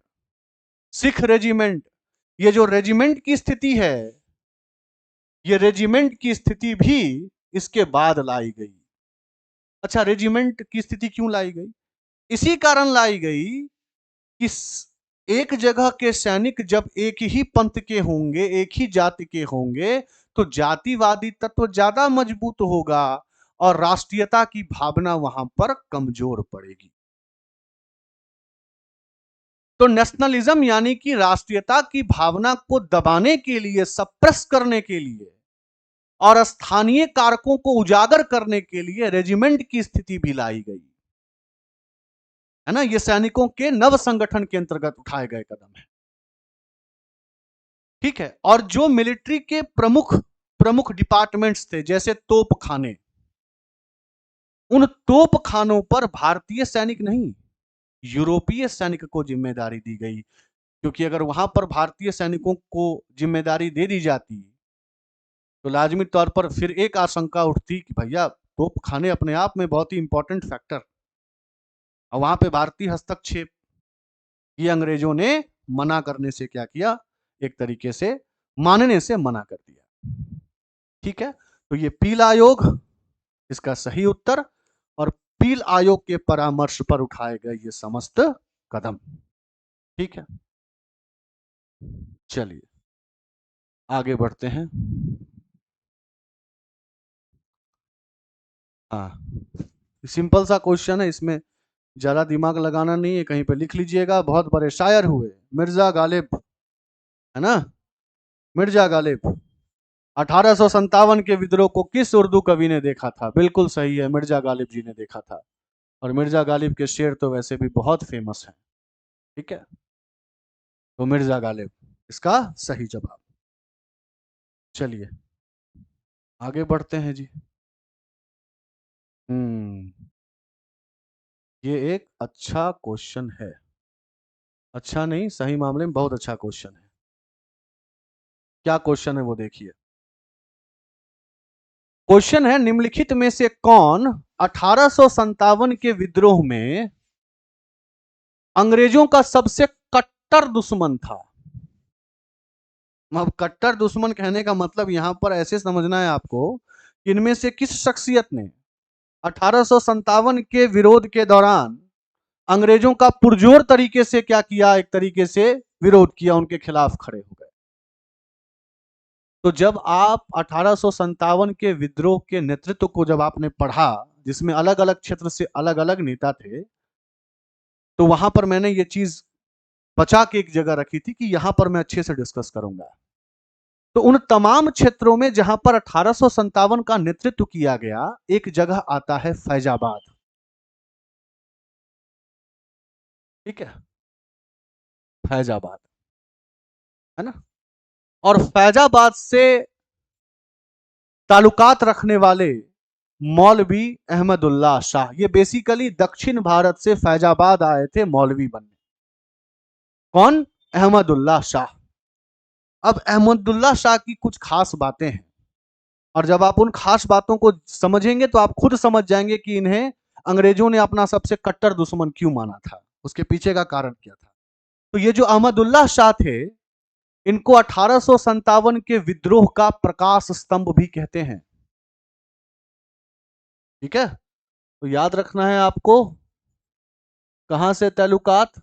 सिख रेजिमेंट, ये जो रेजिमेंट की स्थिति है, ये रेजिमेंट की स्थिति भी इसके बाद लाई गई। अच्छा, रेजिमेंट की स्थिति क्यों लाई गई, इसी कारण लाई गई कि एक जगह के सैनिक जब एक ही पंथ के होंगे, एक ही जाति के होंगे, तो जातिवादी तत्व ज्यादा मजबूत होगा और राष्ट्रीयता की भावना वहां पर कमजोर पड़ेगी। तो नेशनलिज्म यानी कि राष्ट्रीयता की भावना को दबाने के लिए, सप्रेस करने के लिए और स्थानीय कारकों को उजागर करने के लिए रेजिमेंट की स्थिति भी लाई गई, है ना। ये सैनिकों के नव संगठन के अंतर्गत उठाए गए कदम है, ठीक है। और जो मिलिट्री के प्रमुख प्रमुख डिपार्टमेंट्स थे, जैसे तोप खाने, उन तोप खानों पर भारतीय सैनिक नहीं, यूरोपीय सैनिक को जिम्मेदारी दी गई। क्योंकि अगर वहां पर भारतीय सैनिकों को जिम्मेदारी दे दी जाती तो लाजमी तौर पर फिर एक आशंका उठती कि भैया तोप खाने अपने आप में बहुत ही इंपॉर्टेंट फैक्टर, और वहां पे भारतीय हस्तक्षेप, ये अंग्रेजों ने मना करने से क्या किया, एक तरीके से मानने से मना कर दिया। ठीक है, तो ये पील आयोग इसका सही उत्तर, और पील आयोग के परामर्श पर उठाए गए ये समस्त कदम। ठीक है, चलिए आगे बढ़ते हैं। हाँ, सिंपल सा क्वेश्चन है, इसमें ज्यादा दिमाग लगाना नहीं है, कहीं पे लिख लीजिएगा। बहुत बड़े शायर हुए मिर्जा गालिब, है ना, मिर्जा गालिब। 1857 के विद्रोह को किस उर्दू कवि ने देखा था, बिल्कुल सही है, मिर्जा गालिब जी ने देखा था। और मिर्जा गालिब के शेर तो वैसे भी बहुत फेमस हैं। ठीक है, तो मिर्जा गालिब इसका सही जवाब। चलिए आगे बढ़ते हैं जी। ये एक अच्छा क्वेश्चन है, अच्छा नहीं, सही मामले में बहुत अच्छा क्वेश्चन है। क्या क्वेश्चन है वो देखिए। क्वेश्चन है, निम्नलिखित में से कौन 1857 के विद्रोह में अंग्रेजों का सबसे कट्टर दुश्मन था। अब कट्टर दुश्मन कहने का मतलब यहां पर ऐसे समझना है आपको, इनमें से किस शख्सियत ने 1857 के विरोध के दौरान अंग्रेजों का पुरजोर तरीके से क्या किया, एक तरीके से विरोध किया, उनके खिलाफ खड़े हो गए। तो जब आप 1857 के विद्रोह के नेतृत्व को जब आपने पढ़ा, जिसमें अलग अलग क्षेत्र से अलग अलग नेता थे, तो वहां पर मैंने ये चीज बचा के एक जगह रखी थी कि यहां पर मैं अच्छे से डिस्कस करूंगा। तो उन तमाम क्षेत्रों में जहां पर 1857 का नेतृत्व किया गया, एक जगह आता है फैजाबाद। ठीक है, फैजाबाद, है ना। और फैजाबाद से ताल्लुकात रखने वाले मौलवी अहमदुल्ला शाह, ये बेसिकली दक्षिण भारत से फैजाबाद आए थे मौलवी बनने। कौन, अहमदुल्ला शाह। अब अहमदुल्ला शाह की कुछ खास बातें हैं, और जब आप उन खास बातों को समझेंगे तो आप खुद समझ जाएंगे कि इन्हें अंग्रेजों ने अपना सबसे कट्टर दुश्मन क्यों माना था, उसके पीछे का कारण क्या था। तो ये जो अहमदुल्ला शाह थे, इनको 1857 के विद्रोह का प्रकाश स्तंभ भी कहते हैं। ठीक है, तो याद रखना है आपको, कहां से ताल्लुकात,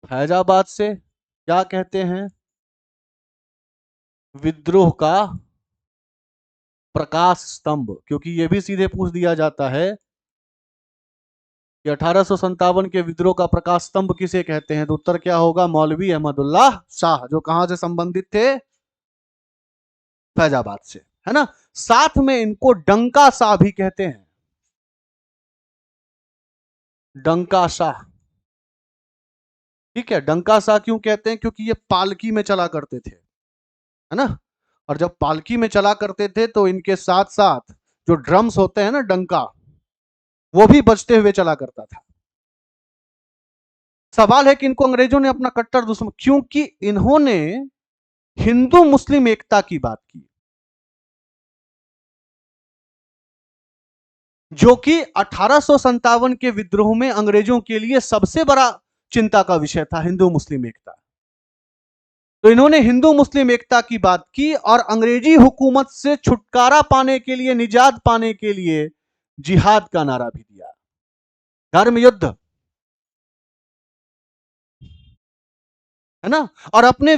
फैजाबाद से, क्या कहते हैं, विद्रोह का प्रकाश स्तंभ। क्योंकि यह भी सीधे पूछ दिया जाता है कि 1857 के विद्रोह का प्रकाश स्तंभ किसे कहते हैं, तो उत्तर क्या होगा, मौलवी अहमदुल्लाह शाह, जो कहां से संबंधित थे, फैजाबाद से, है ना। साथ में इनको डंका शाह भी कहते हैं, डंका शाह। ठीक है, डंका शाह क्यों कहते हैं, क्योंकि ये पालकी में चला करते थे, है ना। और जब पालकी में चला करते थे तो इनके साथ साथ जो ड्रम्स होते हैं ना, डंका, वो भी बजते हुए चला करता था। सवाल है कि इनको अंग्रेजों ने अपना कट्टर दुश्मन, क्योंकि इन्होंने हिंदू मुस्लिम एकता की बात की, जो कि 1857 के विद्रोह में अंग्रेजों के लिए सबसे बड़ा चिंता का विषय था, हिंदू मुस्लिम एकता। तो इन्होंने हिंदू मुस्लिम एकता की बात की और अंग्रेजी हुकूमत से छुटकारा पाने के लिए, निजात पाने के लिए जिहाद का नारा भी दिया, धर्म युद्ध, है ना। और अपने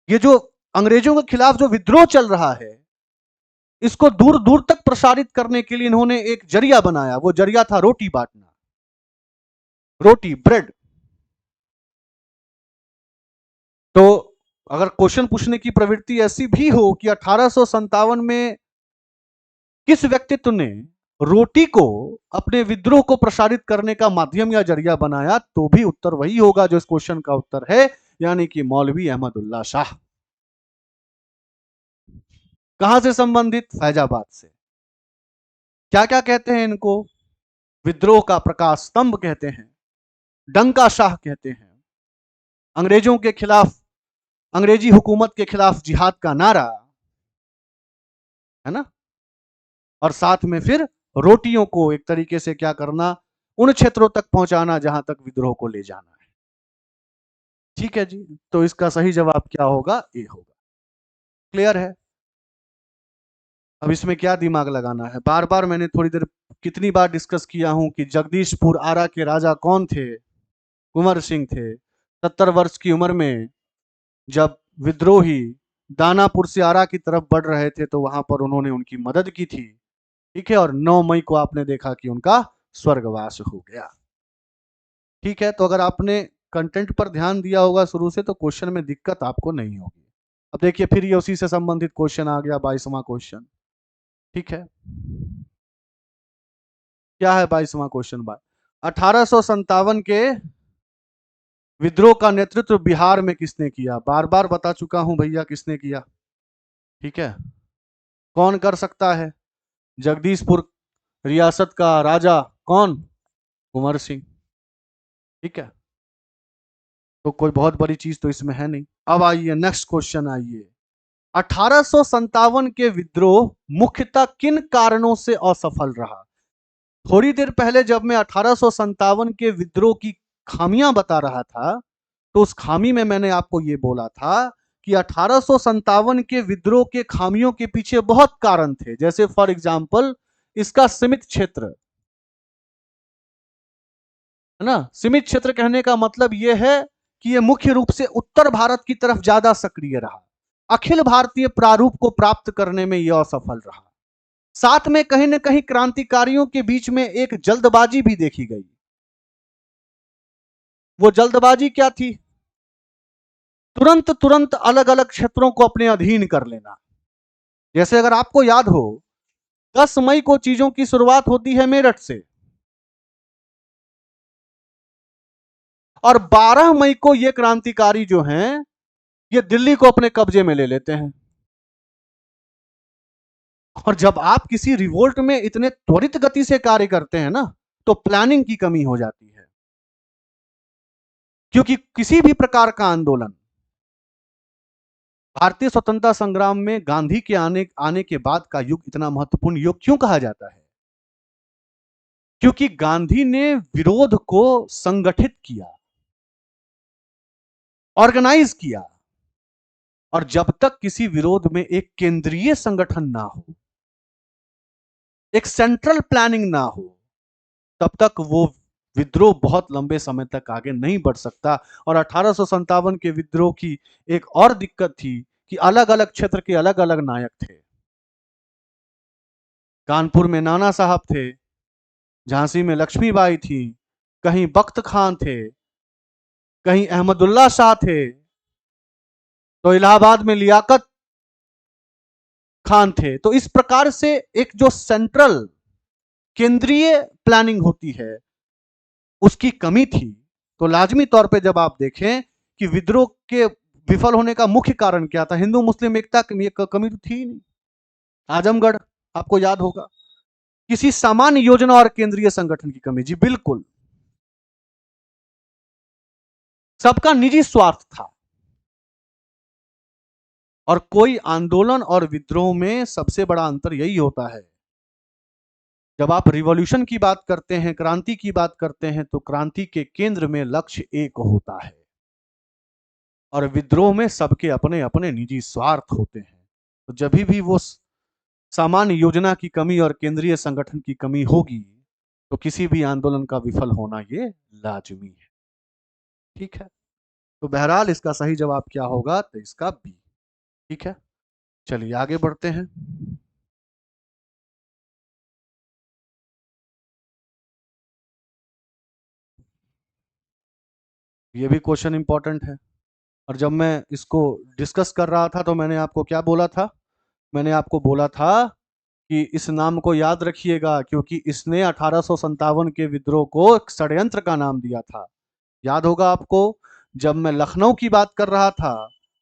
ये जो अंग्रेजों के खिलाफ जो विद्रोह चल रहा है, इसको दूर दूर तक प्रसारित करने के लिए इन्होंने एक जरिया बनाया, वो जरिया था रोटी बांटना, रोटी, ब्रेड। तो अगर क्वेश्चन पूछने की प्रवृत्ति ऐसी भी हो कि 1857 में किस व्यक्तित्व ने रोटी को अपने विद्रोह को प्रसारित करने का माध्यम या जरिया बनाया, तो भी उत्तर वही होगा जो इस क्वेश्चन का उत्तर है, यानी कि मौलवी अहमदुल्ला शाह। कहां से संबंधित, फैजाबाद से। क्या क्या कहते हैं इनको, विद्रोह का प्रकाश स्तंभ कहते हैं, डंका शाह कहते हैं, अंग्रेजों के खिलाफ, अंग्रेजी हुकूमत के खिलाफ जिहाद का नारा, है ना। और साथ में फिर रोटियों को एक तरीके से क्या करना, उन क्षेत्रों तक पहुंचाना जहां तक विद्रोह को ले जाना है। ठीक है जी, तो इसका सही जवाब क्या होगा, ए होगा। क्लियर है। अब इसमें क्या दिमाग लगाना है, बार बार मैंने थोड़ी देर, कितनी बार डिस्कस किया हूं कि जगदीशपुर आरा के राजा कौन थे, कुंवर सिंह थे। 70 वर्ष की उम्र में जब विद्रोही दानापुर से आरा की तरफ बढ़ रहे थे, तो वहां पर उन्होंने उनकी मदद की थी। ठीक है, और 9 मई को आपने देखा कि उनका स्वर्गवास हो गया। ठीक है, तो अगर आपने कंटेंट पर ध्यान दिया होगा शुरू से, तो क्वेश्चन में दिक्कत आपको नहीं होगी। अब देखिए, फिर ये उसी से संबंधित क्वेश्चन आ गया, 22वां क्वेश्चन। ठीक है, क्या है 22वां क्वेश्चन, बात 1857 के विद्रोह का नेतृत्व बिहार में किसने किया, बार बार बता चुका हूं भैया किसने किया। ठीक है, कौन कर सकता है, जगदीशपुर रियासत का राजा कौन, कुंवर सिंह। ठीक है, तो कोई बहुत बड़ी चीज तो इसमें है नहीं। अब आइए नेक्स्ट क्वेश्चन, आइए 1857 के विद्रोह मुख्यतः किन कारणों से असफल रहा। थोड़ी देर पहले जब मैं 1857 के विद्रोह की खामियां बता रहा था, तो उस खामी में मैंने आपको यह बोला था कि 1857 के विद्रोह के खामियों के पीछे बहुत कारण थे, जैसे फॉर एग्जाम्पल इसका सीमित क्षेत्र, है ना। सीमित क्षेत्र कहने का मतलब यह है कि यह मुख्य रूप से उत्तर भारत की तरफ ज्यादा सक्रिय रहा, अखिल भारतीय प्रारूप को प्राप्त करने में यह असफल रहा। साथ में कहीं ना कहीं क्रांतिकारियों के बीच में एक जल्दबाजी भी देखी गई। वो जल्दबाजी क्या थी, तुरंत तुरंत अलग अलग क्षेत्रों को अपने अधीन कर लेना। जैसे अगर आपको याद हो, 10 मई को चीजों की शुरुआत होती है मेरठ से, और 12 मई को ये क्रांतिकारी जो हैं, ये दिल्ली को अपने कब्जे में ले लेते हैं। और जब आप किसी रिवोल्ट में इतने त्वरित गति से कार्य करते हैं ना, तो प्लानिंग की कमी हो जाती है। क्योंकि किसी भी प्रकार का आंदोलन भारतीय स्वतंत्रता संग्राम में गांधी के आने के बाद का युग इतना महत्वपूर्ण युग क्यों कहा जाता है, क्योंकि गांधी ने विरोध को संगठित किया, ऑर्गेनाइज किया। और जब तक किसी विरोध में एक केंद्रीय संगठन ना हो, एक सेंट्रल प्लानिंग ना हो, तब तक वो विद्रोह बहुत लंबे समय तक आगे नहीं बढ़ सकता। और 1857 के विद्रोह की एक और दिक्कत थी कि अलग अलग क्षेत्र के अलग अलग नायक थे। कानपुर में नाना साहब थे, झांसी में लक्ष्मीबाई थी, कहीं बख्त खान थे, कहीं अहमदुल्ला शाह थे, तो इलाहाबाद में लियाकत खान थे। तो इस प्रकार से एक जो सेंट्रल केंद्रीय प्लानिंग होती है उसकी कमी थी। तो लाजमी तौर पे जब आप देखें कि विद्रोह के विफल होने का मुख्य कारण क्या था, हिंदू मुस्लिम एकता की कमी तो थी ही नहीं। आजमगढ़ आपको याद होगा, किसी सामान्य योजना और केंद्रीय संगठन की कमी। जी बिल्कुल, सबका निजी स्वार्थ था। और कोई आंदोलन और विद्रोह में सबसे बड़ा अंतर यही होता है, जब आप रिवॉल्यूशन की बात करते हैं, क्रांति की बात करते हैं, तो क्रांति के केंद्र में लक्ष्य एक होता है और विद्रोह में सबके अपने अपने निजी स्वार्थ होते हैं। तो जब भी वो सामान्य योजना की कमी और केंद्रीय संगठन की कमी होगी तो किसी भी आंदोलन का विफल होना ये लाजमी है। ठीक है, तो बहरहाल इसका सही जवाब क्या होगा, तो इसका बी। ठीक है, चलिए आगे बढ़ते हैं। ये भी क्वेश्चन इंपॉर्टेंट है। और जब मैं इसको डिस्कस कर रहा था तो मैंने आपको क्या बोला था, मैंने आपको बोला था कि इस नाम को याद रखिएगा क्योंकि इसने 1857 के विद्रोह को एक षड्यंत्र का नाम दिया था। याद होगा आपको, जब मैं लखनऊ की बात कर रहा था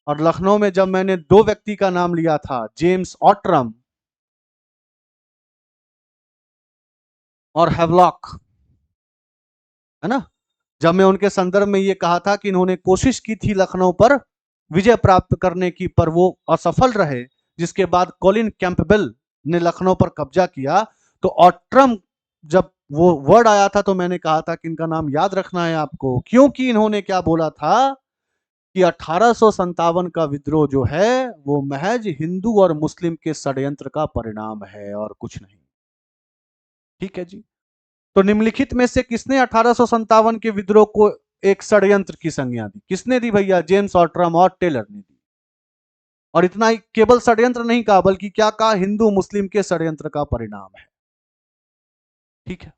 और लखनऊ में जब मैंने दो व्यक्ति का नाम लिया था, जेम्स ऑट्रम और हैवलॉक, है ना, जब मैं उनके संदर्भ में ये कहा था कि इन्होंने कोशिश की थी लखनऊ पर विजय प्राप्त करने की, पर वो असफल रहे, जिसके बाद कॉलिन कैंपबेल ने लखनऊ पर कब्जा किया। तो ऑट्रम जब वो वर्ड आया था तो मैंने कहा था कि इनका नाम याद रखना है आपको, क्योंकि इन्होंने क्या बोला था कि 1857 का विद्रोह जो है वो महज हिंदू और मुस्लिम के षड्यंत्र का परिणाम है और कुछ नहीं। ठीक है जी, तो निम्नलिखित में से किसने 1857 के विद्रोह को एक षड्यंत्र की संज्ञा दी? किसने दी भैया? जेम्स ऑट्रम और टेलर ने दी। और इतना ही, केवल षड्यंत्र नहीं कहा बल्कि क्या कहा, हिंदू मुस्लिम के षड्यंत्र का परिणाम है। ठीक है,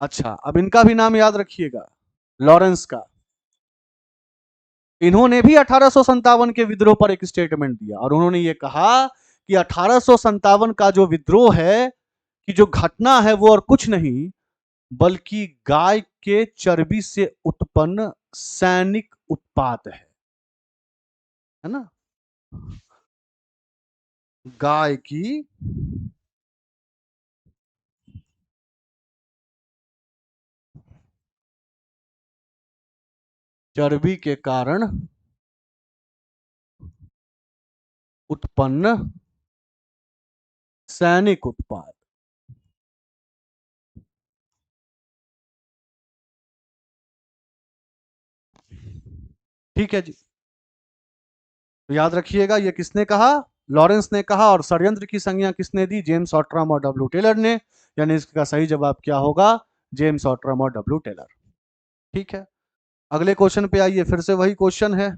अच्छा अब इनका भी नाम याद रखिएगा, लॉरेंस का। इन्होंने भी 1857 के विद्रोह पर एक स्टेटमेंट दिया और उन्होंने ये कहा कि 1857 का जो विद्रोह है कि जो घटना है वो और कुछ नहीं बल्कि गाय के चर्बी से उत्पन्न सैनिक उत्पात है ना, गाय की चर्बी के कारण उत्पन्न सैनिक उत्पाद। ठीक है जी, तो याद रखिएगा ये किसने कहा, लॉरेंस ने कहा, और षड्यंत्र की संज्ञा किसने दी, जेम्स ऑट्रम और डब्ल्यू टेलर ने। यानी इसका सही जवाब क्या होगा, जेम्स ऑट्रम और डब्ल्यू टेलर। ठीक है, अगले क्वेश्चन पे आइए, फिर से वही क्वेश्चन है,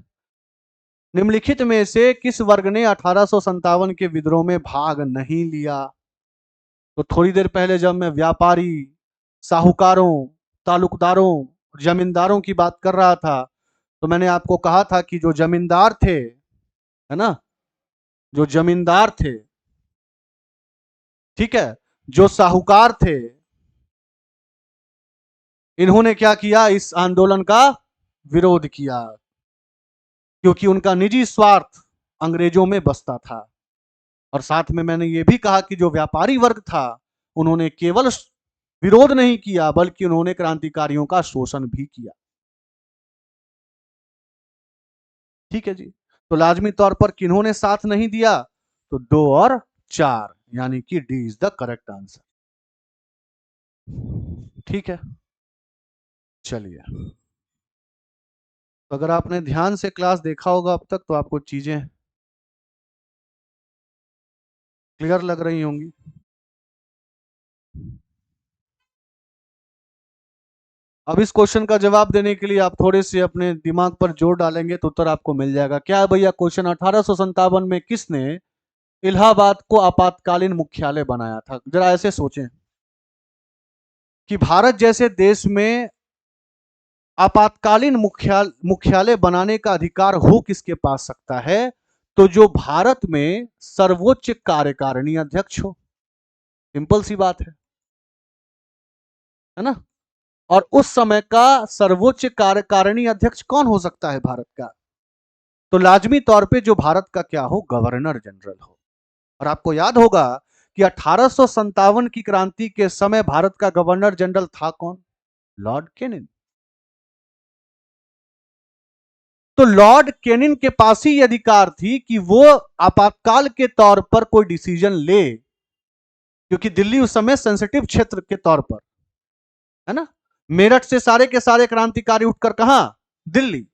निम्नलिखित में से किस वर्ग ने 1857 के विद्रोह में भाग नहीं लिया? तो थोड़ी देर पहले जब मैं व्यापारी, साहूकारों, तालुकदारों, जमींदारों की बात कर रहा था तो मैंने आपको कहा था कि जो जमींदार थे, है ना, जो जमींदार थे, ठीक है, जो साहूकार थे, इन्होंने क्या किया, इस आंदोलन का विरोध किया क्योंकि उनका निजी स्वार्थ अंग्रेजों में बसता था। और साथ में मैंने ये भी कहा कि जो व्यापारी वर्ग था उन्होंने केवल विरोध नहीं किया बल्कि उन्होंने क्रांतिकारियों का शोषण भी किया। ठीक है जी, तो लाजमी तौर पर किन्होंने साथ नहीं दिया, तो 2 और 4, यानी कि D is the correct answer. ठीक है, चलिए, तो अगर आपने ध्यान से क्लास देखा होगा अब तक तो आपको चीजें क्लियर लग रही होंगी। अब इस क्वेश्चन का जवाब देने के लिए आप थोड़े से अपने दिमाग पर जोर डालेंगे तो उत्तर आपको मिल जाएगा। क्या है भैया क्वेश्चन, 1857 में किसने इलाहाबाद को आपातकालीन मुख्यालय बनाया था? जरा ऐसे सोचें। कि भारत जैसे देश में आपातकालीन मुख्यालय बनाने का अधिकार हो किसके पास सकता है? तो जो भारत में सर्वोच्च कार्यकारिणी अध्यक्ष हो। सिंपल सी बात है ना? और उस समय का सर्वोच्च कार्यकारिणी अध्यक्ष कौन हो सकता है भारत का? तो लाजमी तौर पे जो भारत का क्या हो, गवर्नर जनरल हो। और आपको याद होगा कि 1857 की क्रांति के समय भारत का गवर्नर जनरल था कौन? Lord Kenin. तो लॉर्ड केनिन के पास ही अधिकार थी कि वो आपातकाल के तौर पर कोई डिसीजन ले, क्योंकि दिल्ली उस समय सेंसिटिव क्षेत्र के तौर पर है ना। मेरठ से सारे के सारे क्रांतिकारी उठकर कहां? दिल्ली।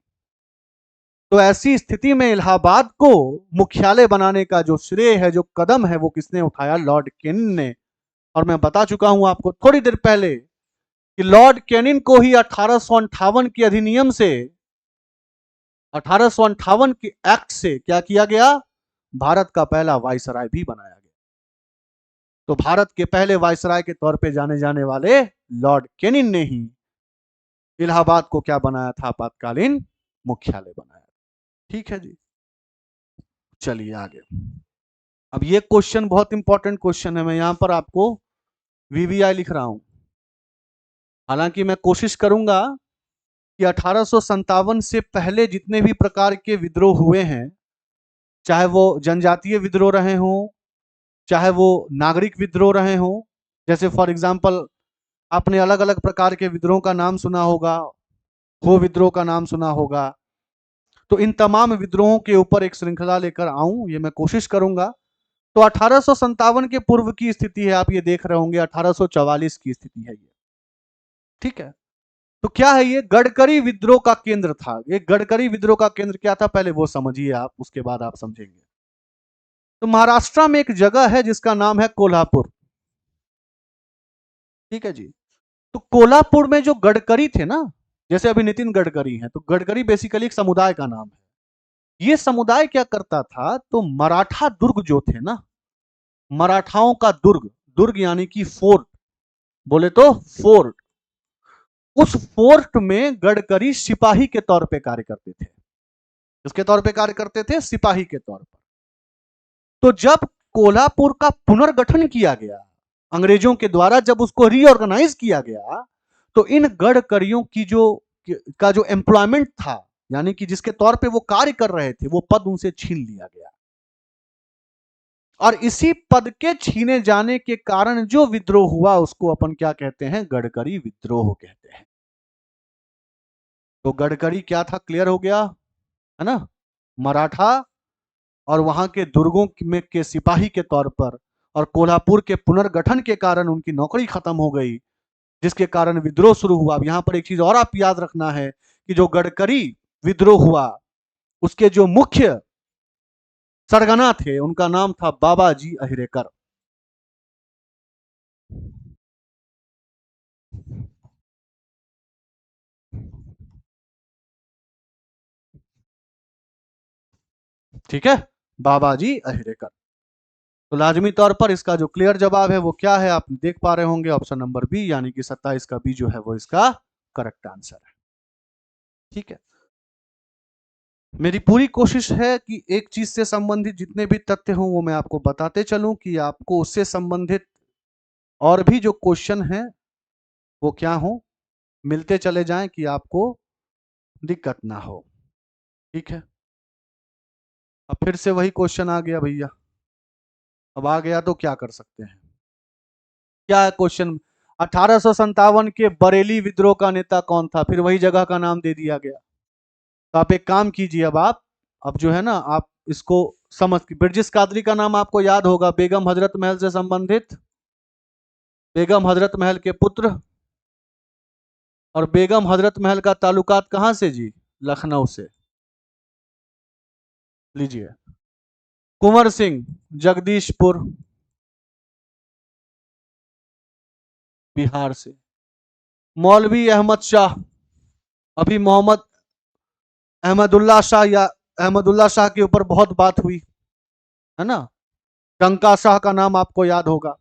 तो ऐसी स्थिति में इलाहाबाद को मुख्यालय बनाने का जो श्रेय है, जो कदम है, वो किसने उठाया? लॉर्ड केनिन ने। और मैं बता चुका हूं आपको थोड़ी देर पहले कि लॉर्ड केनिन को ही 1858 के अधिनियम से, 1858 के एक्ट से क्या किया गया? भारत का पहला वायसराय भी बनाया गया। तो भारत के पहले वायसराय के तौर पे जाने जाने वाले लॉर्ड केनिन ने ही इलाहाबाद को क्या बनाया था? आपातकालीन मुख्यालय बनाया। ठीक है जी, चलिए आगे। अब ये क्वेश्चन बहुत इंपॉर्टेंट क्वेश्चन है, मैं यहां पर आपको वीवीआई लिख रहा हूं। हालांकि मैं कोशिश करूंगा कि 1857 से पहले जितने भी प्रकार के विद्रोह हुए हैं, चाहे वो जनजातीय विद्रोह रहे हों, चाहे वो नागरिक विद्रोह रहे हों, जैसे फॉर एग्जांपल आपने अलग अलग प्रकार के विद्रोह का नाम सुना होगा, हो विद्रोह का नाम सुना होगा। तो इन तमाम विद्रोहों के ऊपर एक श्रृंखला लेकर आऊं, ये मैं कोशिश करूंगा। तो 1857 के पूर्व की स्थिति है, आप ये देख रहे होंगे 1844 की स्थिति है ये। ठीक है, तो क्या है ये? गडकरी विद्रोह का केंद्र था। ये गडकरी विद्रोह का केंद्र क्या था, पहले वो समझिए आप, उसके बाद आप समझेंगे। तो महाराष्ट्र में एक जगह है जिसका नाम है कोल्हापुर। ठीक है जी। तो कोल्हापुर में जो गडकरी थे ना, जैसे अभी नितिन गडकरी हैं, तो गडकरी बेसिकली एक समुदाय का नाम है। ये समुदाय क्या करता था? तो मराठा दुर्ग जो थे ना, मराठाओं का दुर्ग, दुर्ग यानी कि फोर्ट, बोले तो फोर्ट, उस फोर्ट में गडकरी सिपाही के तौर पे कार्य करते थे। किसके तौर पे कार्य करते थे? सिपाही के तौर पर। तो जब कोल्हापुर का पुनर्गठन किया गया अंग्रेजों के द्वारा, जब उसको रीऑर्गेनाइज किया गया, तो इन गडकरियों की जो एम्प्लॉयमेंट था, यानी कि जिसके तौर पे वो कार्य कर रहे थे, वो पद उनसे छीन लिया गया। और इसी पद के छीने जाने के कारण जो विद्रोह हुआ, उसको अपन क्या कहते हैं? गडकरी विद्रोह कहते हैं। तो गडकरी क्या था? क्लियर हो गया है ना? मराठा और वहां के दुर्गों में के सिपाही के तौर पर, और कोल्हापुर के पुनर्गठन के कारण उनकी नौकरी खत्म हो गई, जिसके कारण विद्रोह शुरू हुआ। अब यहां पर एक चीज और आप याद रखना है कि जो गडकरी विद्रोह हुआ, उसके जो मुख्य सरगना थे, उनका नाम था बाबाजी अहिरेकर। ठीक है, बाबाजी अहिरेकर। तो लाजमी तौर पर इसका जो क्लियर जवाब है वो क्या है, आप देख पा रहे होंगे, ऑप्शन नंबर बी, यानी कि 27 का बी जो है वो इसका करेक्ट आंसर है। ठीक है, मेरी पूरी कोशिश है कि एक चीज से संबंधित जितने भी तथ्य हों वो मैं आपको बताते चलूं, कि आपको उससे संबंधित और भी जो क्वेश्चन हैं वो क्या हो, मिलते चले जाएं, कि आपको दिक्कत ना हो। ठीक है, अब फिर से वही क्वेश्चन आ गया भैया। अब आ गया तो क्या कर सकते हैं? क्या है क्वेश्चन? 1857 के बरेली विद्रोह का नेता कौन था? फिर वही जगह का नाम दे दिया गया। तो आप एक काम कीजिए, अब जो है ना, आप इसको समझ, ब्रिटिश कादरी का नाम आपको याद होगा, बेगम हजरत महल से संबंधित, बेगम हजरत महल के पुत्र। और बेगम हजरत महल का ताल्लुकात कहां से जी? लखनऊ से। लीजिए, कुंवर सिंह जगदीशपुर, बिहार से। मौलवी अहमद शाह, अभी मोहम्मद अहमदुल्ला शाह, या अहमदुल्ला शाह के ऊपर बहुत बात हुई है ना। टंका शाह का नाम आपको याद होगा,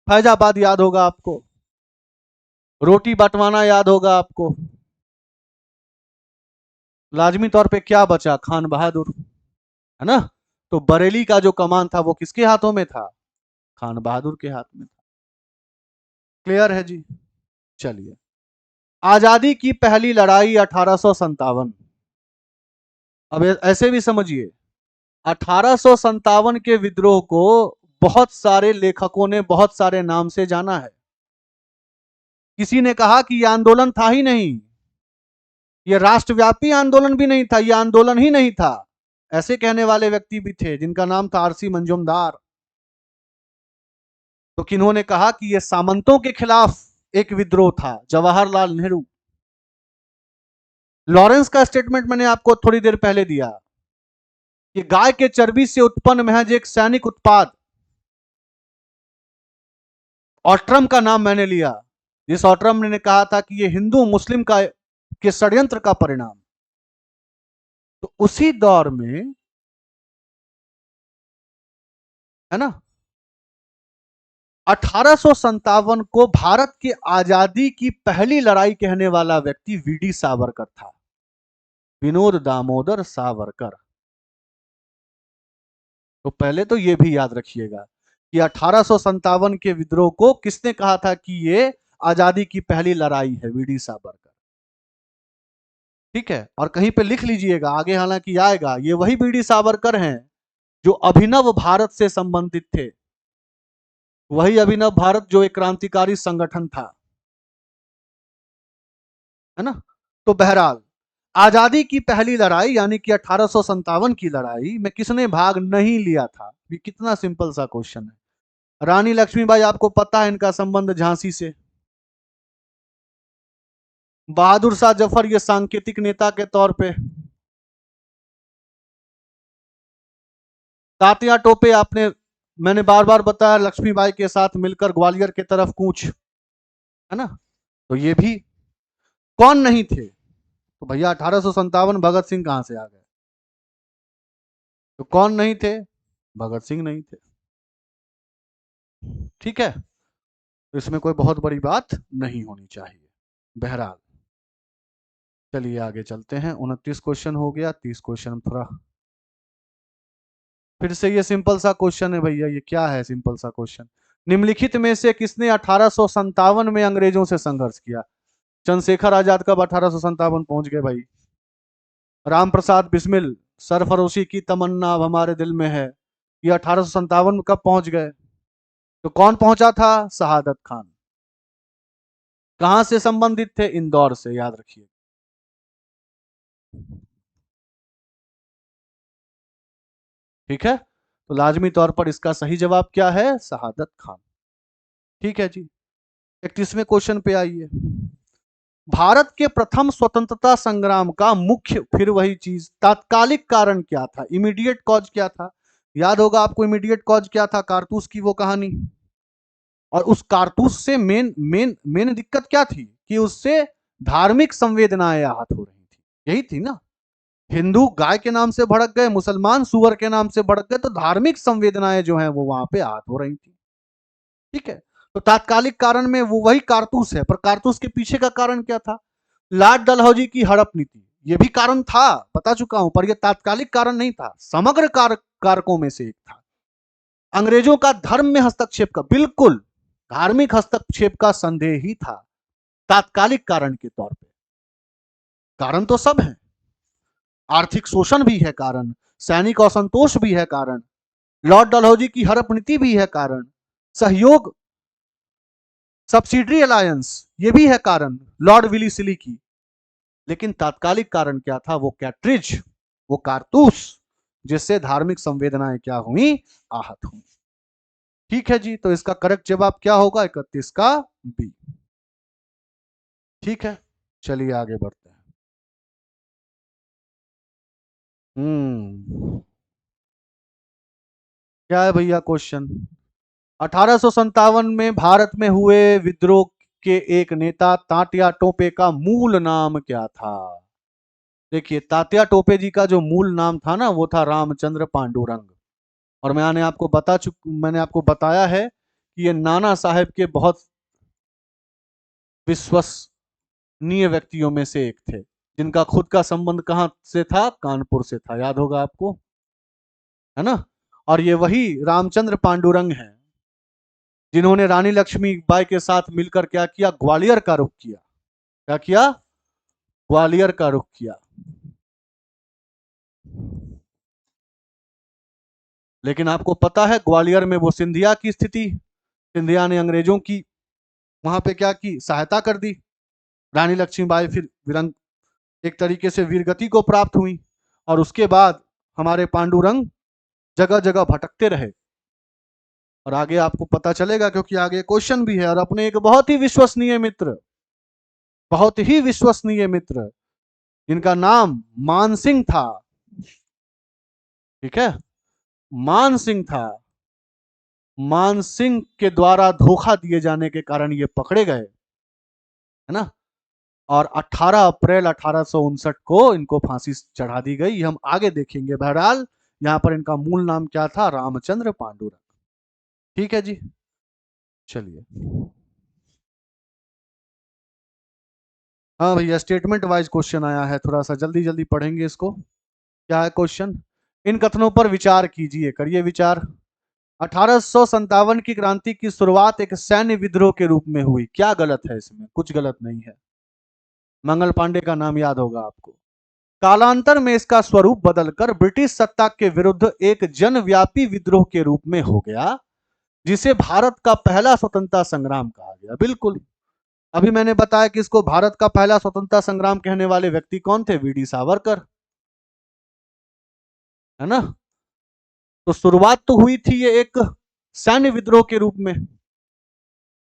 फैजाबाद याद होगा आपको। रोटी बंटवाना याद होगा आपको। लाजमी तौर पे क्या बचा? खान बहादुर, है ना। तो बरेली का जो कमान था वो किसके हाथों में था? खान बहादुर के हाथ में था। क्लियर है जी। चलिए, आजादी की पहली लड़ाई 1857। अब ऐसे भी समझिए, 1857 के विद्रोह को बहुत सारे लेखकों ने बहुत सारे नाम से जाना है। किसी ने कहा कि यह आंदोलन था ही नहीं, यह राष्ट्रव्यापी आंदोलन भी नहीं था, यह आंदोलन ही नहीं था। ऐसे कहने वाले व्यक्ति भी थे जिनका नाम था आरसी मंजुमदार। तो किन्होंने कहा कि यह सामंतों के खिलाफ एक विद्रोह था, जवाहरलाल नेहरू। लॉरेंस का स्टेटमेंट मैंने आपको थोड़ी देर पहले दिया कि गाय के चर्बी से उत्पन्न महज एक सैनिक उत्पाद। ऑट्रम का नाम मैंने लिया, जिस ऑट्रम ने कहा था कि यह हिंदू मुस्लिम का के षड्यंत्र का परिणाम। तो उसी दौर में, है ना, 1857 को भारत की आजादी की पहली लड़ाई कहने वाला व्यक्ति वीडी सावरकर था, विनोद दामोदर सावरकर। तो पहले तो यह भी याद रखिएगा कि 1857 के विद्रोह को किसने कहा था कि यह आजादी की पहली लड़ाई है? वीडी सावरकर। ठीक है, और कहीं पे लिख लीजिएगा, आगे हालांकि आएगा, ये वही वीडी सावरकर हैं जो अभिनव भारत से संबंधित थे। वही अभिनव भारत जो एक क्रांतिकारी संगठन था, है ना। तो बहरहाल, आजादी की पहली लड़ाई यानी कि 1857 की लड़ाई में किसने भाग नहीं लिया था? ये कितना सिंपल सा क्वेश्चन है। रानी लक्ष्मीबाई, आपको पता है इनका संबंध झांसी से। बहादुर शाह जफर, ये सांकेतिक नेता के तौर पे। तात्या टोपे, आपने, मैंने बार बार बताया, लक्ष्मीबाई के साथ मिलकर ग्वालियर की तरफ कूच, है ना। तो ये भी कौन नहीं थे? तो भैया 1857 भगत सिंह कहां से आ गए? तो कौन नहीं थे? भगत सिंह नहीं थे। ठीक है, तो इसमें कोई बहुत बड़ी बात नहीं होनी चाहिए। बहरहाल, चलिए आगे चलते हैं। 29 क्वेश्चन हो गया, 30 क्वेश्चन थोड़ा फिर से। ये सिंपल सा क्वेश्चन है भैया, ये क्या है सिंपल सा क्वेश्चन? निम्नलिखित में से किसने 1857 में अंग्रेजों से संघर्ष किया? चंद्रशेखर आजाद कब 1857 पहुंच गए भाई? राम प्रसाद बिस्मिल, सरफरोशी की तमन्ना अब हमारे दिल में है, ये 1857 में कब पहुंच गए? तो कौन पहुंचा था? शहादत खान। कहां से संबंधित थे? इंदौर से, याद रखिए। ठीक है, तो लाजमी तौर पर इसका सही जवाब क्या है? शहादत खान। ठीक है जी, 31वें क्वेश्चन पे आइए। भारत के प्रथम स्वतंत्रता संग्राम का मुख्य, फिर वही चीज, तात्कालिक कारण क्या था? इमीडिएट कॉज क्या था? याद होगा आपको, इमीडिएट कॉज क्या था? कारतूस की वो कहानी। और उस कारतूस से मेन मेन मेन दिक्कत क्या थी? कि उससे धार्मिक संवेदनाएं आहत हो रही थी, यही थी ना। हिंदू गाय के नाम से भड़क गए, मुसलमान सुअर के नाम से भड़क गए, तो धार्मिक संवेदनाएं जो हैं वो वहां पे आहत हो रही थी। ठीक है, तो तात्कालिक कारण में वो वही कारतूस है, पर कारतूस के पीछे का कारण क्या था? लॉर्ड डलहौजी की हड़प नीति, ये भी कारण था, बता चुका हूं, पर यह तात्कालिक कारण नहीं था, समग्र कारकों में से एक था। अंग्रेजों का धर्म में हस्तक्षेप का, बिल्कुल धार्मिक हस्तक्षेप का संदेह ही था तात्कालिक कारण के तौर पे। कारण तो सब है, आर्थिक शोषण भी है कारण, सैनिक असंतोष भी है कारण, लॉर्ड डलहौजी की हड़प नीति भी है कारण, सहयोग सब्सिडरी अलायंस ये भी है कारण, लॉर्ड विलीसिली की। लेकिन तात्कालिक कारण क्या था? वो कैट्रिज, वो कारतूस, जिससे धार्मिक संवेदनाएं क्या हुई? आहत हुई। ठीक है जी, तो इसका करेक्ट जवाब क्या होगा? 31 का बी। ठीक है, चलिए आगे बढ़ते हैं। क्या है भैया क्वेश्चन? 1857 में भारत में हुए विद्रोह के एक नेता तात्या टोपे का मूल नाम क्या था? देखिए, तात्या टोपे जी का जो मूल नाम था ना, वो था रामचंद्र पांडुरंग। और मैंने आपको बताया है कि ये नाना साहेब के बहुत विश्वसनीय व्यक्तियों में से एक थे, जिनका खुद का संबंध कहां से था? कानपुर से था, याद होगा आपको, है ना। और ये वही रामचंद्र पांडुरंग हैं जिन्होंने रानी लक्ष्मीबाई के साथ मिलकर क्या किया? ग्वालियर का रुख किया। क्या किया? ग्वालियर का रुख किया। लेकिन आपको पता है ग्वालियर में वो सिंधिया की स्थिति, सिंधिया ने अंग्रेजों की वहां पे क्या की? सहायता कर दी। रानी लक्ष्मीबाई फिर विरंग एक तरीके से वीरगति को प्राप्त हुई, और उसके बाद हमारे पांडुरंग जगह जगह भटकते रहे। और आगे आपको पता चलेगा, क्योंकि आगे क्वेश्चन भी है। और अपने एक बहुत ही विश्वसनीय मित्र, बहुत ही विश्वसनीय मित्र, जिनका नाम मान सिंह था, ठीक है, मान सिंह था। मान सिंह के द्वारा धोखा दिए जाने के कारण ये पकड़े गए, है ना। और 18 अप्रैल 1859 को इनको फांसी चढ़ा दी गई। हम आगे देखेंगे। बहरहाल यहां पर इनका मूल नाम क्या था? रामचंद्र पांडुरंग। ठीक है जी, चलिए। हाँ भैया, स्टेटमेंट वाइज क्वेश्चन आया है, थोड़ा सा जल्दी जल्दी पढ़ेंगे इसको। क्या है क्वेश्चन? इन कथनों पर विचार कीजिए, करिए विचार। 1857 की क्रांति की शुरुआत एक सैन्य विद्रोह के रूप में हुई। क्या गलत है इसमें? कुछ गलत नहीं है। मंगल पांडे का नाम याद होगा आपको। कालांतर में इसका स्वरूप बदलकर ब्रिटिश सत्ता के विरुद्ध एक जनव्यापी विद्रोह के रूप में हो गया, जिसे भारत का पहला स्वतंत्रता संग्राम कहा गया। बिल्कुल, अभी मैंने बताया कि इसको भारत का पहला स्वतंत्रता संग्राम कहने वाले व्यक्ति कौन थे? वीडी सावरकर, है ना। तो शुरुआत तो हुई थी ये एक सैन्य विद्रोह के रूप में,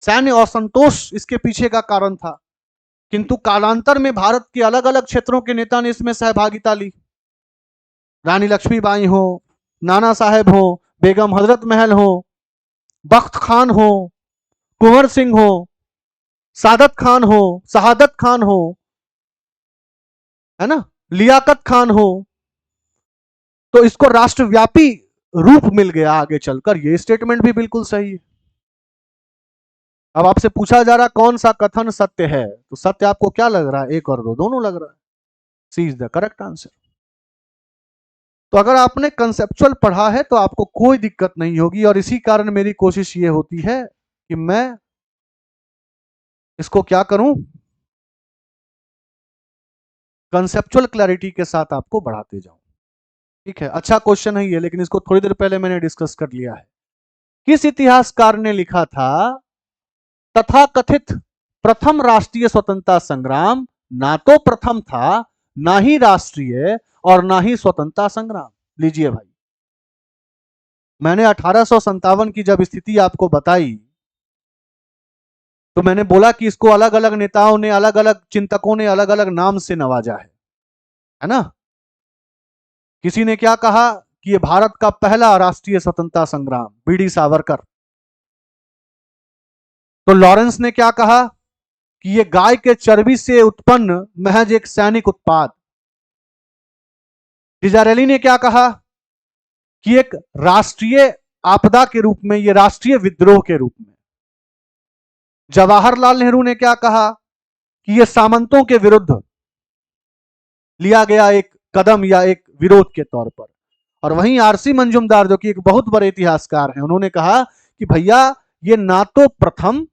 सैन्य असंतोष इसके पीछे का कारण था। किंतु कालांतर में भारत के अलग अलग क्षेत्रों के नेता ने इसमें सहभागिता ली। रानी लक्ष्मीबाई हो, नाना साहेब हो, बेगम हजरत महल हो, बख्त खान हो, कुंवर सिंह हो, सादत खान हो, शहादत खान हो, है ना, लियाकत खान हो। तो इसको राष्ट्रव्यापी रूप मिल गया आगे चलकर। ये स्टेटमेंट भी बिल्कुल सही है। अब आपसे पूछा जा रहा कौन सा कथन सत्य है, तो सत्य आपको क्या लग रहा है? एक और दो, दोनों लग रहा है। सी इज द करेक्ट आंसर। तो अगर आपने कंसेप्चुअल पढ़ा है तो आपको कोई दिक्कत नहीं होगी, और इसी कारण मेरी कोशिश ये होती है कि मैं इसको क्या करूं, कंसेप्चुअल क्लैरिटी के साथ आपको बढ़ाते जाऊं। ठीक है, अच्छा क्वेश्चन है ये, लेकिन इसको थोड़ी देर पहले मैंने डिस्कस कर लिया है। किस इतिहासकार ने लिखा था तथाकथित प्रथम राष्ट्रीय स्वतंत्रता संग्राम ना तो प्रथम था, ना ही राष्ट्रीय, और ना ही स्वतंत्रता संग्राम? लीजिए भाई, मैंने 1857 की जब स्थिति आपको बताई तो मैंने बोला कि इसको अलग अलग नेताओं ने, अलग अलग चिंतकों ने अलग अलग नाम से नवाजा है ना। किसी ने क्या कहा कि यह भारत का पहला राष्ट्रीय स्वतंत्रता संग्राम, बीडी सावरकर। तो लॉरेंस ने क्या कहा कि यह गाय के चर्बी से उत्पन्न महज एक सैनिक उत्पाद। डिजारेली ने क्या कहा कि एक राष्ट्रीय आपदा के रूप में, यह राष्ट्रीय विद्रोह के रूप में। जवाहरलाल नेहरू ने क्या कहा कि यह सामंतों के विरुद्ध लिया गया एक कदम या एक विरोध के तौर पर। और वहीं आरसी मंजुमदार, जो कि एक बहुत बड़े इतिहासकार हैं, उन्होंने कहा कि भैया ये ना तो प्रथम,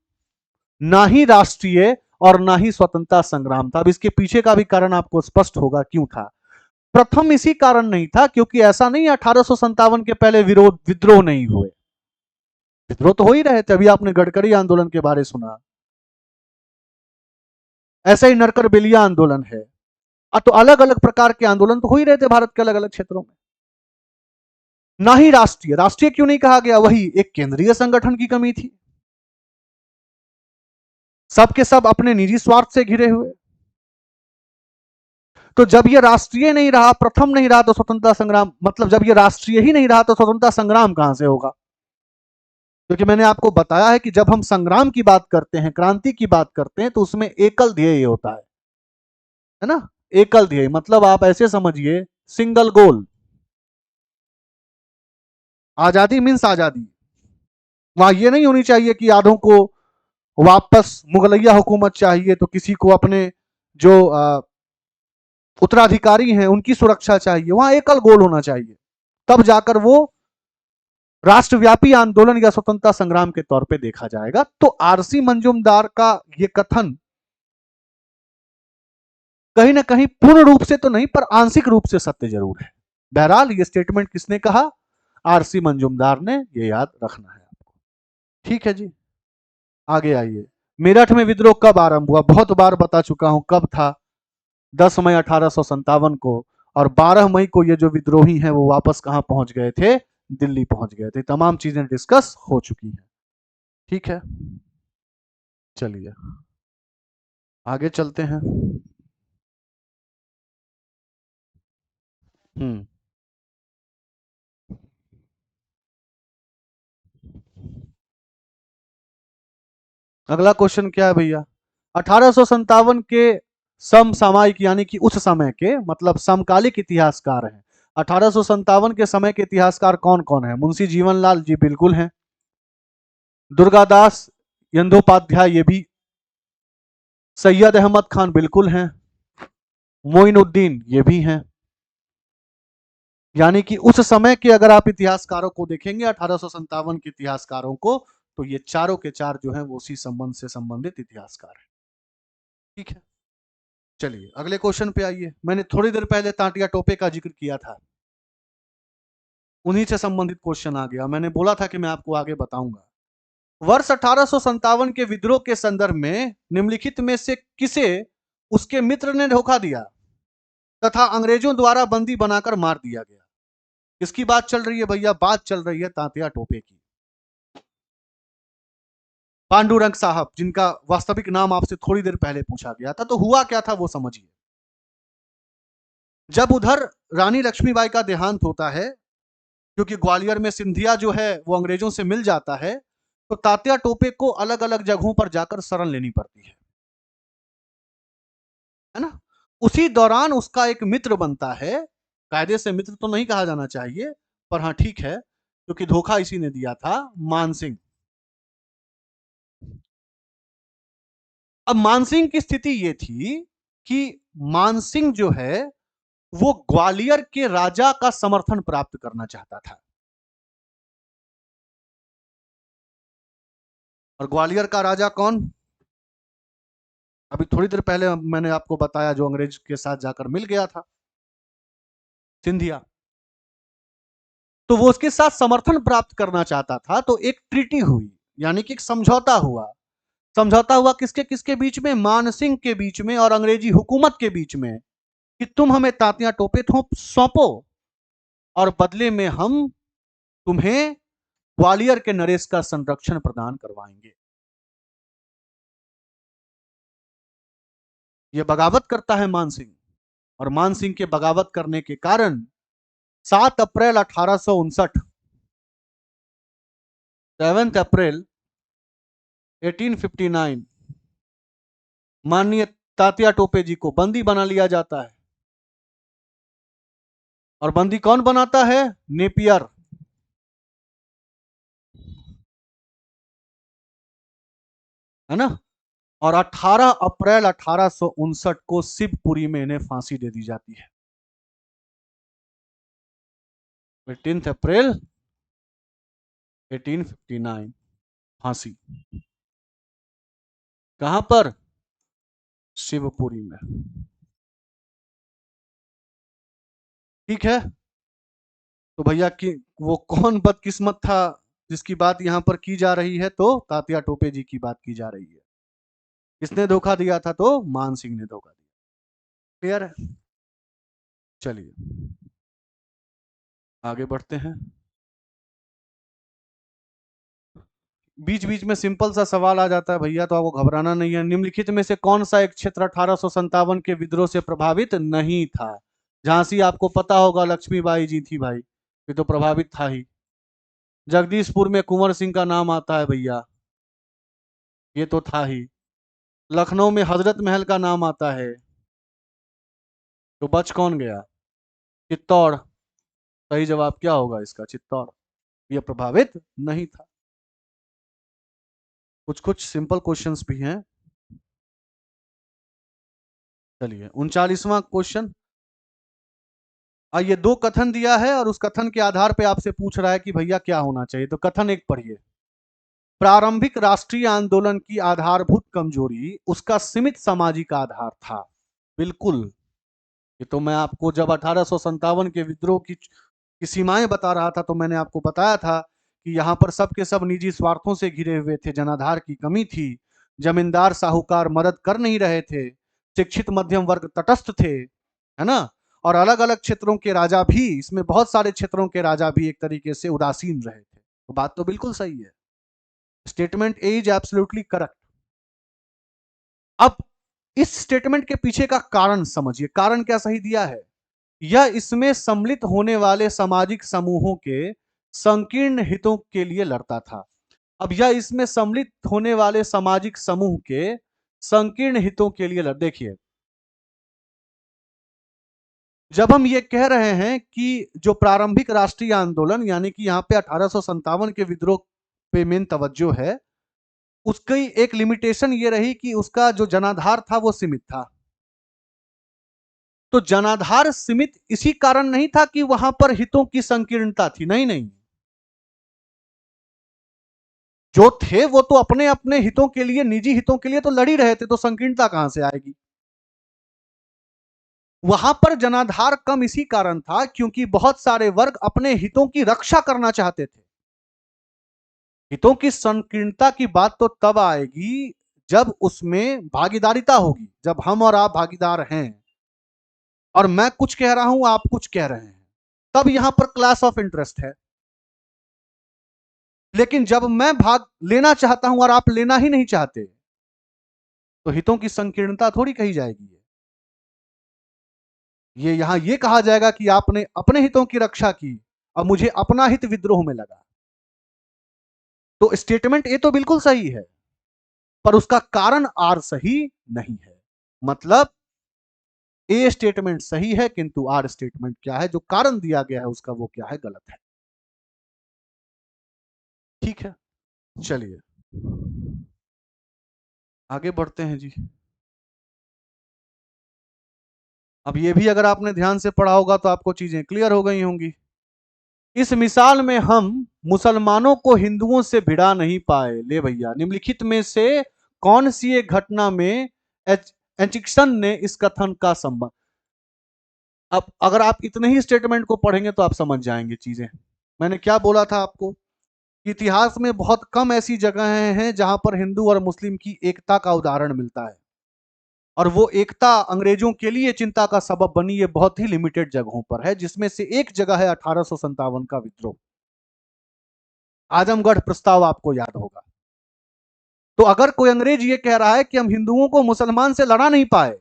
ना ही राष्ट्रीय, और ना ही स्वतंत्रता संग्राम था। अब इसके पीछे का भी कारण आपको स्पष्ट होगा क्यों था। प्रथम इसी कारण नहीं था क्योंकि ऐसा नहीं 1857 के पहले विरोध विद्रोह नहीं हुए, विद्रोह तो हो ही रहे थे। अभी आपने गडकरी आंदोलन के बारे सुना, ऐसा ही नरकर बेलिया आंदोलन है। तो अलग अलग प्रकार के आंदोलन तो हो ही रहे थे भारत के अलग अलग क्षेत्रों में। ना ही राष्ट्रीय, राष्ट्रीय क्यों नहीं कहा गया? वही एक केंद्रीय संगठन की कमी थी, सबके सब अपने निजी स्वार्थ से घिरे हुए। तो जब ये राष्ट्रीय नहीं रहा, प्रथम नहीं रहा, तो स्वतंत्रता संग्राम, मतलब जब ये राष्ट्रीय ही नहीं रहा तो स्वतंत्रता संग्राम कहां से होगा? क्योंकि मैंने आपको बताया है कि जब हम संग्राम की बात करते हैं, क्रांति की बात करते हैं, तो उसमें एकल ध्येय होता है ना। एकल ध्येय मतलब आप ऐसे समझिए, सिंगल गोल। आजादी मीन्स आजादी। वहां ये नहीं होनी चाहिए कि आधों को वापस मुगलैया हुकूमत चाहिए, तो किसी को अपने जो उत्तराधिकारी हैं उनकी सुरक्षा चाहिए, वहां एकल गोल होना चाहिए, तब जाकर वो राष्ट्रव्यापी आंदोलन या स्वतंत्रता संग्राम के तौर पे देखा जाएगा। तो आरसी मंजूमदार का ये कथन कहीं ना कहीं पूर्ण रूप से तो नहीं, पर आंशिक रूप से सत्य जरूर है। बहरहाल ये स्टेटमेंट किसने कहा? आरसी मंजूमदार ने। ये याद रखना है आपको। ठीक है जी, आगे आइए। मेरठ में विद्रोह कब आरंभ हुआ? बहुत बार बता चुका हूं कब था। 10 मई 1857 को। और 12 मई को ये जो विद्रोही हैं वो वापस कहां पहुंच गए थे? दिल्ली पहुंच गए थे। तमाम चीजें डिस्कस हो चुकी हैं। ठीक है, चलिए आगे चलते हैं। हम्म अगला क्वेश्चन क्या है भैया? 1857 के समसामयिक यानी कि उस समय के, मतलब समकालिक इतिहासकार हैं। 1857 के समय के इतिहासकार कौन कौन है? मुंशी जीवनलाल जी बिल्कुल हैं। दुर्गादास यंदोपाध्याय ये भी। सैयद अहमद खान बिल्कुल हैं। मोइनुद्दीन ये भी हैं। यानी कि उस समय के अगर आप इतिहासकारों को देखेंगे, 1857 के इतिहासकारों को, तो ये चारों के चार जो हैं वो उसी संबंध से संबंधित इतिहासकार हैं। ठीक है, चलिए अगले क्वेश्चन पे आइए। मैंने थोड़ी देर पहले तांतिया टोपे का जिक्र किया था, उन्हीं से संबंधित क्वेश्चन आ गया। मैंने बोला था कि मैं आपको आगे बताऊंगा। वर्ष 1857 के विद्रोह के संदर्भ में निम्नलिखित में से किसे उसके मित्र ने धोखा दिया तथा अंग्रेजों द्वारा बंदी बनाकर मार दिया गया? किसकी बात चल रही है भैया? बात चल रही है तांतिया टोपे की। पांडुरंग साहब, जिनका वास्तविक नाम आपसे थोड़ी देर पहले पूछा गया था। तो हुआ क्या था वो समझिए। जब उधर रानी लक्ष्मीबाई का देहांत होता है, क्योंकि ग्वालियर में सिंधिया जो है वो अंग्रेजों से मिल जाता है, तो तात्या टोपे को अलग अलग जगहों पर जाकर शरण लेनी पड़ती है ना। उसी दौरान उसका एक मित्र बनता है। कायदे से मित्र तो नहीं कहा जाना चाहिए, पर हाँ ठीक है, क्योंकि धोखा इसी ने दिया था, मानसिंह। अब मानसिंह की स्थिति ये थी कि मानसिंह जो है वो ग्वालियर के राजा का समर्थन प्राप्त करना चाहता था। और ग्वालियर का राजा कौन? अभी थोड़ी देर पहले मैंने आपको बताया, जो अंग्रेज के साथ जाकर मिल गया था, सिंधिया। तो वो उसके साथ समर्थन प्राप्त करना चाहता था। तो एक ट्रीटी हुई, यानी कि एक समझौता हुआ। समझौता हुआ किसके किसके बीच में? मानसिंह के बीच में और अंग्रेजी हुकूमत के बीच में, कि तुम हमें तांतिया टोपे सौंपो और बदले में हम तुम्हें ग्वालियर के नरेश का संरक्षण प्रदान करवाएंगे। यह बगावत करता है मानसिंह। और मानसिंह के बगावत करने के कारण 7 अप्रैल 1859, 7 अप्रैल 1859, माननीय तात्या टोपे जी को बंदी बना लिया जाता है। और बंदी कौन बनाता है? नेपियर। है ना। और 18 अप्रैल 1859 को शिवपुरी में इन्हें फांसी दे दी जाती है। 18 अप्रैल 1859 फांसी। कहां पर? शिवपुरी में। ठीक है, तो भैया की वो कौन बदकिस्मत था जिसकी बात यहां पर की जा रही है? तो तात्या टोपे जी की बात की जा रही है। किसने धोखा दिया था? तो मान सिंह ने धोखा दिया। क्लियर है? चलिए आगे बढ़ते हैं। बीच बीच में सिंपल सा सवाल आ जाता है भैया, तो आपको घबराना नहीं है। निम्नलिखित में से कौन सा एक क्षेत्र 1857 के विद्रोह से प्रभावित नहीं था? झांसी आपको पता होगा, लक्ष्मीबाई जी थी भाई, ये तो प्रभावित था ही। जगदीशपुर में कुंवर सिंह का नाम आता है भैया, ये तो था ही। लखनऊ में हजरत महल का नाम आता है, तो बच कौन गया? चित्तौड़। सही जवाब क्या होगा इसका? चित्तौड़। यह प्रभावित नहीं था। कुछ कुछ सिंपल क्वेश्चंस भी हैं। चलिए 39वां क्वेश्चन। ये 2 कथन दिया है और उस कथन के आधार पे आपसे पूछ रहा है कि भैया क्या होना चाहिए। तो कथन 1 पढ़िए। प्रारंभिक राष्ट्रीय आंदोलन की आधारभूत कमजोरी उसका सीमित सामाजिक आधार था। बिल्कुल। ये तो मैं आपको जब 1857 के विद्रोह की सीमाएं बता रहा था तो मैंने आपको बताया था कि यहाँ पर सब के सब निजी स्वार्थों से घिरे हुए थे, जनाधार की कमी थी, जमींदार साहूकार मदद कर नहीं रहे थे, शिक्षित मध्यम वर्ग तटस्थ थे, है ना। और अलग अलग क्षेत्रों के राजा भी, इसमें बहुत सारे क्षेत्रों के राजा भी एक तरीके से उदासीन रहे थे। तो बात तो बिल्कुल सही है। Statement A is absolutely correct. अब इस स्टेटमेंट के पीछे का कारण समझिए। कारण क्या सही दिया है? यह इसमें सम्मिलित होने वाले सामाजिक समूहों के संकीर्ण हितों के लिए लड़ता था। अब यह इसमें सम्मिलित होने वाले सामाजिक समूह के संकीर्ण हितों के लिए देखिए, जब हम ये कह रहे हैं कि जो प्रारंभिक राष्ट्रीय आंदोलन यानी कि यहाँ पे 1857 के विद्रोह पे मेन तवज्जो है, उसकी एक लिमिटेशन ये रही कि उसका जो जनाधार था वो सीमित था। तो जनाधार सीमित इसी कारण नहीं था कि वहां पर हितों की संकीर्णता थी, नहीं नहीं। जो थे वो तो अपने अपने हितों के लिए, निजी हितों के लिए तो लड़ ही रहे थे, तो संकीर्णता कहां से आएगी? वहां पर जनाधार कम इसी कारण था क्योंकि बहुत सारे वर्ग अपने हितों की रक्षा करना चाहते थे। हितों की संकीर्णता की बात तो तब आएगी जब उसमें भागीदारिता होगी, जब हम और आप भागीदार हैं और मैं कुछ कह रहा हूं, आप कुछ कह रहे हैं, तब यहां पर क्लास ऑफ इंटरेस्ट है। लेकिन जब मैं भाग लेना चाहता हूं और आप लेना ही नहीं चाहते, तो हितों की संकीर्णता थोड़ी कही जाएगी। ये यहां ये कहा जाएगा कि आपने अपने हितों की रक्षा की और मुझे अपना हित विद्रोह में लगा। तो स्टेटमेंट ए तो बिल्कुल सही है, पर उसका कारण आर सही नहीं है। मतलब ए स्टेटमेंट सही है किंतु आर स्टेटमेंट क्या है, जो कारण दिया गया है उसका वो क्या है, गलत है। ठीक है, चलिए आगे बढ़ते हैं जी। अब ये भी अगर आपने ध्यान से पढ़ा होगा तो आपको चीजें क्लियर हो गई होंगी। इस मिसाल में हम मुसलमानों को हिंदुओं से भिड़ा नहीं पाए। ले भैया, निम्नलिखित में से कौन सी एक घटना में एचिक्सन ने इस कथन का संबंध। अब अगर आप इतने ही स्टेटमेंट को पढ़ेंगे तो आप समझ जाएंगे चीजें। मैंने क्या बोला था आपको? इतिहास में बहुत कम ऐसी जगहें हैं जहां पर हिंदू और मुस्लिम की एकता का उदाहरण मिलता है, और वो एकता अंग्रेजों के लिए चिंता का सबब बनी। ये बहुत ही लिमिटेड जगहों पर है, जिसमें से एक जगह है 1857 का विद्रोह, आजमगढ़ प्रस्ताव, आपको याद होगा। तो अगर कोई अंग्रेज ये कह रहा है कि हम हिंदुओं को मुसलमान से लड़ा नहीं पाए,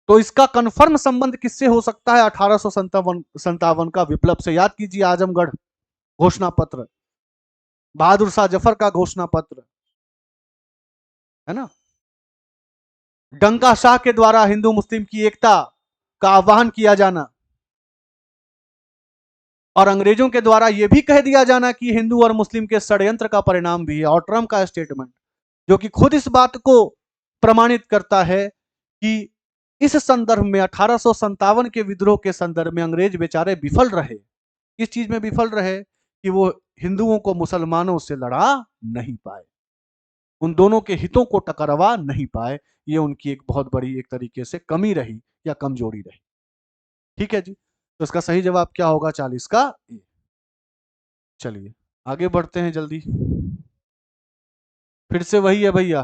तो इसका कंफर्म संबंध किससे हो सकता है? 1857 का विप्लव से। याद कीजिए, आजमगढ़ घोषणा पत्र, बहादुर शाह जफर का घोषणा पत्र, है ना। डंका शाह के द्वारा हिंदू मुस्लिम की एकता का आह्वान किया जाना, और अंग्रेजों के द्वारा यह भी कह दिया जाना कि हिंदू और मुस्लिम के षड्यंत्र का परिणाम भी है। और ट्रम्प का स्टेटमेंट जो कि खुद इस बात को प्रमाणित करता है कि इस संदर्भ में 1857 के विद्रोह के संदर्भ में अंग्रेज बेचारे विफल रहे। किस चीज में विफल रहे? कि वो हिंदुओं को मुसलमानों से लड़ा नहीं पाए, उन दोनों के हितों को टकरवा नहीं पाए। ये उनकी एक बहुत बड़ी एक तरीके से कमी रही या कमजोरी रही। ठीक है जी, तो इसका सही जवाब क्या होगा? 40 का ए। चलिए आगे बढ़ते हैं जल्दी। फिर से वही है भैया,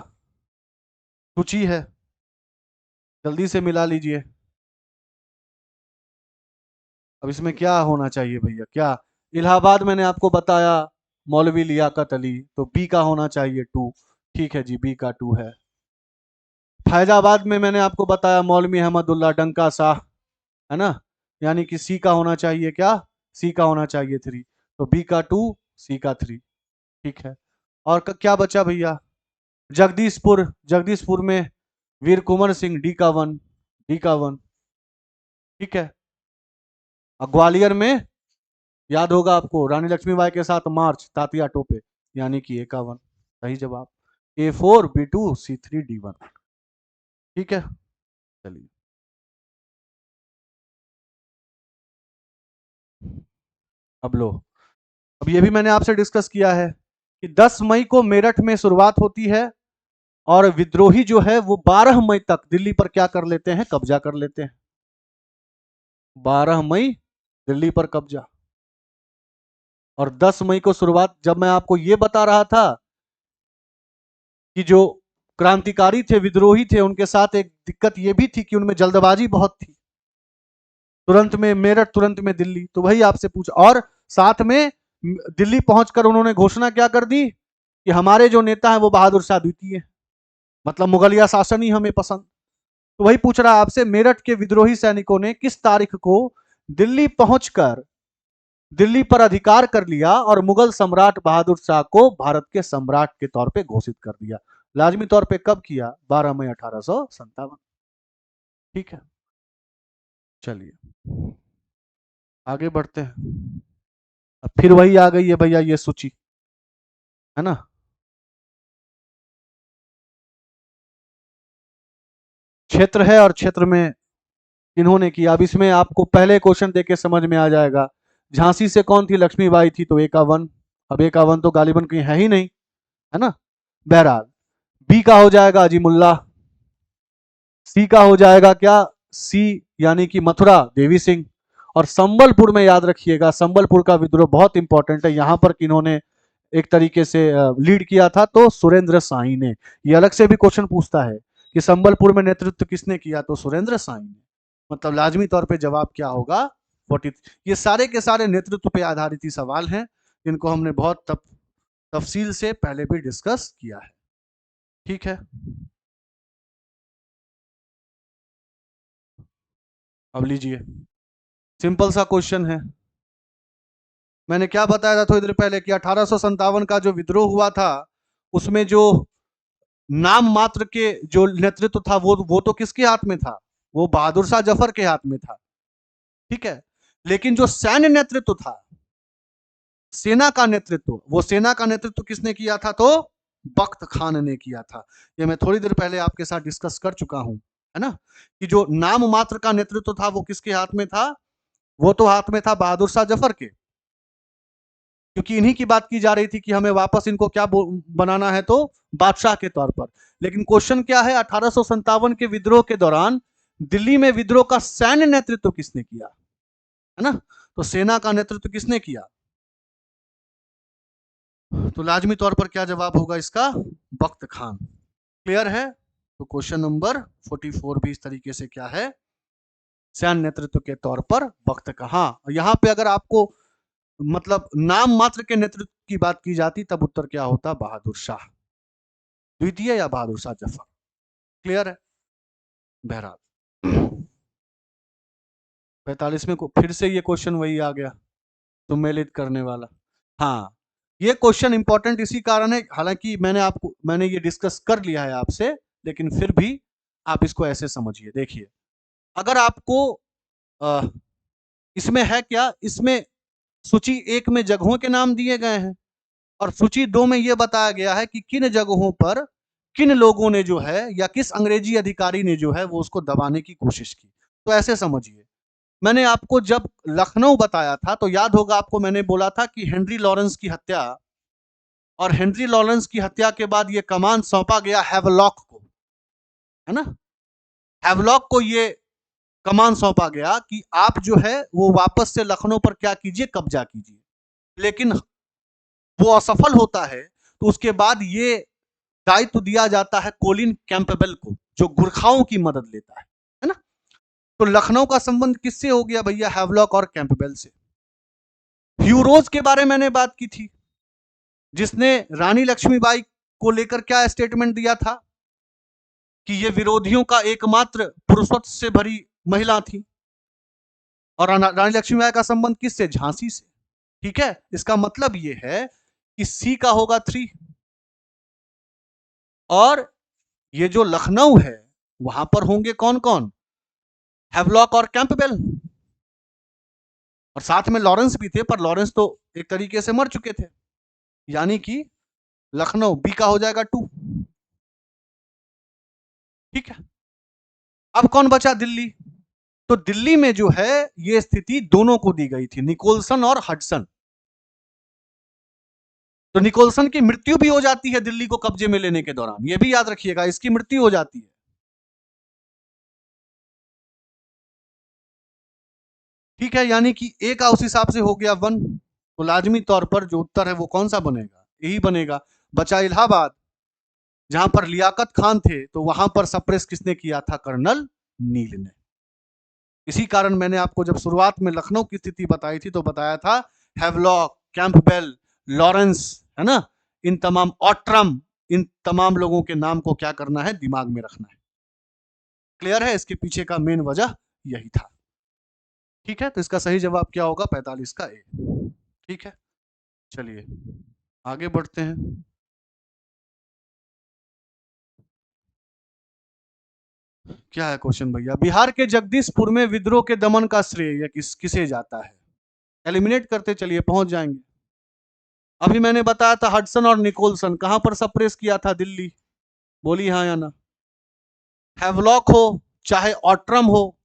सूची है, जल्दी से मिला लीजिए। अब इसमें क्या होना चाहिए भैया? क्या इलाहाबाद मैंने आपको बताया मौलवी लियाकत अली, तो बी का होना चाहिए 2। ठीक है जी, बी का 2 है। फैजाबाद में मैंने आपको बताया मौलवी अहमदुल्ला डंका शाह, है ना, यानी कि सी का होना चाहिए क्या? सी का होना चाहिए 3। तो बी का 2, सी का 3। ठीक है, और क्या बचा भैया? जगदीशपुर, जगदीशपुर में वीर कुंवर सिंह, डी का 1, डी का 1। ठीक है, और ग्वालियर में याद होगा आपको रानी लक्ष्मीबाई के साथ मार्च, तात्या टोपे, यानी कि A का 1 सही जवाब। A4 B2 C3 D1। ठीक है, चलिए अब लो, अब ये भी मैंने आपसे डिस्कस किया है कि 10 मई को मेरठ में शुरुआत होती है और विद्रोही जो है वो 12 मई तक दिल्ली पर क्या कर लेते हैं, कब्जा कर लेते हैं। 12 मई दिल्ली पर कब्जा। और 10 मई को शुरुआत, जब मैं आपको ये बता रहा था कि जो क्रांतिकारी थे, विद्रोही थे, उनके साथ एक दिक्कत ये भी थी कि उनमें जल्दबाजी बहुत थी, तुरंत में मेरठ, तुरंत में दिल्ली। तो वही आपसे पूछा, और साथ में दिल्ली पहुंचकर उन्होंने घोषणा क्या कर दी कि हमारे जो नेता हैं वो बहादुर शाह द्वितीय, मतलब मुगलिया शासन ही हमें पसंद। तो वही पूछ रहा आपसे, मेरठ के विद्रोही सैनिकों ने किस तारीख को दिल्ली पहुंचकर दिल्ली पर अधिकार कर लिया और मुगल सम्राट बहादुर शाह को भारत के सम्राट के तौर पे घोषित कर दिया? लाजमी तौर पे कब किया? 12 मई 1857। ठीक है, चलिए आगे बढ़ते हैं। अब फिर वही आ गई है भैया ये सूची, है ना। क्षेत्र है और क्षेत्र में इन्होंने किया। अब इसमें आपको पहले क्वेश्चन देके समझ में आ जाएगा। झांसी से कौन थी? लक्ष्मीबाई थी, तो A का 1। अब A का 1 तो गालिबन कहीं है ही नहीं, है ना। बहरहाल B का हो जाएगा अजीमुल्ला। C का हो जाएगा क्या? C यानी कि मथुरा देवी सिंह। और संबलपुर में याद रखिएगा, संबलपुर का विद्रोह बहुत इंपॉर्टेंट है, यहां पर किन्होंने एक तरीके से लीड किया था? तो सुरेंद्र साई ने। ये अलग से भी क्वेश्चन पूछता है कि संबलपुर में नेतृत्व किसने किया? तो सुरेंद्र साई ने। मतलब लाजमी तौर पे जवाब क्या होगा? 40। ये सारे के सारे नेतृत्व पे आधारित ही सवाल हैं, जिनको हमने बहुत तफसील से पहले भी डिस्कस किया है। ठीक है, अब लीजिए, सिंपल सा क्वेश्चन है। मैंने क्या बताया था थोड़ी देर पहले कि 1857 का जो विद्रोह हुआ था, उसमें जो नाम मात्र के जो नेतृत्व था वो तो किसके हाथ में था? वो बहादुर शाह जफर के हाथ में था। ठीक है, लेकिन जो सैन्य नेतृत्व था, सेना का नेतृत्व, वो सेना का नेतृत्व किसने किया था? तो बख्त खान ने किया था। ये मैं थोड़ी देर पहले आपके साथ डिस्कस कर चुका हूं, है ना, कि जो नाम मात्र का नेतृत्व था वो किसके हाथ में था? वो तो हाथ में था बहादुर शाह जफर के, क्योंकि इन्हीं की बात की जा रही थी कि हमें वापस इनको क्या बनाना है, तो बादशाह के तौर पर। लेकिन क्वेश्चन क्या है, 1857 के विद्रोह के दौरान दिल्ली में विद्रोह का सैन्य नेतृत्व किसने किया, है ना। तो सेना का नेतृत्व किसने किया? तो लाजमी तौर पर क्या जवाब होगा इसका? बख्त खान। क्लियर है? तो क्वेश्चन नंबर 44 भी इस तरीके से क्या है? सैन्य नेतृत्व के तौर पर बख्त का। हाँ, यहाँ पे अगर आपको मतलब नाम मात्र के नेतृत्व की बात की जाती, तब उत्तर क्या होता? बहादुर शाह द्वितीय या बहादुर शाह जफर। क्लियर है? बहरहाल 45 में को फिर से ये क्वेश्चन वही आ गया, सम्मिलित करने वाला। हाँ, ये क्वेश्चन इंपॉर्टेंट इसी कारण है, हालांकि मैंने ये डिस्कस कर लिया है आपसे, लेकिन फिर भी आप इसको ऐसे समझिए। देखिए, अगर आपको इसमें है क्या, इसमें सूची 1 में जगहों के नाम दिए गए हैं और सूची 2 में यह बताया गया है कि किन जगहों पर किन लोगों ने जो है, या किस अंग्रेजी अधिकारी ने जो है वो उसको दबाने की कोशिश की। तो ऐसे समझिए, मैंने आपको जब लखनऊ बताया था तो याद होगा आपको, मैंने बोला था कि हेनरी लॉरेंस की हत्या, और हेनरी लॉरेंस की हत्या के बाद ये कमान सौंपा गया हैवलॉक को, है ना। हैवलॉक को ये कमान सौंपा गया कि आप जो है वो वापस से लखनऊ पर क्या कीजिए, कब्जा कीजिए। लेकिन वो असफल होता है, तो उसके बाद ये दायित्व दिया जाता है कोलिन कैंपबेल को, जो गुरखाओं की मदद लेता है ना। तो लखनऊ का संबंध किससे हो गया भैया? हैवलॉक और कैंपबेल से। ह्यूरोज के बारे में मैंने बात की थी, जिसने रानी लक्ष्मीबाई को लेकर क्या स्टेटमेंट दिया था कि ये विरोधियों का एकमात्र पुरुषत्व से भरी महिला थी। और रानी लक्ष्मीबाई का संबंध किससे? झांसी से। ठीक है, इसका मतलब ये है कि सी का होगा 3। और ये जो लखनऊ है वहां पर होंगे कौन कौन? हैवलॉक और कैंपबेल, और साथ में लॉरेंस भी थे, पर लॉरेंस तो एक तरीके से मर चुके थे। यानी कि लखनऊ, बी का हो जाएगा 2। ठीक है, अब कौन बचा? दिल्ली। तो दिल्ली में जो है ये स्थिति दोनों को दी गई थी, निकोलसन और हडसन। तो निकोलसन की मृत्यु भी हो जाती है दिल्ली को कब्जे में लेने के दौरान, ये भी याद रखिएगा, इसकी मृत्यु हो जाती है। ठीक है, यानी कि ए का उस हिसाब से हो गया 1। तो लाजमी तौर पर जो उत्तर है वो कौन सा बनेगा? यही बनेगा। बचा इलाहाबाद, जहां पर लियाकत खान थे, तो वहां पर सप्रेस किसने किया था? कर्नल नील ने। इसी कारण मैंने आपको जब शुरुआत में लखनऊ की स्थिति बताई थी तो बताया था हैवलॉक, कैंपबेल, लॉरेंस, है ना, इन तमाम, ऑट्रम, इन तमाम लोगों के नाम को क्या करना है? दिमाग में रखना है। क्लियर है? इसके पीछे का मेन वजह यही था। ठीक है, तो इसका सही जवाब क्या होगा? 45 का ए। ठीक है, चलिए आगे बढ़ते हैं। क्या है क्वेश्चन भैया? बिहार के जगदीशपुर में विद्रोह के दमन का श्रेय किसे जाता है? एलिमिनेट करते चलिए, पहुंच जाएंगे। अभी मैंने बताया था हडसन और निकोलसन कहां पर सप्रेस किया था? दिल्ली। बोली हाँ या ना? हैवलॉक हो, चाहे ऑट्रम हो,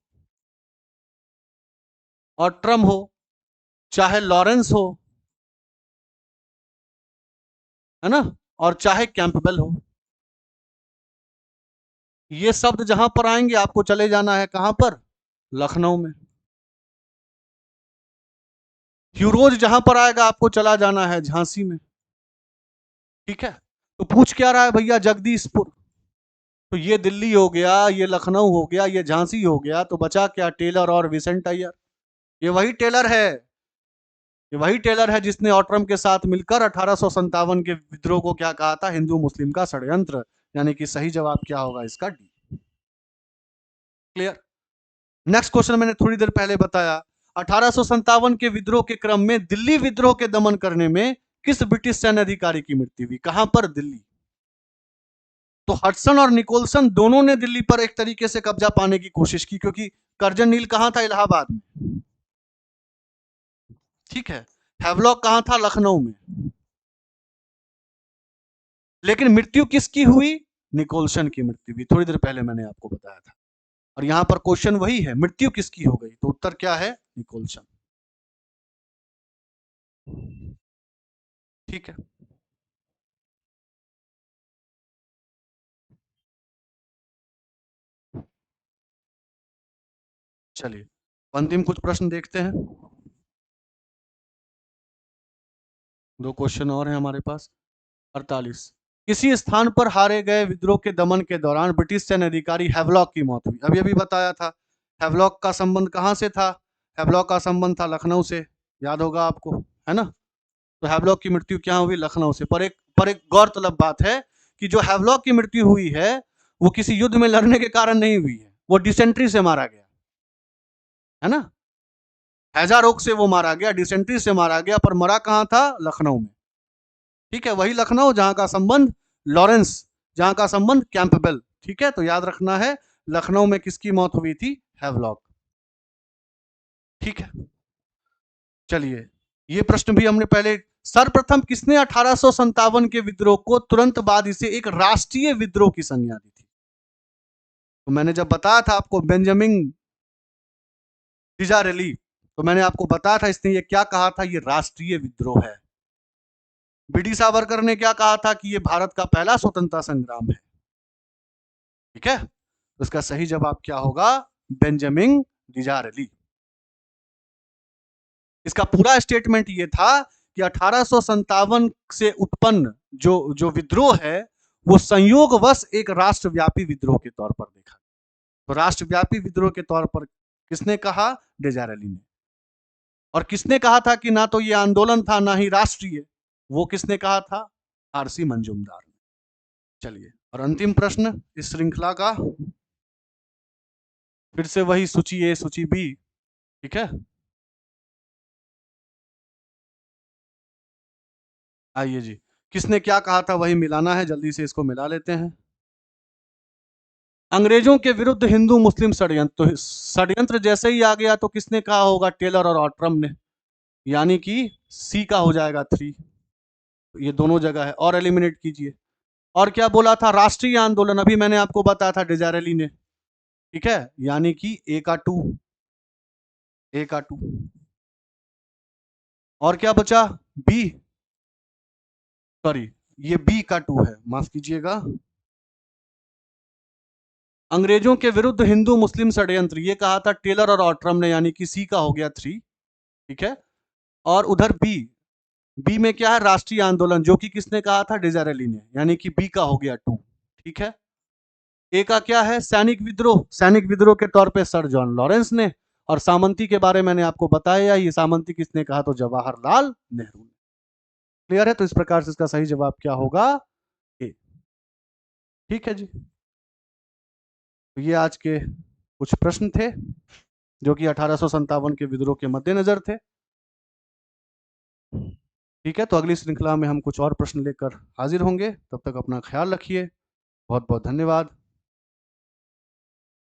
ऑट्रम हो, चाहे लॉरेंस हो, है ना, और चाहे कैंपबेल हो, ये शब्द जहां पर आएंगे आपको चले जाना है कहां पर? लखनऊ में। ह्यूरोज जहां पर आएगा आपको चला जाना है झांसी में। ठीक है, तो पूछ क्या रहा है भैया? जगदीशपुर। तो ये दिल्ली हो गया, ये लखनऊ हो गया, ये झांसी हो गया, तो बचा क्या? टेलर और विसेंट अय्यर। ये वही टेलर है, ये वही टेलर है जिसने ऑट्रम के साथ मिलकर 1857 के विद्रोह को क्या कहा था? हिंदू मुस्लिम का षड्यंत्र। यानी कि सही जवाब क्या होगा इसका? डी। क्लियर? नेक्स्ट क्वेश्चन मैंने थोड़ी देर पहले बताया, 1857 के विद्रोह के क्रम में दिल्ली विद्रोह के दमन करने में किस ब्रिटिश सैन्य अधिकारी की मृत्यु हुई? कहां पर? दिल्ली। तो हडसन और निकोलसन दोनों ने दिल्ली पर एक तरीके से कब्जा पाने की कोशिश की, क्योंकि कर्जन नील कहां था? इलाहाबाद में। ठीक है, हैवलॉक कहां था? लखनऊ में। लेकिन मृत्यु किसकी हुई? निकोलसन की मृत्यु हुई, थोड़ी देर पहले मैंने आपको बताया था। और यहां पर क्वेश्चन वही है, मृत्यु किसकी हो गई? तो उत्तर क्या है? निकोलसन। ठीक है, चलिए अंतिम कुछ प्रश्न देखते हैं। 2 क्वेश्चन और हैं हमारे पास। 48, किसी स्थान पर हारे गए विद्रोह के दमन के दौरान ब्रिटिश सैन्य अधिकारी हैवलॉक की मौत हुई। अभी अभी बताया था। हैवलॉक का संबंध कहां से था? हैवलॉक का संबंध था लखनऊ से, याद होगा आपको, है ना। तो हैवलॉक की मृत्यु क्या हुई? लखनऊ से। पर एक गौरतलब बात है कि जो हैवलॉक की मृत्यु हुई है वो किसी युद्ध में लड़ने के कारण नहीं हुई है, वो डिसेंट्री से मारा गया, है ना। हैजा रोग से वो मारा गया, डिसेंट्री से मारा गया, पर मरा कहां था? लखनऊ में। ठीक है, वही लखनऊ जहां का संबंध लॉरेंस, जहां का संबंध कैंपबेल। ठीक है, तो याद रखना है लखनऊ में किसकी मौत हुई थी? हैवलॉक। ठीक है, चलिए ये प्रश्न भी हमने पहले। सर्वप्रथम किसने 1857 के विद्रोह को तुरंत बाद इसे एक राष्ट्रीय विद्रोह की संज्ञा दी थी? तो मैंने जब बताया था आपको बेंजामिन डिजारेली, तो मैंने आपको बताया था इसने ये क्या कहा था? ये राष्ट्रीय विद्रोह है। बीडी सावरकर ने क्या कहा था? कि ये भारत का पहला स्वतंत्रता संग्राम है। ठीक है, तो इसका सही जवाब क्या होगा? बेंजामिन डिजारेली। इसका पूरा स्टेटमेंट ये था कि 1857 से उत्पन्न जो जो विद्रोह है वो संयोगवश एक राष्ट्रव्यापी विद्रोह के तौर पर देखा। तो राष्ट्रव्यापी विद्रोह के तौर पर किसने कहा? डिजारेली ने। और किसने कहा था कि ना तो ये आंदोलन था ना ही राष्ट्रीय? वो किसने कहा था? आरसी मंजूमदार ने। चलिए, और अंतिम प्रश्न इस श्रृंखला का, फिर से वही सूची ए सूची बी। ठीक है, आइए जी, किसने क्या कहा था वही मिलाना है, जल्दी से इसको मिला लेते हैं। अंग्रेजों के विरुद्ध हिंदू मुस्लिम षड्यंत्र, तो षड्यंत्र जैसे ही आ गया तो किसने कहा होगा? टेलर और ऑट्रम ने। यानी कि सी का हो जाएगा 3। ये दोनों जगह है, और एलिमिनेट कीजिए। और क्या बोला था, राष्ट्रीय आंदोलन, अभी मैंने आपको बताया था डिजारेली ने, ठीक है, यानी कि ए का 2, ए का 2। और क्या बचा, बी, सॉरी ये बी का 2 है, माफ कीजिएगा। अंग्रेजों के विरुद्ध हिंदू मुस्लिम षड्यंत्र, ये कहा था टेलर और ऑट्रम ने, यानी कि सी का हो गया 3, ठीक है। और उधर बी, बी में क्या है, राष्ट्रीय आंदोलन, जो कि किसने कहा था, डिजारेली ने, यानी कि बी का हो गया 2, ठीक है। ए का क्या है, सैनिक विद्रोह, सैनिक विद्रोह के तौर पे सर जॉन लॉरेंस ने, और सामंती के बारे में मैंने आपको बताया, ये सामंती किसने कहा, तो जवाहरलाल नेहरू ने। क्लियर है, तो इस प्रकार से इसका सही जवाब क्या होगा, ए। ठीक है जी, तो ये आज के कुछ प्रश्न थे जो कि 1857 के विद्रोह के मद्देनजर थे। ठीक है, तो अगली श्रृंखला में हम कुछ और प्रश्न लेकर हाजिर होंगे, तब तक अपना ख्याल रखिए, बहुत बहुत धन्यवाद।